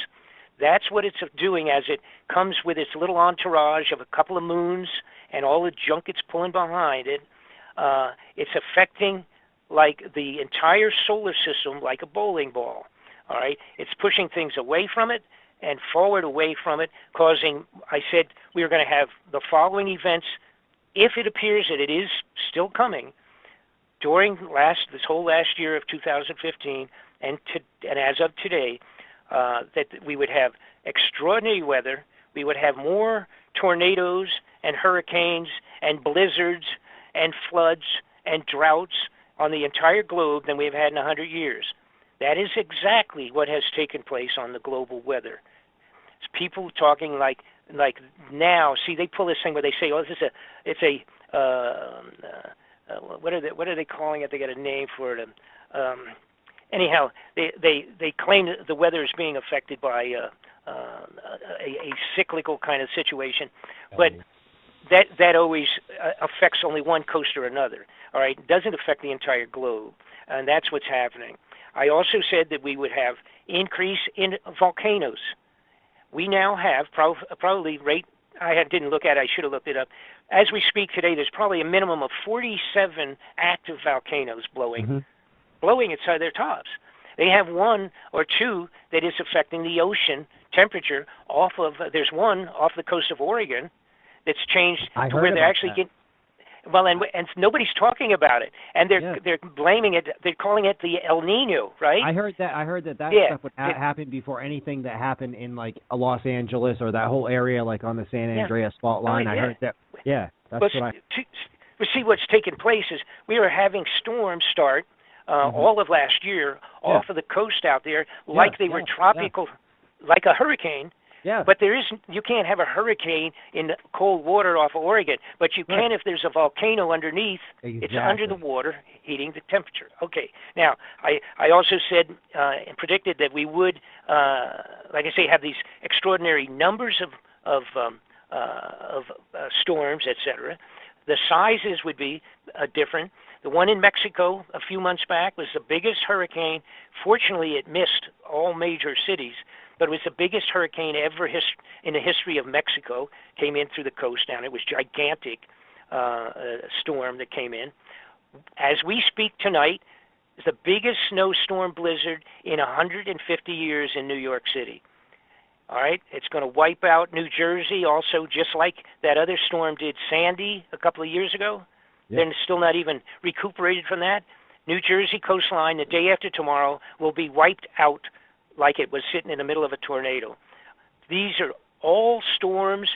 That's what it's doing as it comes with its little entourage of a couple of moons and all the junk it's pulling behind it. It's affecting like the entire solar system like a bowling ball. All right, it's pushing things away from it and forward away from it, causing. I said we were going to have the following events. If it appears that it is still coming during this whole last year of 2015 and as of today, that we would have extraordinary weather, we would have more tornadoes and hurricanes and blizzards and floods and droughts on the entire globe than we've had in 100 years. That is exactly what has taken place on the global weather. It's people talking like now, see, they pull this thing where they say, "Oh, what are they calling it? They got a name for it." Anyhow, they claim that the weather is being affected by a cyclical kind of situation, but that always affects only one coast or another. All right, it doesn't affect the entire globe, and that's what's happening. I also said that we would have increase in volcanoes. We now have probably I didn't look at it. I should have looked it up. As we speak today, there's probably a minimum of 47 active volcanoes blowing inside their tops. They have one or two that is affecting the ocean temperature off of. There's one off the coast of Oregon that's changed to where they're actually getting. Well, and nobody's talking about it, and they're blaming it. They're calling it the El Nino, right?
I heard that stuff would happen before anything that happened in like Los Angeles or that whole area, like on the San Andreas fault line. I heard that. Yeah, that's what I.
See, what's taking place is we were having storms start all of last year off of the coast out there, like they were tropical, like a hurricane.
Yeah.
But you can't have a hurricane in cold water off of Oregon, but you can if there's a volcano underneath. Exactly. It's under the water, heating the temperature. Okay. Now, I also said and predicted that we would, like I say, have these extraordinary numbers of storms, etc. The sizes would be different. The one in Mexico a few months back was the biggest hurricane. Fortunately, it missed all major cities, but it was the biggest hurricane ever in the history of Mexico. Came in through the coast down. It was gigantic storm that came in. As we speak tonight, it's the biggest snowstorm blizzard in 150 years in New York City. All right, it's going to wipe out New Jersey also, just like that other storm did Sandy a couple of years ago. Yep. They're still not even recuperated from that. New Jersey coastline, the day after tomorrow, will be wiped out like it was sitting in the middle of a tornado. These are all storms.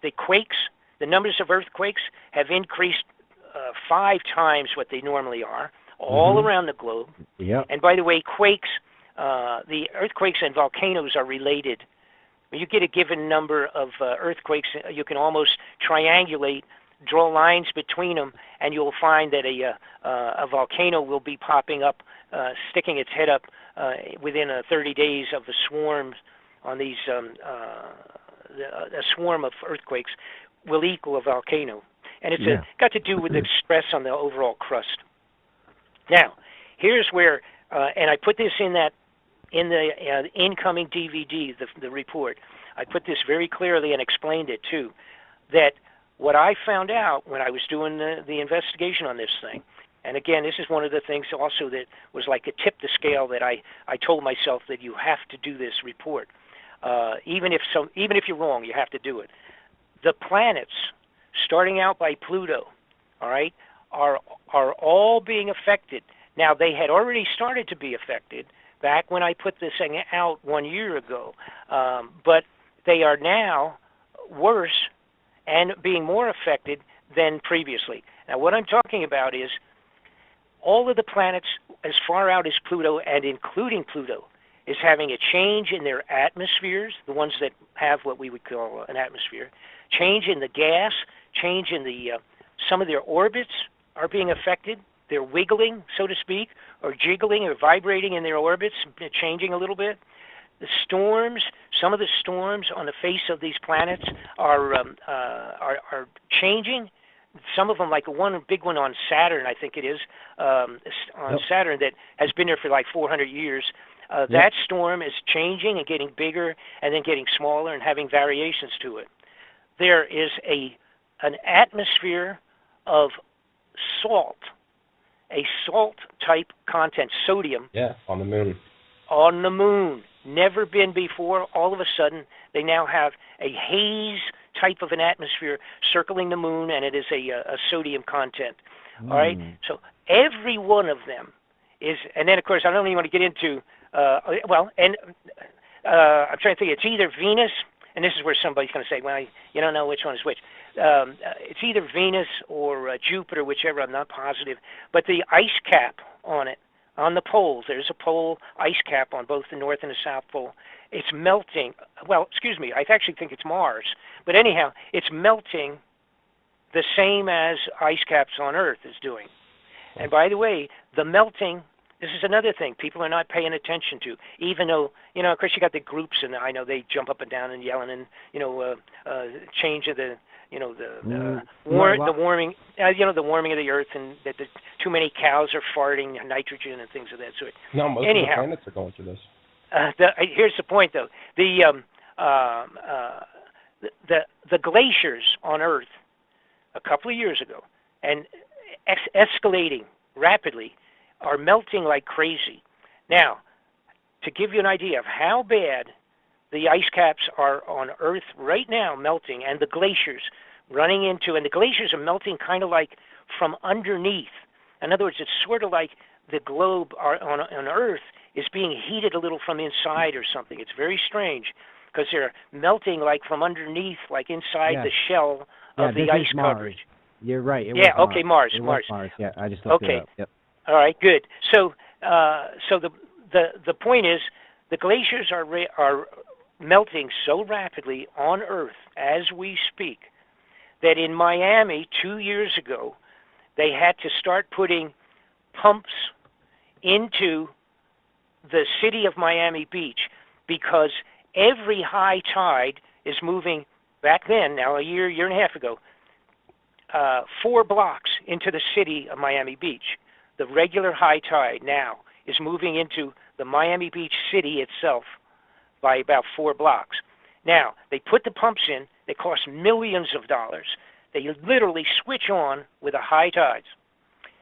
The quakes, the numbers of earthquakes have increased 5 times what they normally are, all around the globe.
Yep.
And by the way, quakes, the earthquakes and volcanoes are related. When you get a given number of earthquakes, you can almost triangulate, draw lines between them, and you'll find that a volcano will be popping up, sticking its head up within 30 days of a swarm on these, a swarm of earthquakes will equal a volcano. And it's got to do with the stress on the overall crust. Now, here's where, and I put this in the incoming DVD, the report. I put this very clearly and explained it too, that what I found out when I was doing the investigation on this thing, and again, this is one of the things also that was like a tip the scale that I told myself that you have to do this report. Even if you're wrong, you have to do it. The planets, starting out by Pluto, all right, are all being affected. Now, they had already started to be affected back when I put this thing out 1 year ago, but they are now worse and being more affected than previously. Now, what I'm talking about is all of the planets as far out as Pluto, and including Pluto, is having a change in their atmospheres, the ones that have what we would call an atmosphere, change in the gas, change in the some of their orbits are being affected. They're wiggling, so to speak, or jiggling or vibrating in their orbits, changing a little bit. The storms, some of the storms on the face of these planets are changing. Some of them, like one big one on Saturn, I think it is, on Saturn that has been there for like 400 years. That storm is changing and getting bigger and then getting smaller and having variations to it. There is an atmosphere of salt, a salt-type content, sodium.
Yeah, on the moon.
On the moon. Never been before. All of a sudden, they now have a haze type of an atmosphere circling the moon, and it is a sodium content. All right? So every one of them is, and then, of course, I don't even want to get into, I'm trying to think, it's either Venus, and this is where somebody's going to say, well, you don't know which one is which. It's either Venus or Jupiter, whichever, I'm not positive. But the ice cap on it, on the poles, there's a pole ice cap on both the North and the South Pole. It's melting. Well, excuse me, I actually think it's Mars. But anyhow, it's melting the same as ice caps on Earth is doing. And by the way, the melting, this is another thing people are not paying attention to, even though, of course, you got the groups, and I know they jump up and down and yelling and, change of the, the warming, the warming of the Earth, and that too many cows are farting nitrogen and things of that sort.
No, most of the planets are going through this.
Here's the point, though. The glaciers on Earth a couple of years ago, and escalating rapidly, are melting like crazy. Now, to give you an idea of how bad the ice caps are on Earth right now melting, and the glaciers running into, and the glaciers are melting kind of like from underneath. In other words, it's sort of like the globe on Earth is being heated a little from inside or something. It's very strange because they're melting like from underneath, like inside the shell of the ice coverage.
You're right.
Mars.
Mars. Yeah, I just looked it up. Yep.
All right, good. So, the point is, the glaciers are melting so rapidly on Earth as we speak that in Miami 2 years ago, they had to start putting pumps into the city of Miami Beach because every high tide is moving back then, now a year and a half ago, 4 blocks into the city of Miami Beach. The regular high tide now is moving into the Miami Beach city itself by about 4 blocks. Now, they put the pumps in. They cost millions of dollars. They literally switch on with the high tides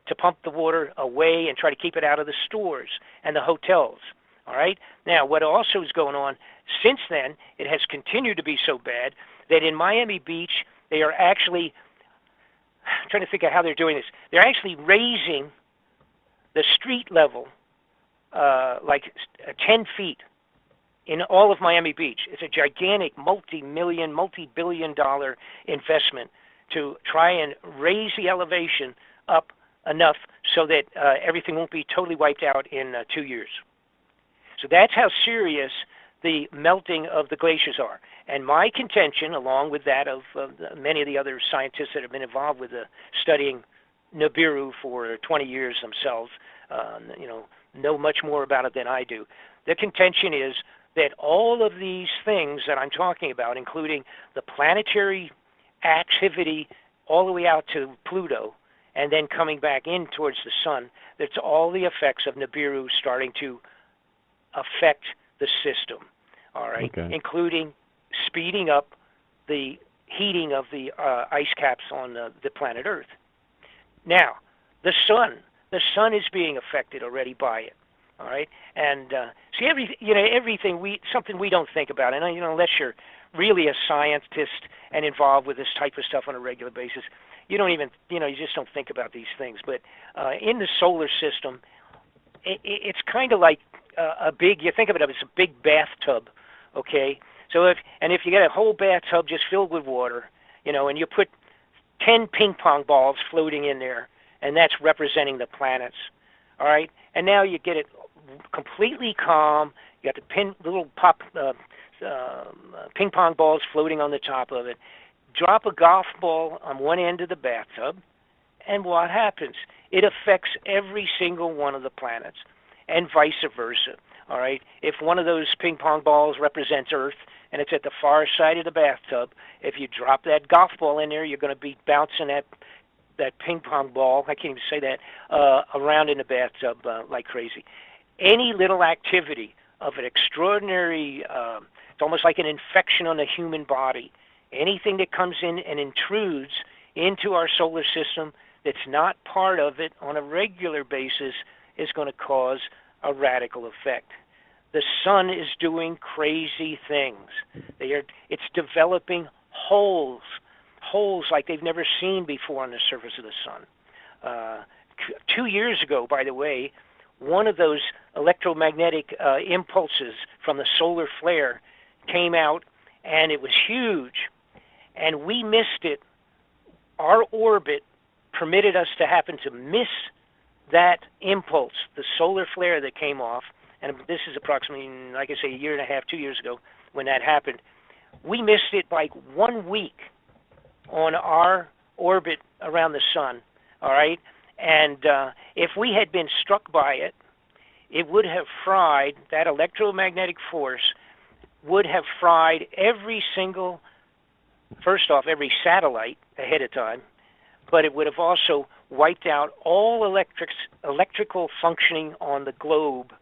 to pump the water away and try to keep it out of the stores and the hotels. All right? Now, what also is going on, since then, it has continued to be so bad that in Miami Beach, they are actually, I'm trying to think of how they're doing this, they're actually raising the street level like 10 feet in all of Miami Beach. It's a gigantic multi-billion-dollar investment to try and raise the elevation up enough so that everything won't be totally wiped out in 2 years. So that's how serious the melting of the glaciers are. And my contention, along with that of many of the other scientists that have been involved with studying Nibiru for 20 years themselves, know much more about it than I do. The contention is that all of these things that I'm talking about, including the planetary activity all the way out to Pluto and then coming back in towards the sun, that's all the effects of Nibiru starting to affect the system, all right, including speeding up the heating of the ice caps on the planet Earth. Now, the sun is being affected already by it, all right, and see everything something we don't think about, and unless you're really a scientist and involved with this type of stuff on a regular basis, you don't even you just don't think about these things. But in the solar system, it's kind of like you think of it as a big bathtub, okay? So if you get a whole bathtub just filled with water, and you put 10 ping pong balls floating in there, and that's representing the planets, all right? And now you get it completely calm. You got the little ping pong balls floating on the top of it. Drop a golf ball on one end of the bathtub, and what happens? It affects every single one of the planets, and vice versa. All right. If one of those ping pong balls represents Earth and it's at the far side of the bathtub, if you drop that golf ball in there, you're going to be bouncing that ping pong ball, I can't even say that, around in the bathtub like crazy. Any little activity of an extraordinary, it's almost like an infection on the human body. Anything that comes in and intrudes into our solar system that's not part of it on a regular basis is going to cause a radical effect. The sun is doing crazy things. It's developing holes like they've never seen before on the surface of the sun. 2 years ago, by the way, one of those electromagnetic impulses from the solar flare came out, and it was huge, and we missed it. Our orbit permitted us to happen to miss that impulse, the solar flare that came off, and this is approximately, like I say, 1.5 years, 2 years ago when that happened. We missed it by 1 week on our orbit around the sun, all right? And if we had been struck by it, it would have fried, that electromagnetic force would have fried every single, first off, every satellite ahead of time, but it would have also wiped out all electrical functioning on the globe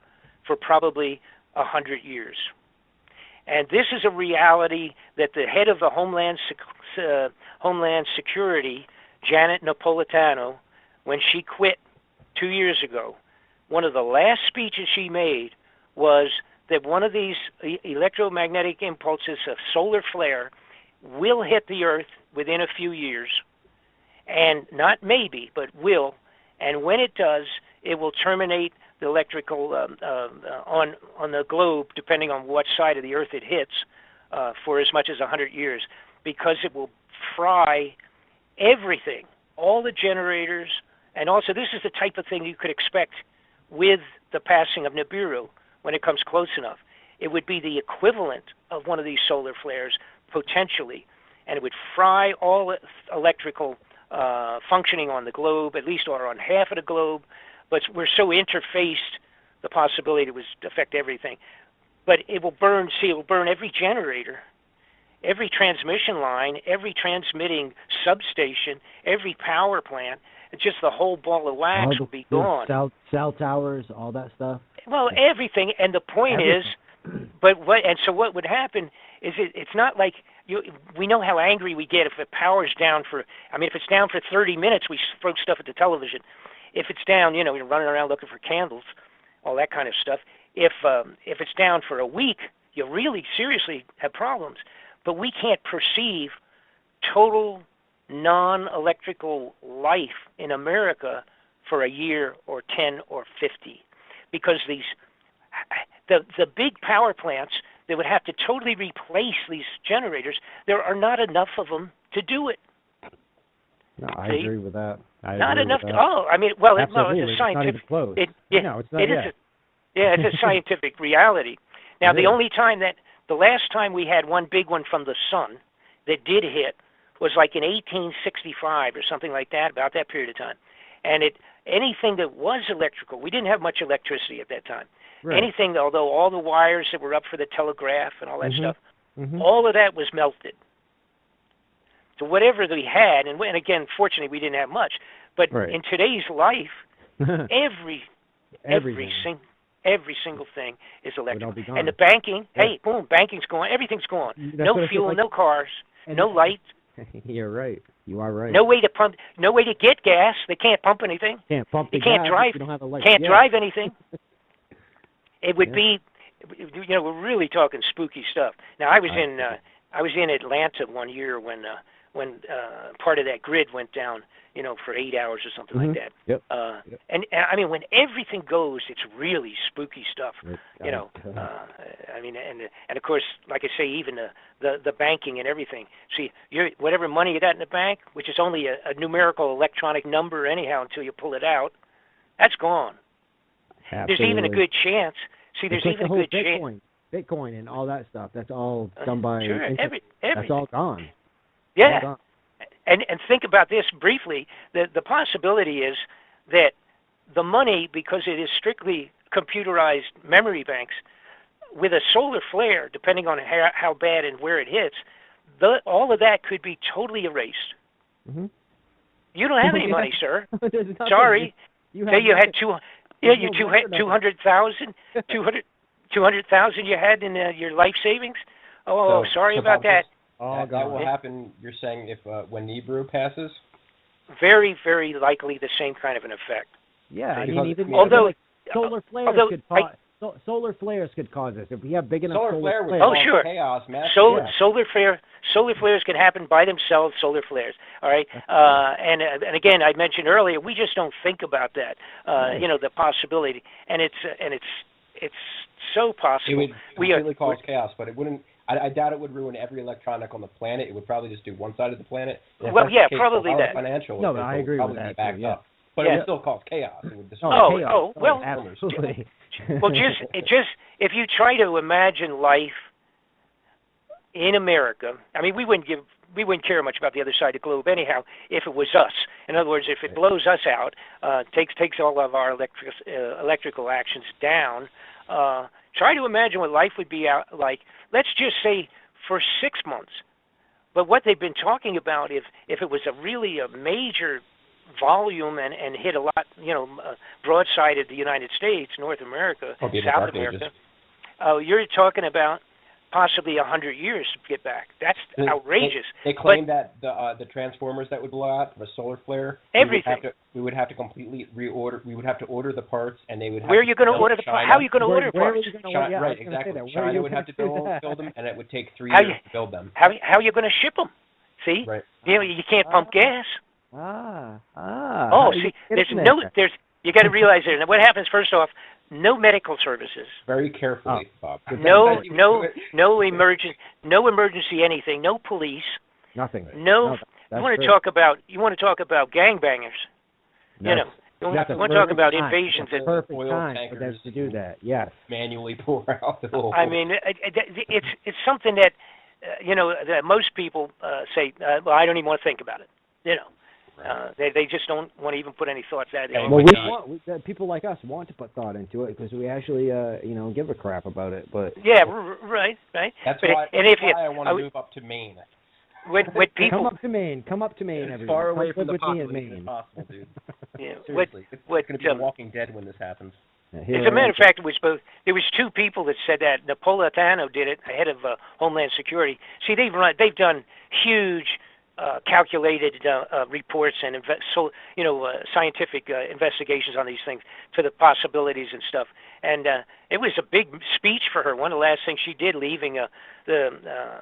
for probably 100 years. And this is a reality that the head of the Homeland Security, Janet Napolitano, when she quit 2 years ago, one of the last speeches she made was that one of these electromagnetic impulses, a solar flare, will hit the Earth within a few years, and not maybe, but will. And when it does, it will terminate the electrical on the globe, depending on what side of the Earth it hits, for as much as 100 years, because it will fry everything, all the generators, and also this is the type of thing you could expect with the passing of Nibiru when it comes close enough. It would be the equivalent of one of these solar flares, potentially, and it would fry all electrical functioning on the globe, at least or on half of the globe, but we're so interfaced, the possibility would affect everything. But it will burn, it will burn every generator, every transmission line, every transmitting substation, every power plant. It's just the whole ball of wax will be gone.
Cell towers, all that stuff.
Well, everything. And the point is, so what would happen is it's not like we know how angry we get if the power's down for. I mean, if it's down for 30 minutes, we throw stuff at the television. If it's down, you're running around looking for candles, all that kind of stuff. If it's down for a week, you really seriously have problems. But we can't perceive total non-electrical life in America for a year or 10 or 50, because the big power plants that would have to totally replace these generators, there are not enough of them to do it.
No, I agree with that.
Not enough. I mean, well, it's a scientific.
It's not even close.
No, it's not yet. It's a scientific reality. Now, the last time we had one big one from the sun that did hit was like in 1865 or something like that, about that period of time. And anything that was electrical, we didn't have much electricity at that time. Right. Anything, although all the wires that were up for the telegraph and all that stuff, all of that was melted. So whatever we had, and again, fortunately, we didn't have much. But in today's life, every single thing is electrical. And the banking, boom, banking's gone. Everything's gone. No fuel, no cars, no light.
You're right. You are right.
No way to pump. No way to get gas. They can't pump anything.
Can't pump.
You can't drive.
You don't have a light.
Can't drive anything. It would be, we're really talking spooky stuff. Now I was in Atlanta one year when part of that grid went down, for 8 hours or something like that.
Yep.
And I mean, when everything goes, it's really spooky stuff. I mean, and of course, like I say, even the banking and everything. See, whatever money you got in the bank, which is only a numerical electronic number anyhow until you pull it out, that's gone.
Absolutely.
There's even a good chance. See, there's even a good chance.
Bitcoin and all that stuff. That's all done by.
Sure, everything.
That's all gone.
Yeah.
All gone.
And think about this briefly. The possibility is that the money, because it is strictly computerized memory banks, with a solar flare, depending on how bad and where it hits, all of that could be totally erased. Mm-hmm. You don't have any money, sir. Sorry. You had 200,000 you had in your life savings. Sorry about that.
That will happen, you're saying, if when Nibiru passes?
Very, very likely the same kind of an effect.
Yeah, I mean, even solar flares could cause this. If we have big enough solar flares.
Sure.
Chaos,
Solar flares can happen by themselves. Solar flares. All right. And again, I mentioned earlier, we just don't think about that. The possibility, and it's so possible.
It would completely cause chaos, but it wouldn't. I doubt it would ruin every electronic on the planet. It would probably just do one side of the planet.
Probably that.
Financial.
No, I agree with that.
But it would still cause chaos. It would destroy
chaos. Well,
absolutely.
Well, just if you try to imagine life in America, I mean, we wouldn't care much about the other side of the globe anyhow if it was us. In other words, if it blows us out, takes all of our electrical actions down. Try to imagine what life would be like. Let's just say for 6 months. But what they've been talking about, if it was a major volume and hit a lot, broadside of the United States, North America, South America, you're talking about possibly 100 years to get back. That's outrageous.
They claim that the transformers that would blow out, the solar flare,
everything.
We would have to completely reorder. We would have to order the parts, and they would.
Where are you going to order the parts? How are you going to order parts?
Right, exactly. China would have to build them, and it would take 3 years to build them.
How are you going to ship them? See,
right.
You can't pump gas.
Oh,
see, you got to realize there. What happens first off? No medical services.
Very carefully, Bob.
No emergency anything. No police.
Nothing.
No. You want to talk about gangbangers?
No.
You know. You want to talk about invasions and
perfect time for them to do that. Yes.
Manually pour out the whole.
I mean, it's something that that most people say. Well, I don't even want to think about it. You know. They just don't want to even put any thoughts out there.
Well, people like us want to put thought into it because we actually, give a crap about it. But
yeah, right.
That's why I want to move up to Maine.
With people
come up to Maine, everyone.
As far away from the population as possible, dude.
Yeah,
seriously, it's going to be The Walking Dead when this happens.
As a matter of fact, there was two people that said that. Napolitano did it, head of Homeland Security. See, they've done huge. Calculated reports and scientific investigations on these things for the possibilities and stuff. And it was a big speech for her. One of the last things she did leaving the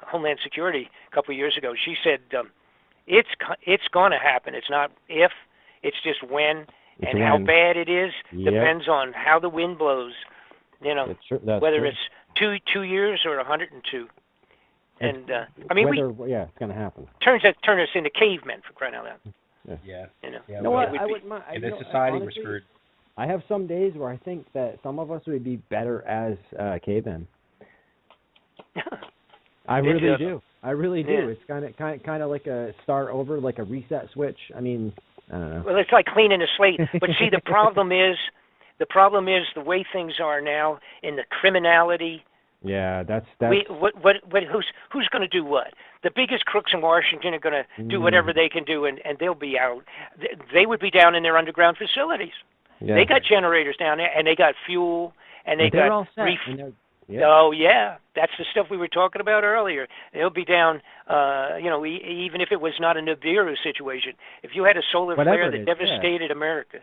Homeland Security a couple of years ago, she said, it's going to happen. It's not if, it's just when. And how bad it is depends on how the wind blows, whether it's 2 years or 102. And I mean,
it's going to happen.
Turn us into cavemen, for crying out loud.
Yeah.
You know what? I wouldn't mind.
In this society,
honestly,
we're screwed.
I have some days where I think that some of us would be better as cavemen. I really do. I really do. Yeah. It's kind of like a start over, like a reset switch. I mean, I don't know.
Well, it's like cleaning a slate. But see, the problem is the way things are now in the criminality.
Yeah, that's.
Who's going to do what? The biggest crooks in Washington are going to do whatever they can do, and they'll be out. They would be down in their underground facilities. Yeah. They got generators down there, and they got fuel, and they got.
All set.
Oh yeah, that's the stuff we were talking about earlier. They'll be down. Even if it was not a Nibiru situation, if you had a solar flare that devastated America.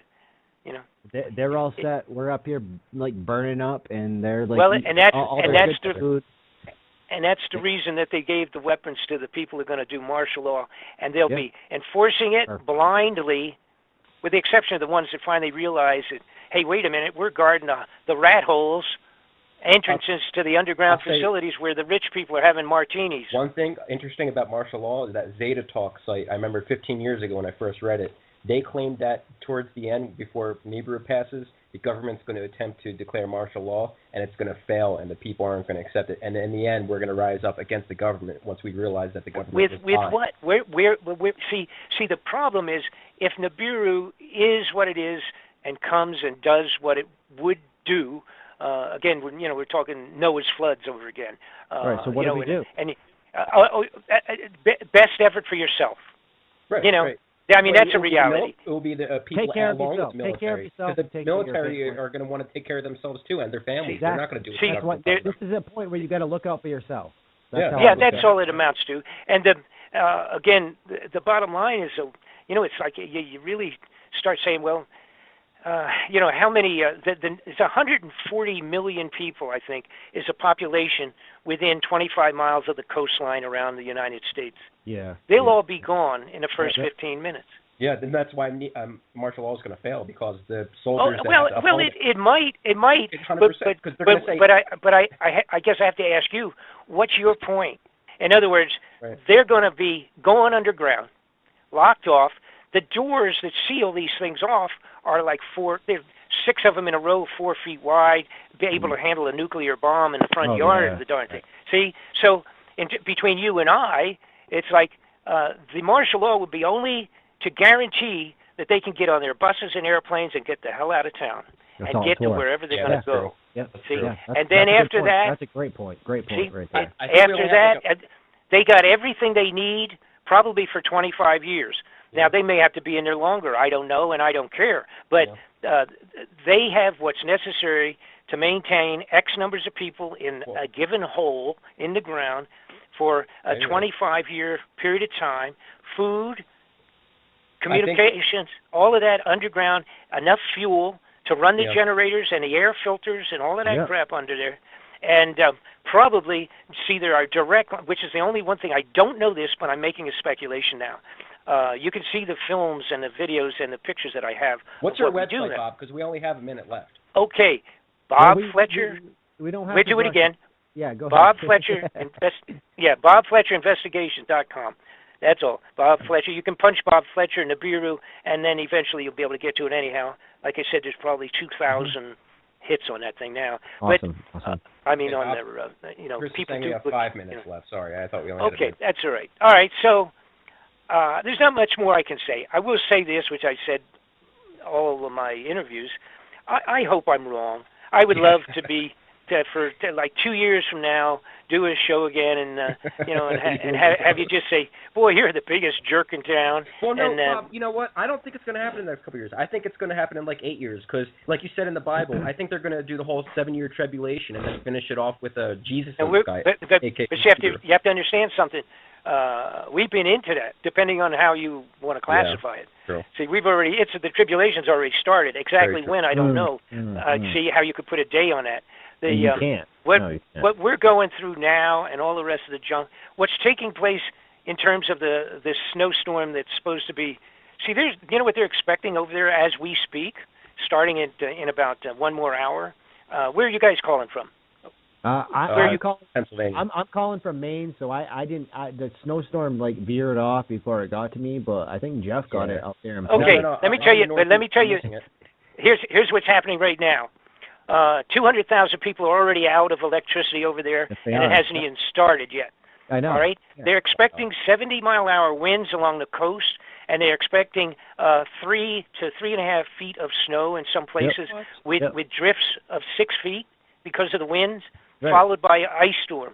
They're all set. We're up here like burning up, and they're like
that's the reason that they gave the weapons to the people who are going to do martial law, and they'll be enforcing it blindly, with the exception of the ones that finally realize that, hey, wait a minute, we're guarding the rat holes, entrances to the underground facilities where the rich people are having martinis.
One thing interesting about martial law is that Zeta Talk site. I remember 15 years ago when I first read it. They claimed that towards the end, before Nibiru passes, the government's going to attempt to declare martial law, and it's going to fail, and the people aren't going to accept it. And in the end, we're going to rise up against the government once we realize that the government is
with what? See, the problem is if Nibiru is what it is and comes and does what it would do. Again, we're talking Noah's floods over again.
Right. So what do we do?
And best effort for yourself.
Right.
Right. I mean, that's a reality.
It will be the people along with the military.
Take care of yourself.
Because the military are going to want to take care of themselves, too, and their families.
Exactly.
They're not going to do it.
This is a point where you got to look out for yourself.
That's all it amounts to. And, again, the bottom line is, it's like you really start saying, well, how many, it's 140 million people, I think, is a population within 25 miles of the coastline around the United States.
Yeah.
They'll all be gone in the first 15 minutes.
Yeah, then that's why martial law is going to fail, because the soldiers.
It might.
100%,
but I guess I have to ask you, what's your point? In other words, they're going to be going underground, locked off. The doors that seal these things off are like there's 6 of them in a row, 4 feet wide, be able to handle a nuclear bomb in the front yard of the darn thing. See, so between you and I, it's like the martial law would be only to guarantee that they can get on their buses and airplanes and get the hell out of town and get to wherever they're going to go. See, and then after that,
that's a great point. Great point right there.
After that, they got everything they need probably for 25 years. Now, they may have to be in there longer. I don't know, and I don't care. But they have what's necessary to maintain X numbers of people in a given hole in the ground for a 25-year period of time, food, communications, all of that underground, enough fuel to run the generators and the air filters and all of that crap under there. And probably, see, there are direct, which is the only one thing, I don't know this, but I'm making a speculation now. You can see the films and the videos and the pictures that I have.
What's your website, Bob? Because we only have a minute left.
Okay. Bob Fletcher.
We don't have
to do it again.
Yeah, go
Bob
ahead.
Fletcher. BobFletcherInvestigation.com. That's all. Bob Fletcher. You can punch Bob Fletcher, Nibiru, and then eventually you'll be able to get to it anyhow. Like I said, there's probably 2,000 hits on that thing now.
Awesome.
I mean, on their,
Chris
people do.
We have 5 minutes left. Sorry, I thought we only had a minute.
That's all right. All right, so there's not much more I can say. I will say this, which I said all of my interviews. I hope I'm wrong. I would love to be for like 2 years from now, do a show again, and and have you just say, "Boy, you're the biggest jerk in town."
Well, no, Bob. You know what? I don't think it's going to happen in the next couple of years. I think it's going to happen in like 8 years, because, like you said in the Bible, I think they're going to do the whole 7-year tribulation and then finish it off with a Jesus guy.
But you have to understand something. We've been into that, depending on how you want to classify it.
True.
See, the tribulation's already started. Exactly when, I don't know. See how you could put a day on that.
You can't.
What we're going through now and all the rest of the junk, what's taking place in terms of this snowstorm that's supposed to be, see, you know what they're expecting over there as we speak, starting in about 1 more hour? Where are you guys calling from?
Where are you calling?
Pennsylvania.
I'm calling from Maine, so I didn't. The snowstorm veered off before it got to me, but I think Jeff got it out there.
Okay, let me tell you. Here's what's happening right now. 200,000 people are already out of electricity over there, and it hasn't even started yet.
I know.
All right, they're expecting 70-mile-an-hour winds along the coast, and they're expecting 3 to 3.5 feet of snow in some places, with drifts of 6 feet because of the winds. Followed by an ice storm.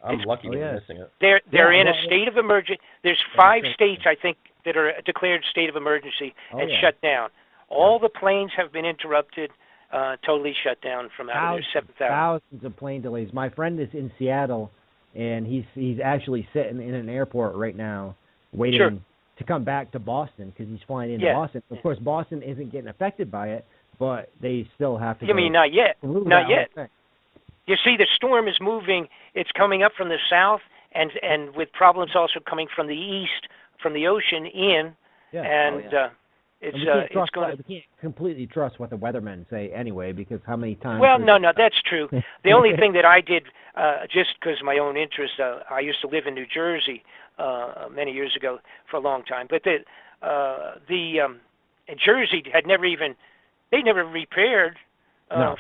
I'm lucky to be missing it.
They're in a state of emergency. There's 5 states, I think, that are declared state of emergency and shut down. All the planes have been interrupted, totally shut down from out of there. 7,000.
Thousands of plane delays. My friend is in Seattle, and he's actually sitting in an airport right now, waiting to come back to Boston because he's flying into Boston. Of course, Boston isn't getting affected by it, but they still have to.
You mean not yet? Not yet. You see, the storm is moving. It's coming up from the south, and with problems also coming from the east, from the ocean in, it's going.
We can't completely trust what the weathermen say anyway, because how many times?
Well, no, that's true. The only thing that I did, just because of my own interest, I used to live in New Jersey many years ago for a long time, but Jersey had they never repaired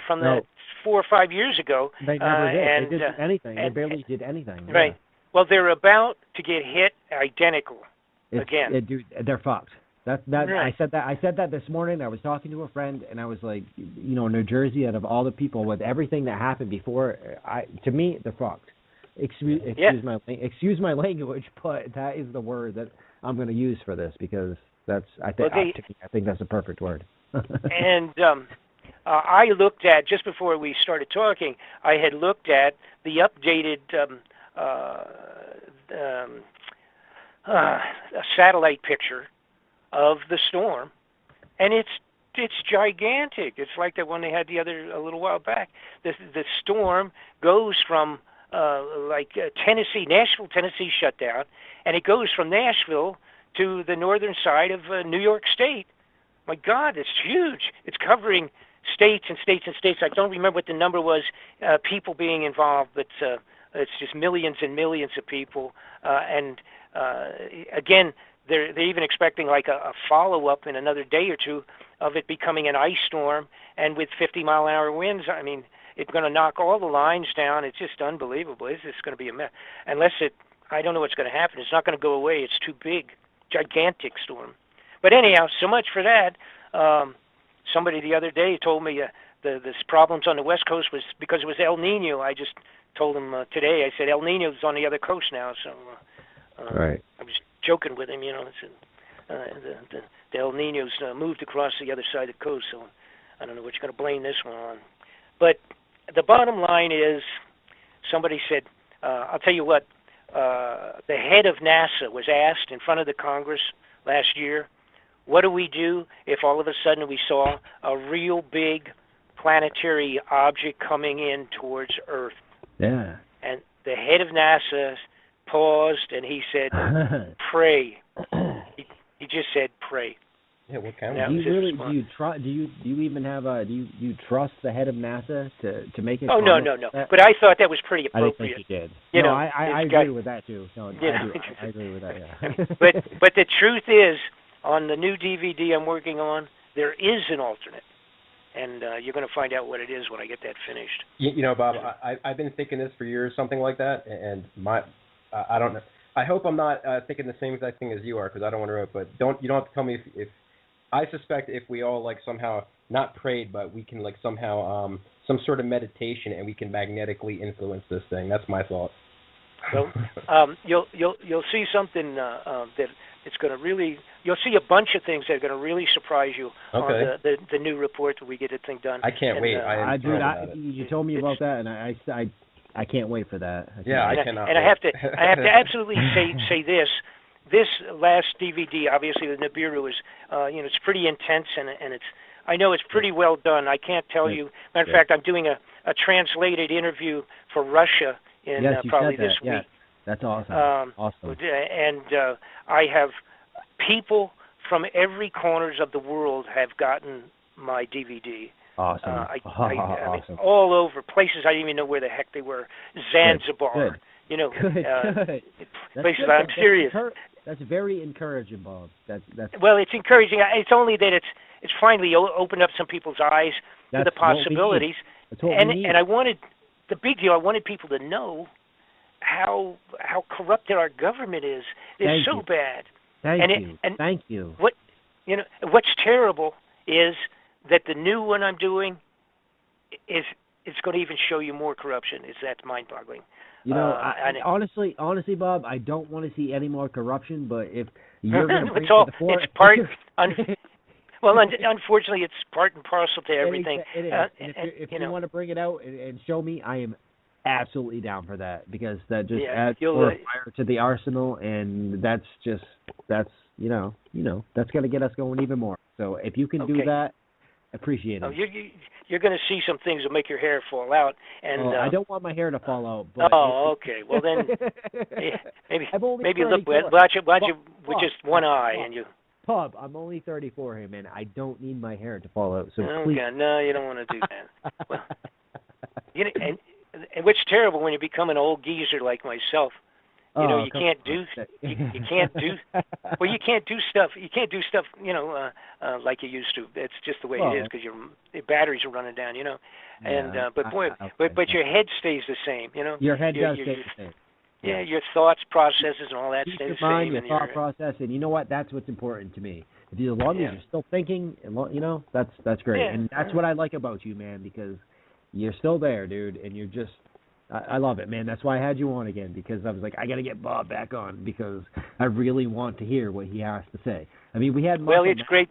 from the 4 or 5 years ago.
They never did. They did anything. They barely did anything.
Right. Yeah. Well, they're about to get hit identical again.
Dude, they're fucked. Right. I said that this morning. I was talking to a friend, and I was like, New Jersey, out of all the people, with everything that happened before, to me, they're fucked. Excuse my language, but that is the word that I'm going to use for this, because I think that's a perfect word.
And I looked at, just before we started talking, I had looked at the updated satellite picture of the storm, and it's gigantic. It's like the one they had a little while back. The storm goes from Tennessee, Nashville, Tennessee shut down, and it goes from Nashville to the northern side of New York State. My God, it's huge. It's covering states and states and states. I don't remember what the number was, people being involved, but it's just millions and millions of people. Again, they're even expecting like a follow-up in another day or two of it becoming an ice storm, and with 50-mile-an-hour winds, I mean, it's going to knock all the lines down. It's just unbelievable. It's just going to be a mess. I don't know what's going to happen. It's not going to go away. It's too big. Gigantic storm. But anyhow, so much for that. Somebody the other day told me the problems on the West Coast was because it was El Nino. I just told him today, I said, El Nino's on the other coast now. So
right.
I was joking with him, the El Nino's moved across the other side of the coast. So I don't know what you're going to blame this one on. But the bottom line is, somebody said, I'll tell you what, the head of NASA was asked in front of the Congress last year, what do we do if all of a sudden we saw a real big planetary object coming in towards Earth?
Yeah.
And the head of NASA paused and he said, pray. He just said, pray.
Yeah, what kind
of? Do you even have do you trust the head of NASA to make it?
Oh no. But I thought that was pretty appropriate.
I think you did.
You know,
I agree with that too. No, I agree with that. Yeah.
but the truth is, on the new DVD I'm working on, there is an alternate, and you're going to find out what it is when I get that finished.
You know, Bob, I've been thinking this for years, something like that, and I don't know. I hope I'm not thinking the same exact thing as you are, because I don't want to ruin it. But you don't have to tell me if I suspect if we all like somehow not prayed, but we can like somehow some sort of meditation, and we can magnetically influence this thing. That's my thought.
Well, you'll see something that it's going to really. You'll see a bunch of things that are going to really surprise you on the new report that we get the thing done.
I can't wait.
You told me about that, and I can't wait for that.
I cannot.
And I have to absolutely say this. This last DVD, obviously the Nibiru is, it's pretty intense and I know it's pretty well done. I can't tell you. Matter of fact, I'm doing a translated interview for Russia in probably this week.
That's awesome. Awesome.
And I have people from every corners of the world have gotten my DVD.
Awesome.
I mean, all over places I didn't even know where the heck they were. Zanzibar.
Good.
You know,
good.
Places I'm serious.
That's very encouraging, Bob. That's
well, it's encouraging. It's only that it's finally opened up some people's eyes to the possibilities. And I wanted the big deal. I wanted people to know how corrupted our government is. It's so bad.
Thank you.
What's terrible is that the new one I'm doing it's going to even show you more corruption. That's mind-boggling.
You know, honestly, Bob, I don't want to see any more corruption. But if you're going to bring it to the fore,
it's part. Well, unfortunately, it's part and parcel to everything.
It is. If you want to bring it out and show me, I am absolutely down for that, because that just adds more fire to the arsenal, and that's going to get us going even more. So if you can do that, appreciate it.
You're going to see some things that make your hair fall out, and
I don't want my hair to fall out. But
okay. Well then, maybe look. Watch it with just one eye, and you.
Pub, I'm only 34 here, man. I don't need my hair to fall out. So please.
God, no, you don't want to do that. Well, and what's terrible when you become an old geezer like myself. You can't do stuff. You can't do stuff. Like you used to. It's just the way it is, because your batteries are running down. But your head stays the same.
Your head does stay the same.
Yeah, your thoughts, processes, and all that stay the same.
Your thought process, and you know what? That's what's important to me. As long as you're still thinking, that's great. Yeah. And that's what I like about you, man, because you're still there, dude, and you're just. I love it, man. That's why I had you on again, because I was like, I got to get Bob back on, because I really want to hear what he has to say. I mean, we had
it's great.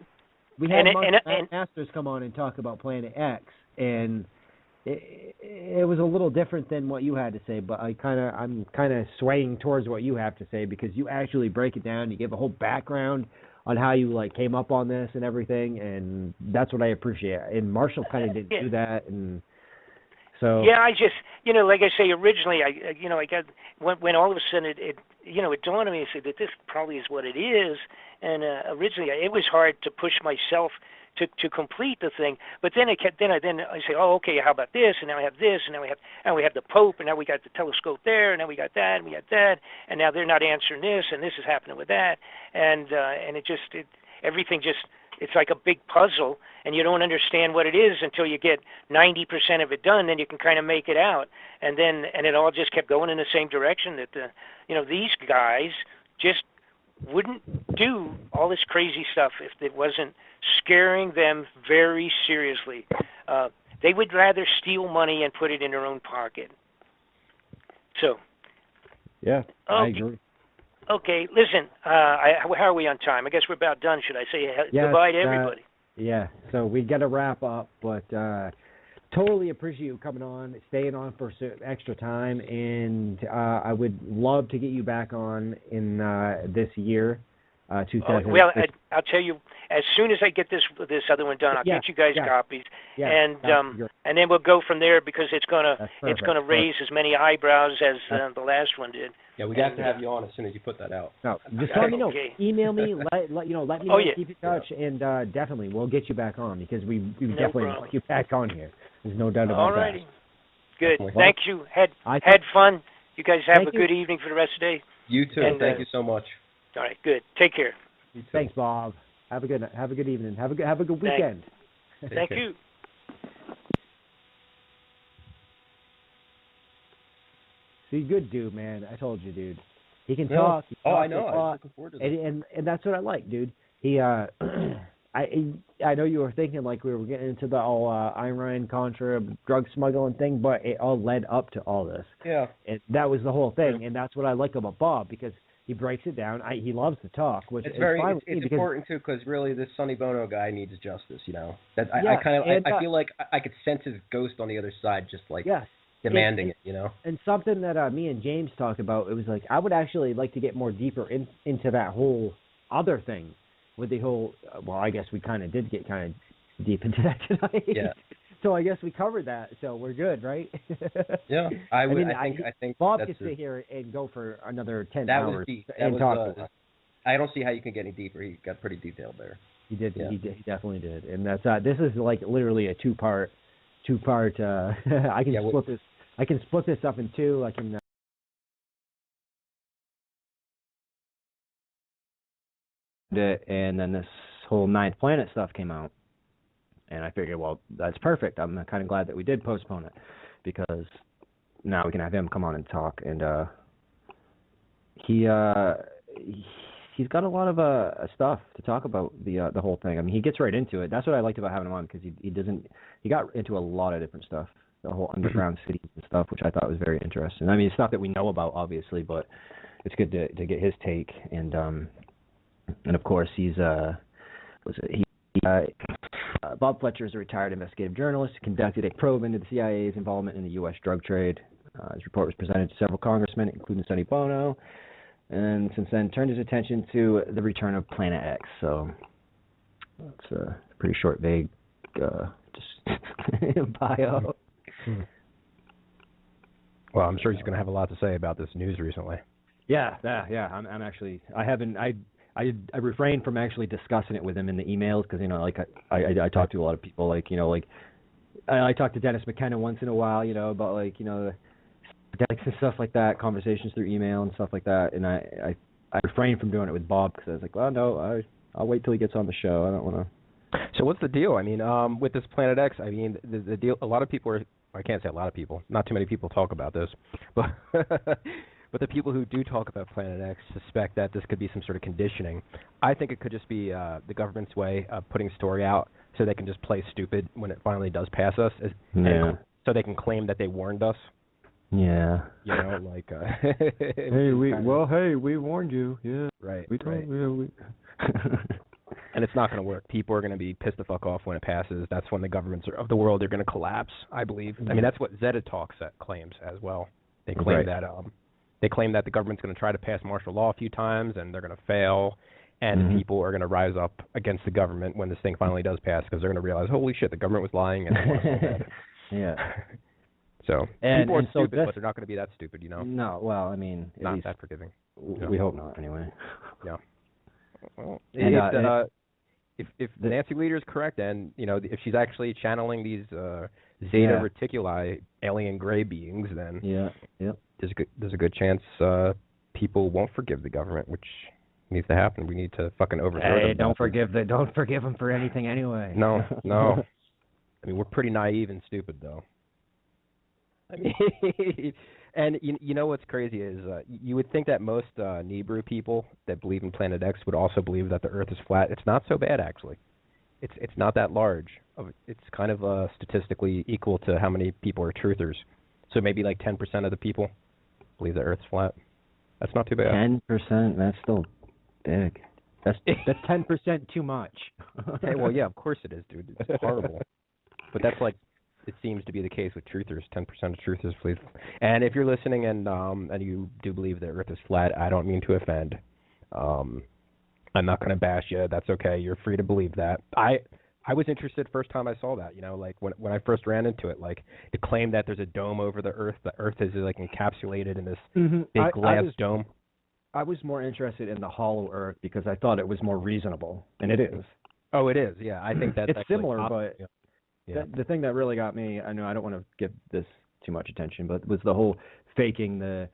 We had Masters come on and talk about Planet X, and it was a little different than what you had to say, but I'm kind of swaying towards what you have to say, because you actually break it down. You give a whole background on how you came up on this and everything, and that's what I appreciate. And Marshall kind of didn't do that, and. So
yeah, I just like I say, originally I got when all of a sudden it dawned on me, I said that this probably is what it is, and originally it was hard to push myself to complete the thing, but then I say, oh, okay, how about this, and now I have this, and now we have the Pope, and now we got the telescope there, and now we got that, and we got that, and now they're not answering this, and this is happening with that, and everything just. It's like a big puzzle, and you don't understand what it is until you get 90% of it done. Then you can kind of make it out, and it all just kept going in the same direction. That these guys just wouldn't do all this crazy stuff if it wasn't scaring them very seriously. They would rather steal money and put it in their own pocket. So.
Yeah, I agree.
Okay, listen, how are we on time? I guess we're about done. Should I say goodbye to everybody?
So we got to wrap up, but totally appreciate you coming on, staying on for extra time, and I would love to get you back on in this year. 2000.
Well, I'll tell you, as soon as I get this other one done, I'll get you guys copies, and then we'll go from there, because it's gonna raise as many eyebrows as the last one did.
Yeah, we have to have you on as soon as you put that out.
No, just let me know. Okay. Email me. Let me know. Keep in touch, and definitely we'll get you back on, because we definitely want you back on here. There's no doubt about that.
All righty. Good. Well, thank you. Had fun. You guys have a good evening for the rest of the day.
You too. And, thank you so much.
All right. Good. Take care.
Thanks, Bob. Have a good evening. Have a good weekend.
Thank you.
See, good dude, man. I told you, dude. He can talk.
I know. I'm looking forward to that.
And that's what I like, dude. He I know you were thinking like we were getting into the all Iran Contra drug smuggling thing, but it all led up to all this.
Yeah.
And that was the whole thing, and that's what I like about Bob, because he breaks it down. He loves to talk, which
it's
is fine with me,
it's important too, because really this Sonny Bono guy needs justice. You know, that I feel like I could sense his ghost on the other side, just like demanding it. You know,
and something that me and James talked about. It was like I would actually like to get more deeper into that whole other thing with the whole. Well, I guess we kind of did get kind of deep into that tonight.
Yeah.
So I guess we covered that, so we're good, right?
Yeah, I think
Bob could sit here and go for another 10 hours.
Was deep. And talk. I don't see how you can get any deeper. He got pretty detailed there.
He did. Yeah. He definitely did. And that's this is like literally a two-part. I can split this. I can split this up in two. I can. And then this whole Ninth Planet stuff came out. And I figured, well, that's perfect. I'm kind of glad that we did postpone it, because now we can have him come on and talk. And he's got a lot of stuff to talk about the whole thing. I mean, he gets right into it. That's what I liked about having him on, because he got into a lot of different stuff, the whole underground cities and stuff, which I thought was very interesting. I mean, it's stuff that we know about, obviously, but it's good to get his take. And of course, Bob Fletcher is a retired investigative journalist who conducted a probe into the CIA's involvement in the U.S. drug trade. His report was presented to several congressmen, including Sonny Bono, and since then turned his attention to the return of Planet X. So it's a pretty short, vague just bio.
Well, I'm sure he's going to have a lot to say about this news recently.
Yeah. I'm actually. I refrained from actually discussing it with him in the emails, because like I talk to a lot of people, like I talk to Dennis McKenna once in a while, about the and stuff like that, conversations through email and stuff like that, and I refrained from doing it with Bob, because I was like, well, no, I'll wait till he gets on the show. I don't want to.
So what's the deal? I mean, with this Planet X, I mean, the deal. A lot of people I can't say a lot of people. Not too many people talk about this, but. But the people who do talk about Planet X suspect that this could be some sort of conditioning. I think it could just be the government's way of putting a story out so they can just play stupid when it finally does pass us. So they can claim that they warned us.
Yeah.
Like...
hey, we warned you. Yeah.
Right.
We told you.
And it's not going to work. People are going to be pissed the fuck off when it passes. That's when the governments of the world are going to collapse, I believe. I mean, that's what Zeta Talks claims as well. They claim that... They claim that the government's going to try to pass martial law a few times, and they're going to fail, and people are going to rise up against the government when this thing finally does pass, because they're going to realize, holy shit, the government was lying. And
yeah.
So people are stupid, but they're not going to be that stupid,
No, well, I mean,
not that forgiving.
We hope not, anyway.
Yeah. Well, if the Nancy Leader is correct, and if she's actually channeling these Zeta Reticuli alien gray beings, then there's a good chance people won't forgive the government, which needs to happen. We need to fucking overthrow them.
Don't forgive them for anything anyway.
No. I mean, we're pretty naive and stupid, though. I mean, and you know what's crazy is you would think that most Nibiru people that believe in Planet X would also believe that the Earth is flat. It's not so bad, actually. It's not that large. It's kind of statistically equal to how many people are truthers. So maybe like 10% of the people believe the Earth's flat. That's not too bad.
10%, that's still big. That's 10% too much.
Hey, well, yeah, of course it is, dude. It's horrible. But that's like it seems to be the case with truthers. 10% of truthers, please. And if you're listening and you do believe that Earth is flat, I don't mean to offend. I'm not going to bash you. That's okay. You're free to believe that. I was interested first time I saw that, you know, like when I first ran into it, like to claim that there's a dome over the Earth is like encapsulated in this big glass dome.
I was more interested in the hollow Earth because I thought it was more reasonable, and it is.
Oh, it is. Yeah, I think that's
it's similar, but
yeah.
The thing that really got me, I know I don't want to give this too much attention, but was the whole faking the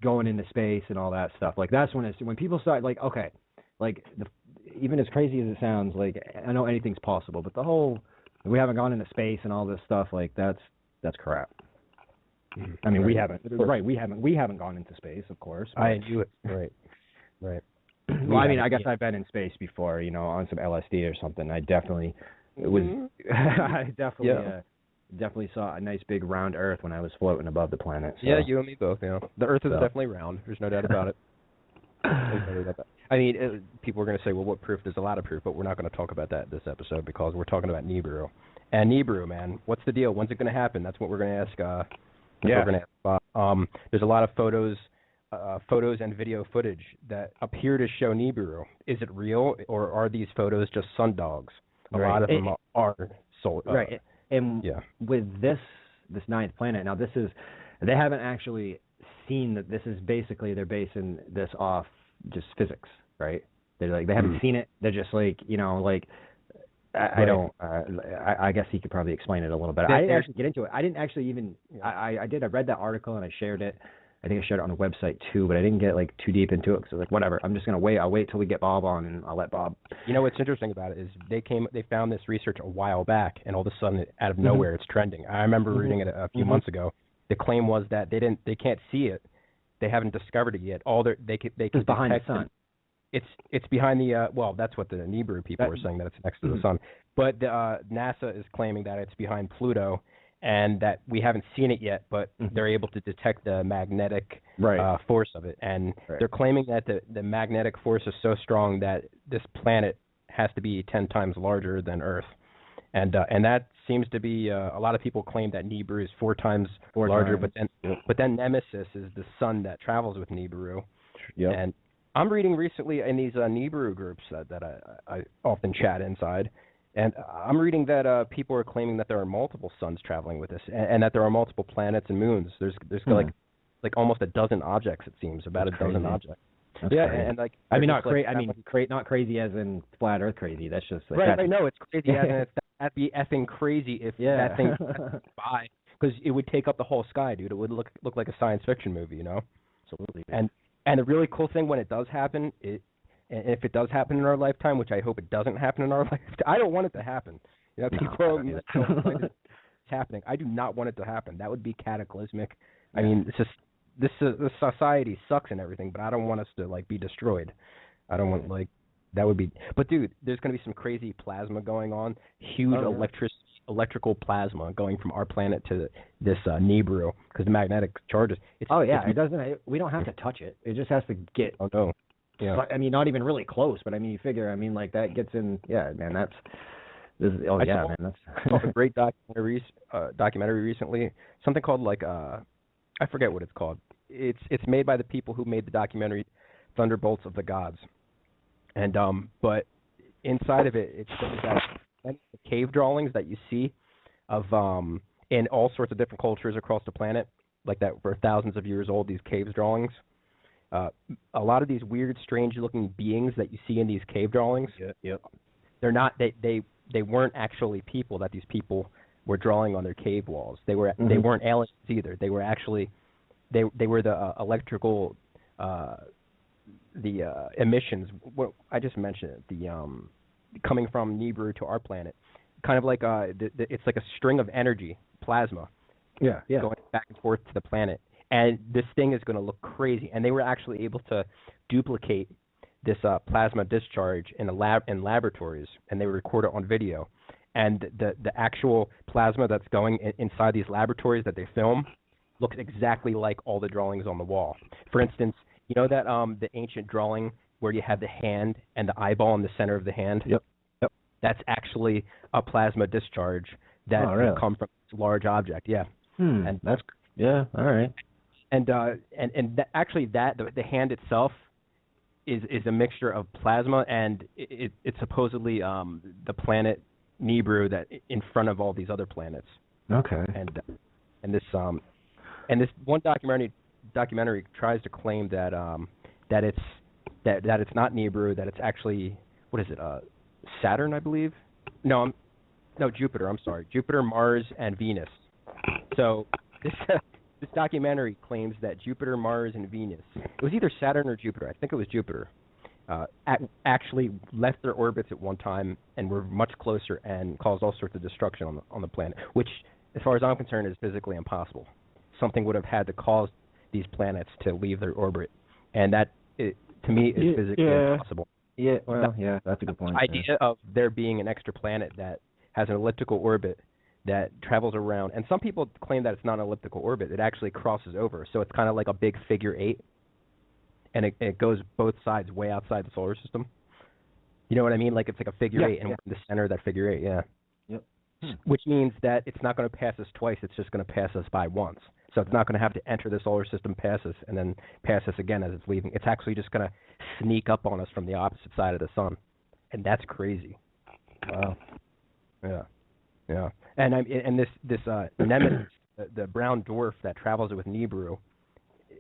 going into space and all that stuff. Like that's when people start like, okay, like even as crazy as it sounds, like I know anything's possible, but the whole we haven't gone into space and all this stuff, like that's crap. I mean, we haven't. Right, we haven't gone into space, of course.
I knew it. Right.
Well, I mean, I guess I've been in space before, you know, on some LSD or something. I definitely definitely saw a nice big round Earth when I was floating above the planet. So.
Yeah, you and me both. You know, the Earth is definitely round. There's no doubt about it. I mean, people are going to say, well, what proof? There's a lot of proof, but we're not going to talk about that this episode because we're talking about Nibiru. And Nibiru, man, what's the deal? When's it going to happen? That's what we're going to ask. We're going to ask. There's a lot of photos and video footage that appear to show Nibiru. Is it real, or are these photos just sun dogs? A lot of them are sold.
Right. And with this ninth planet, now they haven't actually seen that. This is basically they're basing this off just physics, right? They're like they haven't seen it. They're just like, you know, like I don't. I guess he could probably explain it a little bit. I didn't actually get into it. I didn't actually even. I read that article and I shared it. I think I shared it on a website too, but I didn't get like too deep into it because like whatever. I'm just gonna wait. I'll wait till we get Bob on and I'll let Bob.
You know what's interesting about it is they found this research a while back, and all of a sudden out of nowhere it's trending. I remember reading it a few months ago. The claim was that they can't see it. They haven't discovered it yet. They can
behind the sun.
It's behind the that's what the Nibiru people were saying, that it's next to the sun. But NASA is claiming that it's behind Pluto, and that we haven't seen it yet, but they're able to detect the magnetic force of it. And they're claiming that the magnetic force is so strong that this planet has to be 10 times larger than Earth. And that seems to be a lot of people claim that Nibiru is 4 times larger, but then Nemesis is the sun that travels with Nibiru.
Yep.
And I'm reading recently in these Nibiru groups that I often chat inside, and I'm reading that people are claiming that there are multiple suns traveling with us, and that there are multiple planets and moons. There's like almost a dozen objects, it seems, about
That's
a dozen
crazy.
objects.
That's
yeah,
crazy.
and like
I mean, not crazy. I mean, not crazy as in flat Earth crazy. That's just like
right. No, it's crazy as in that'd be effing crazy if that thing by, because it would take up the whole sky, dude. It would look like a science fiction movie, you know.
Absolutely.
And the really cool thing when it does happen, and if it does happen in our lifetime, which I hope it doesn't happen in our lifetime, I don't want it to happen. You know, people it's happening. I do not want it to happen. That would be cataclysmic. I mean, it's just this society sucks and everything, but I don't want us to like be destroyed. I don't want that would be. But dude, there's going to be some crazy plasma going on. Huge electrical plasma going from our planet to this Nibiru because the magnetic charges.
It doesn't. We don't have to touch it. It just has to get.
Oh no. Yeah.
I mean, not even really close, but I mean, you figure. I mean, like that gets in. Yeah, man. That's. Man. That's.
I saw a great documentary recently. Something called I forget what it's called. It's made by the people who made the documentary Thunderbolts of the Gods, and but inside of it, it's that cave drawings that you see of in all sorts of different cultures across the planet, like that were thousands of years old. These cave drawings. A lot of these weird, strange-looking beings that you see in these cave drawings, they're not. They weren't actually people that these people were drawing on their cave walls. They weren't aliens either. They were actually they were the electrical emissions. What I just mentioned it. The coming from Nibiru to our planet, kind of like it's like a string of energy, plasma, going back and forth to the planet. And this thing is going to look crazy. And they were actually able to duplicate this plasma discharge in laboratories, and they would record it on video. And the actual plasma that's going inside these laboratories that they film looks exactly like all the drawings on the wall. For instance, you know that the ancient drawing where you have the hand and the eyeball in the center of the hand?
Yep.
That's actually a plasma discharge that come from large object. Yeah.
And that's all right.
And actually, the hand itself is a mixture of plasma, and it's supposedly the planet Nibiru that in front of all these other planets.
Okay.
And this one documentary tries to claim that it's not Nibiru, that it's actually, what is it? Saturn, I believe. No, Jupiter. I'm sorry, Jupiter, Mars, and Venus. So this documentary claims that Jupiter, Mars, and Venus, it was either Saturn or Jupiter, I think it was Jupiter, actually left their orbits at one time and were much closer and caused all sorts of destruction on the planet, which, as far as I'm concerned, is physically impossible. Something would have had to cause these planets to leave their orbit, and that, to me, is physically impossible.
Yeah, well, that's a good point.
The idea of there being an extra planet that has an elliptical orbit that travels around, and some people claim that it's not an elliptical orbit. It actually crosses over, so it's kind of like a big figure 8, and it goes both sides way outside the solar system. You know what I mean? Like it's like a figure 8, and we're in the center of that figure 8, Yep. Which means that it's not going to pass us twice, it's just going to pass us by once. So it's not going to have to enter the solar system, pass us, and then pass us again as it's leaving. It's actually just going to sneak up on us from the opposite side of the sun, and that's crazy.
Wow.
Yeah. And this Nemesis, the brown dwarf that travels with Nibiru,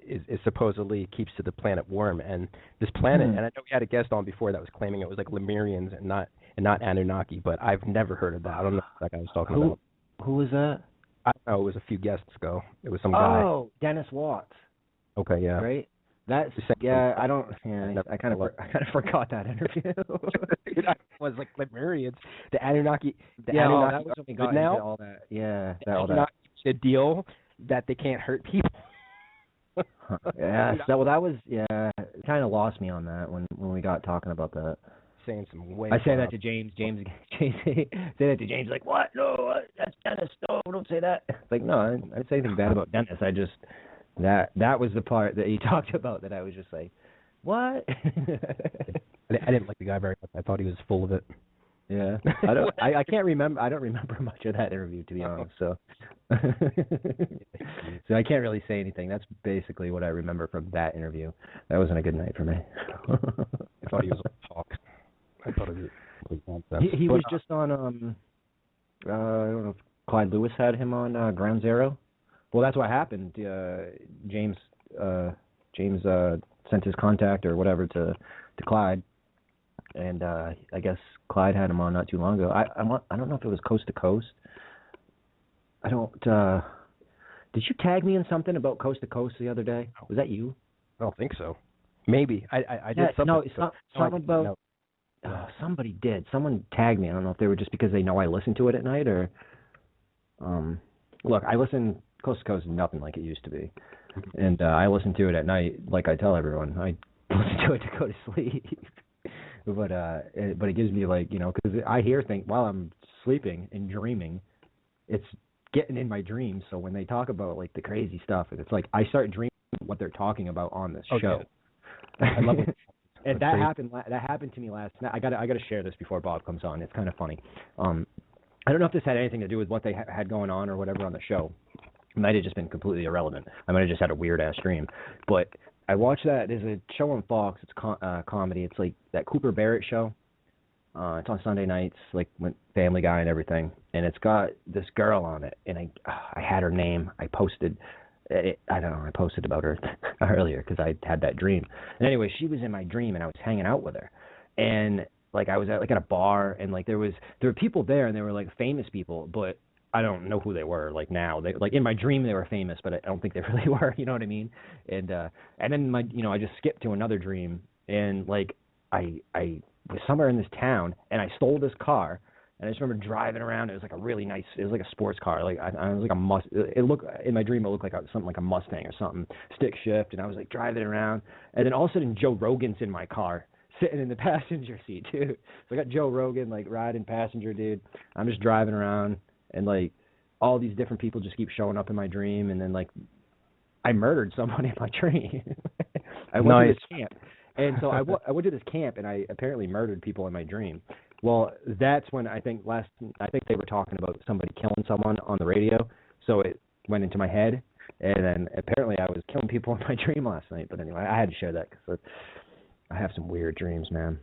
is supposedly keeps to the planet warm. And this planet, and I know we had a guest on before that was claiming it was like Lemurians and not Anunnaki, but I've never heard of that. I don't know what that guy was talking about.
Who was that?
I don't know. It was a few guests ago. It was some guy.
Oh, Dennis Watts.
Okay, yeah.
Right. That's I don't. Yeah, I kind of forgot that interview.
It was like Lemurians, the Anunnaki.
Anunnaki that was when we got into all that. Yeah,
Anunnaki the deal that they can't hurt people.
Yeah. So that was it kind of lost me on that when we got talking about that.
Saying some way.
I say that to James. James say that to James. Like, what? No, that's Dennis. No, don't say that. It's like, no, I didn't say anything bad about Dennis. I just that was the part that he talked about that I was just like, what?
I didn't like the guy very much. I thought he was full of it.
Yeah, I can't remember. I don't remember much of that interview, to be honest. So, so I can't really say anything. That's basically what I remember from that interview. That wasn't a good night for me.
I thought he was a talk. I thought it was complete nonsense.
He was just on. I don't know if Clyde Lewis had him on Ground Zero. Well, that's what happened. James sent his contact or whatever to Clyde. And I guess Clyde had him on not too long ago. I don't know if it was Coast to Coast. I don't. Did you tag me in something about Coast to Coast the other day? Was that you?
I don't think so. Maybe I did something.
No, something about. No. Somebody did. Someone tagged me. I don't know if they were just because they know I listen to it at night or. Look, I listen. Coast to Coast is nothing like it used to be, and I listen to it at night. Like I tell everyone, I listen to it to go to sleep. But it gives me because I hear things while I'm sleeping and dreaming, it's getting in my dreams. So when they talk about like the crazy stuff, it's like I start dreaming what they're talking about on this show. I love it. And that happened to me last night. I gotta share this before Bob comes on. It's kind of funny. I don't know if this had anything to do with what they had going on or whatever on the show. It might have just been completely irrelevant. I might have just had a weird ass dream, but. I watched that. There's a show on Fox. It's comedy. It's like that Cooper Barrett show. It's on Sunday nights, like with Family Guy and everything. And it's got this girl on it. And I had her name. I posted. I don't know. I posted about her earlier because I had that dream. And anyway, she was in my dream, and I was hanging out with her. And like I was at a bar, and like there were people there, and they were like famous people, but. I don't know who they were. Like now, in my dream they were famous, but I don't think they really were. You know what I mean? And then I just skipped to another dream, and like I was somewhere in this town, and I stole this car, and I just remember driving around. It was like a really nice. It was like a sports car. Like I was like It looked in my dream. It looked like something like a Mustang or something, stick shift, and I was like driving around, and then all of a sudden Joe Rogan's in my car. Sitting in the passenger seat, too. So I got Joe Rogan like riding passenger, dude. I'm just driving around. And, like, all these different people just keep showing up in my dream. And then, like, I murdered someone in my dream. I went to this camp. And so I went to this camp, and I apparently murdered people in my dream. Well, that's when I think they were talking about somebody killing someone on the radio, so it went into my head, and then apparently I was killing people in my dream last night. But anyway, I had to share that because I have some weird dreams, man.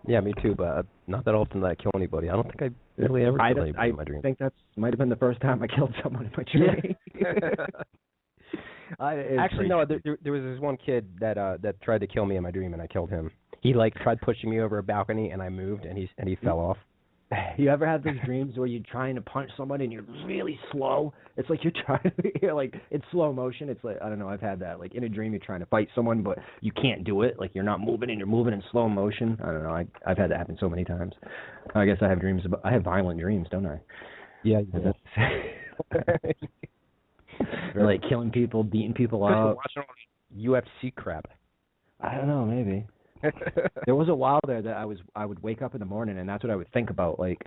Yeah, me too, but not that often that I kill anybody. I don't think I really ever kill anybody in my dream.
I think that might have been the first time I killed someone in my dream.
Actually, no. There was this one kid that tried to kill me in my dream, and I killed him. He tried pushing me over a balcony, and I moved, and he fell off.
You ever have those dreams where you're trying to punch somebody and you're really slow? It's like you're like it's slow motion. It's like, I don't know, I've had that. Like in a dream you're trying to fight someone but you can't do it. Like you're not moving and you're moving in slow motion. I don't know. I've had that happen so many times. I guess I have violent dreams, don't I?
Yeah.
Like killing people, beating people up.
Watching UFC crap.
I don't know, maybe. There was a while there that I would wake up in the morning and that's what I would think about, like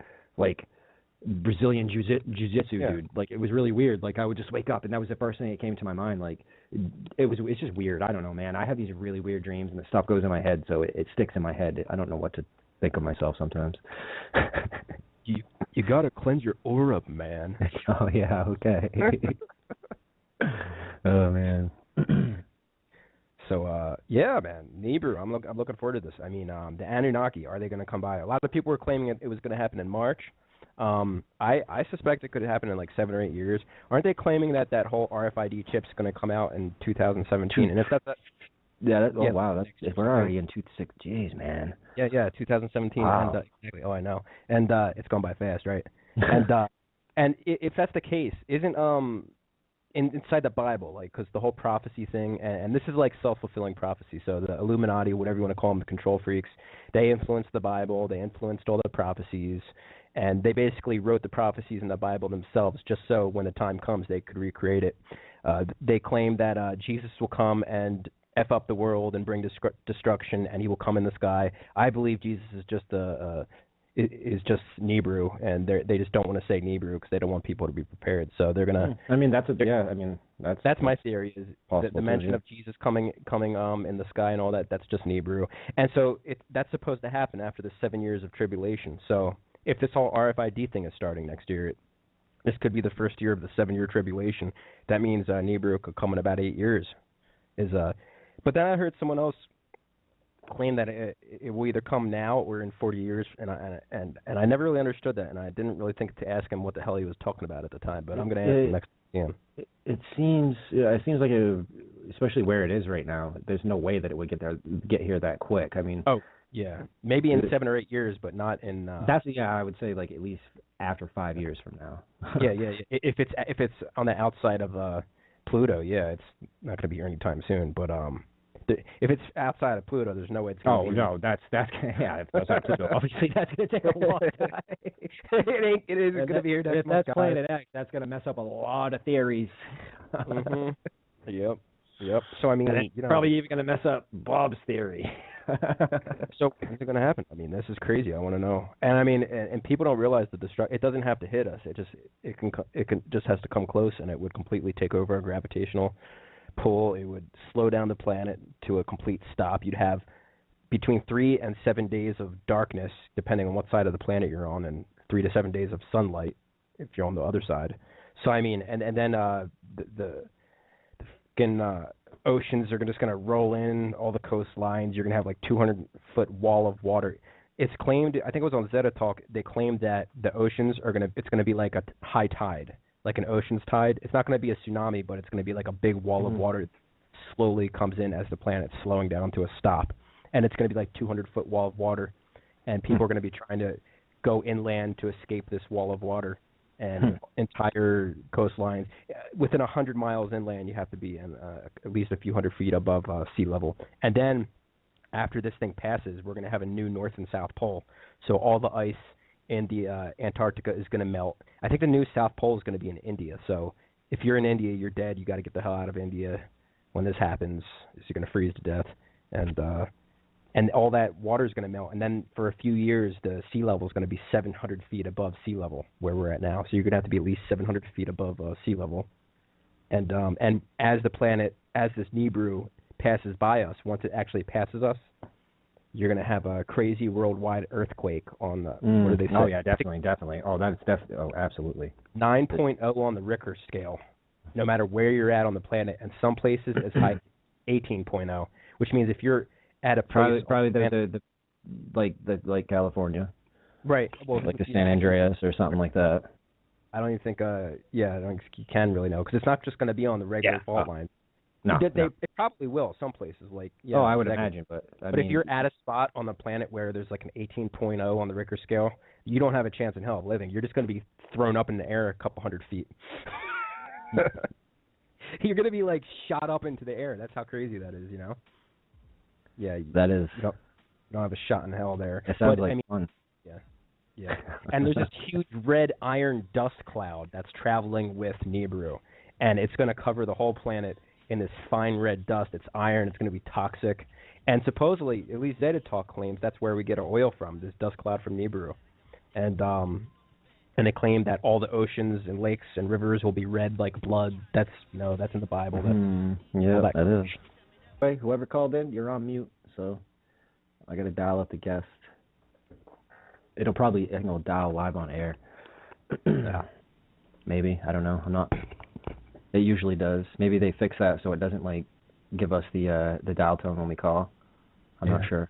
Brazilian jiu-jitsu, dude. Like it was really weird. Like I would just wake up and that was the first thing that came to my mind. Like it's just weird. I don't know, man. I have these really weird dreams and the stuff goes in my head, so it sticks in my head. I don't know what to think of myself sometimes.
You gotta cleanse your aura, man.
Oh yeah, okay. Oh man.
So yeah, man, Nibiru. I'm looking forward to this. I mean, the Anunnaki, are they going to come by? A lot of people were claiming it was going to happen in March. I suspect it could happen in like 7 or 8 years. Aren't they claiming that whole RFID chip's going to come out in 2017? And if that's
wow, we're already in 26. Jeez, man.
Yeah, 2017.
Wow.
And, exactly. Oh, I know. And it's gone by fast, right? And if that's the case, isn't inside the Bible, like, because the whole prophecy thing, and this is like self-fulfilling prophecy. So the Illuminati, whatever you want to call them, the control freaks, they influenced the Bible, they influenced all the prophecies, and they basically wrote the prophecies in the Bible themselves just so when the time comes they could recreate it. They claim that Jesus will come and F up the world and bring destruction, and he will come in the sky. I believe Jesus is just is just Nibiru, and they just don't want to say Nibiru because they don't want people to be prepared. So they're gonna.
I mean, that's
my theory. Is the mention of Jesus coming in the sky and all that. That's just Nibiru, and so that's supposed to happen after the 7 years of tribulation. So if this whole RFID thing is starting next year, this could be the first year of the 7-year tribulation. That means Nibiru could come in about 8 years. But then I heard someone else claim that it will either come now or in 40 years, and I never really understood that, and I didn't really think to ask him what the hell he was talking about at the time. But I'm going to ask him next time.
It seems like especially where it is right now, there's no way that it would get here that quick. I mean,
yeah, maybe in 7 or 8 years, but not in.
I would say like at least after 5 years from now.
yeah. If it's on the outside of Pluto, yeah, it's not going to be here anytime soon. But if it's outside of Pluto, there's no way it's going to be.
Oh, no, that's if it's outside Pluto, obviously that's going to take a long time.
it is going to be here next month.
If that's Planet X, that's going to mess up a lot of theories.
Mm-hmm. Yep. So, I mean,
probably even going to mess up Bob's theory.
So, what's going to happen? I mean, this is crazy. I want to know. And I mean, and people don't realize that it doesn't have to hit us. It just has to come close, and it would completely take over our gravitational pull. It would slow down the planet to a complete stop. You'd have between 3 and 7 days of darkness, depending on what side of the planet you're on, and 3 to 7 days of sunlight if you're on the other side. So, I mean, and then the oceans are just going to roll in, all the coastlines. You're going to have like 200-foot wall of water. It's claimed, I think it was on Zeta Talk, they claimed that the oceans it's going to be like a high tide, like an ocean's tide. It's not going to be a tsunami, but it's going to be like a big wall of water that slowly comes in as the planet's slowing down to a stop. And it's going to be like 200-foot wall of water, and people are going to be trying to go inland to escape this wall of water. And entire coastlines. Within 100 miles inland, you have to be in, at least a few hundred feet above sea level. And then after this thing passes, we're going to have a new North and South Pole. So all the ice in the Antarctica is going to melt. I think the new South Pole is going to be in India. So if you're in India, you're dead. You got to get the hell out of India when this happens. You're going to freeze to death. And all that water is going to melt. And then for a few years, the sea level is going to be 700 feet above sea level, where we're at now. So you're going to have to be at least 700 feet above sea level. And as this Nibiru passes by us, once it actually passes us, you're going to have a crazy worldwide earthquake on the, what do they say?
Oh, yeah, definitely. Oh, that's definitely, absolutely.
9.0 on the Richter scale, no matter where you're at on the planet, and some places as high as 18.0, which means if you're at a place...
Probably like California.
Right. Well,
like the San Andreas or something like that.
I don't even think, I don't think you can really know, because it's not just going to be on the regular fault line.
No,
It probably will, some places. Like
I would imagine, but
if you're at a spot on the planet where there's like an 18.0 on the Richter scale, you don't have a chance in hell of living. You're just going to be thrown up in the air a couple hundred feet. You're going to be like shot up into the air. That's how crazy that is, you know? Yeah.
That is.
You don't have a shot in hell there.
It sounds like fun.
Yeah. And there's this huge red iron dust cloud that's traveling with Nibiru. And it's going to cover the whole planet in this fine red dust. It's iron. It's going to be toxic. And supposedly, at least Zeta Talk claims that's where we get our oil from, this dust cloud from Nibiru. And they claim that all the oceans and lakes and rivers will be red like blood. That's in the Bible.
That is. Hey, whoever called in, you're on mute, so I got to dial up the guest. It'll probably dial live on air.
Yeah.
Maybe. I don't know. I'm not... It usually does. Maybe they fix that so it doesn't give us the dial tone when we call. I'm not sure.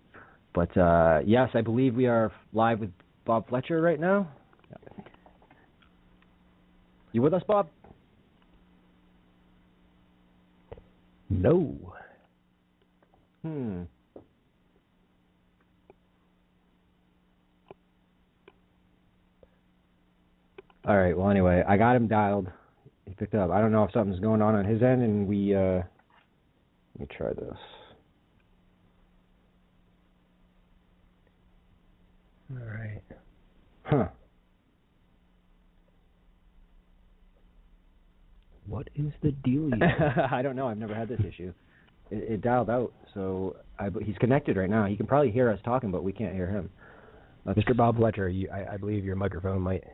But yes, I believe we are live with Bob Fletcher right now. You with us, Bob?
No.
All right. Well, anyway, I got him dialed. He picked up. I don't know if something's going on his end, and we, let me try this.
All right.
Huh.
What is the deal?
I don't know. I've never had this issue. It dialed out, so he's connected right now. He can probably hear us talking, but we can't hear him.
Mr. Bob Fletcher, I believe your microphone might...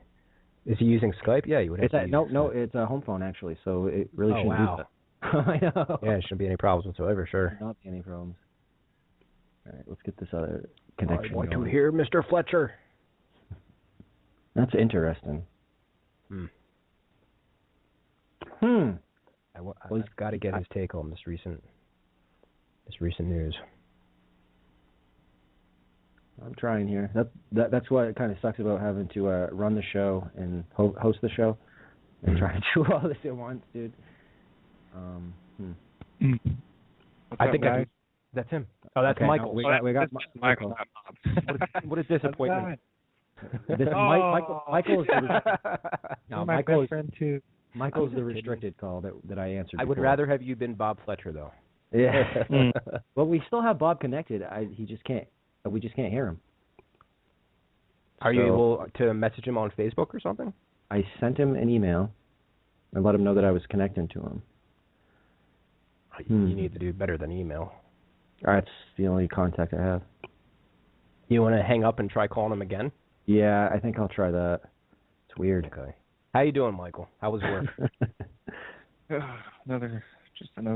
Is he using Skype? Yeah, you would have to use
No, it's a home phone, actually, so it really shouldn't be that. I know.
Yeah, it shouldn't be any problems whatsoever, sure.
There not be any problems. All right, let's get this other connection
I want
going.
to hear Mr. Fletcher.
That's interesting.
I've got to get his take on this recent news.
I'm trying here. That's what kind of sucks about having to run the show and host the show and try to do all this at once, dude.
I think that's him. Oh, that's Michael.
No, we got
Michael.
What a disappointment.
Michael is
my best friend too.
Michael's the restricted call that I answered.
I would rather have you been Bob Fletcher, though.
Yeah. Well, we still have Bob connected. We just can't hear him.
Are you able to message him on Facebook or something?
I sent him an email and let him know that I was connecting to him.
You need to do better than email.
That's the only contact I have.
You want to hang up and try calling him again?
Yeah, I think I'll try that. It's weird.
Okay. How you doing, Michael? How was work?
Another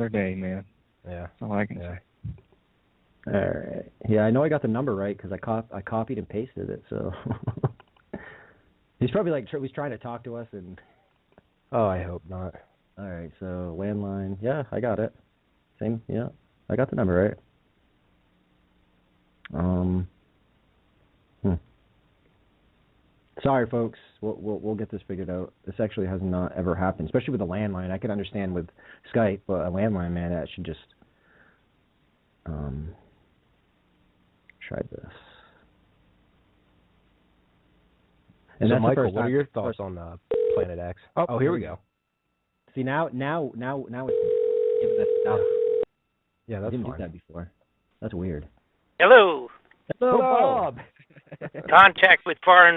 day, man.
Yeah.
That's all I can say.
All right. Yeah, I know I got the number right because I copied and pasted it. So he's probably he's trying to talk to us and.
Oh, I hope not.
All right. So landline. Yeah, I got it. Same. Yeah, I got the number right. Sorry, folks. We'll get this figured out. This actually has not ever happened, especially with a landline. I can understand with Skype, but a landline, man, that should just try this.
And so, Michael, what are your thoughts on Planet X? Oh, here we go.
See now it's giving us stuff.
Yeah, that's
I didn't
fine.
do that before. That's weird.
Hello.
Hello, Bob.
Contact with foreign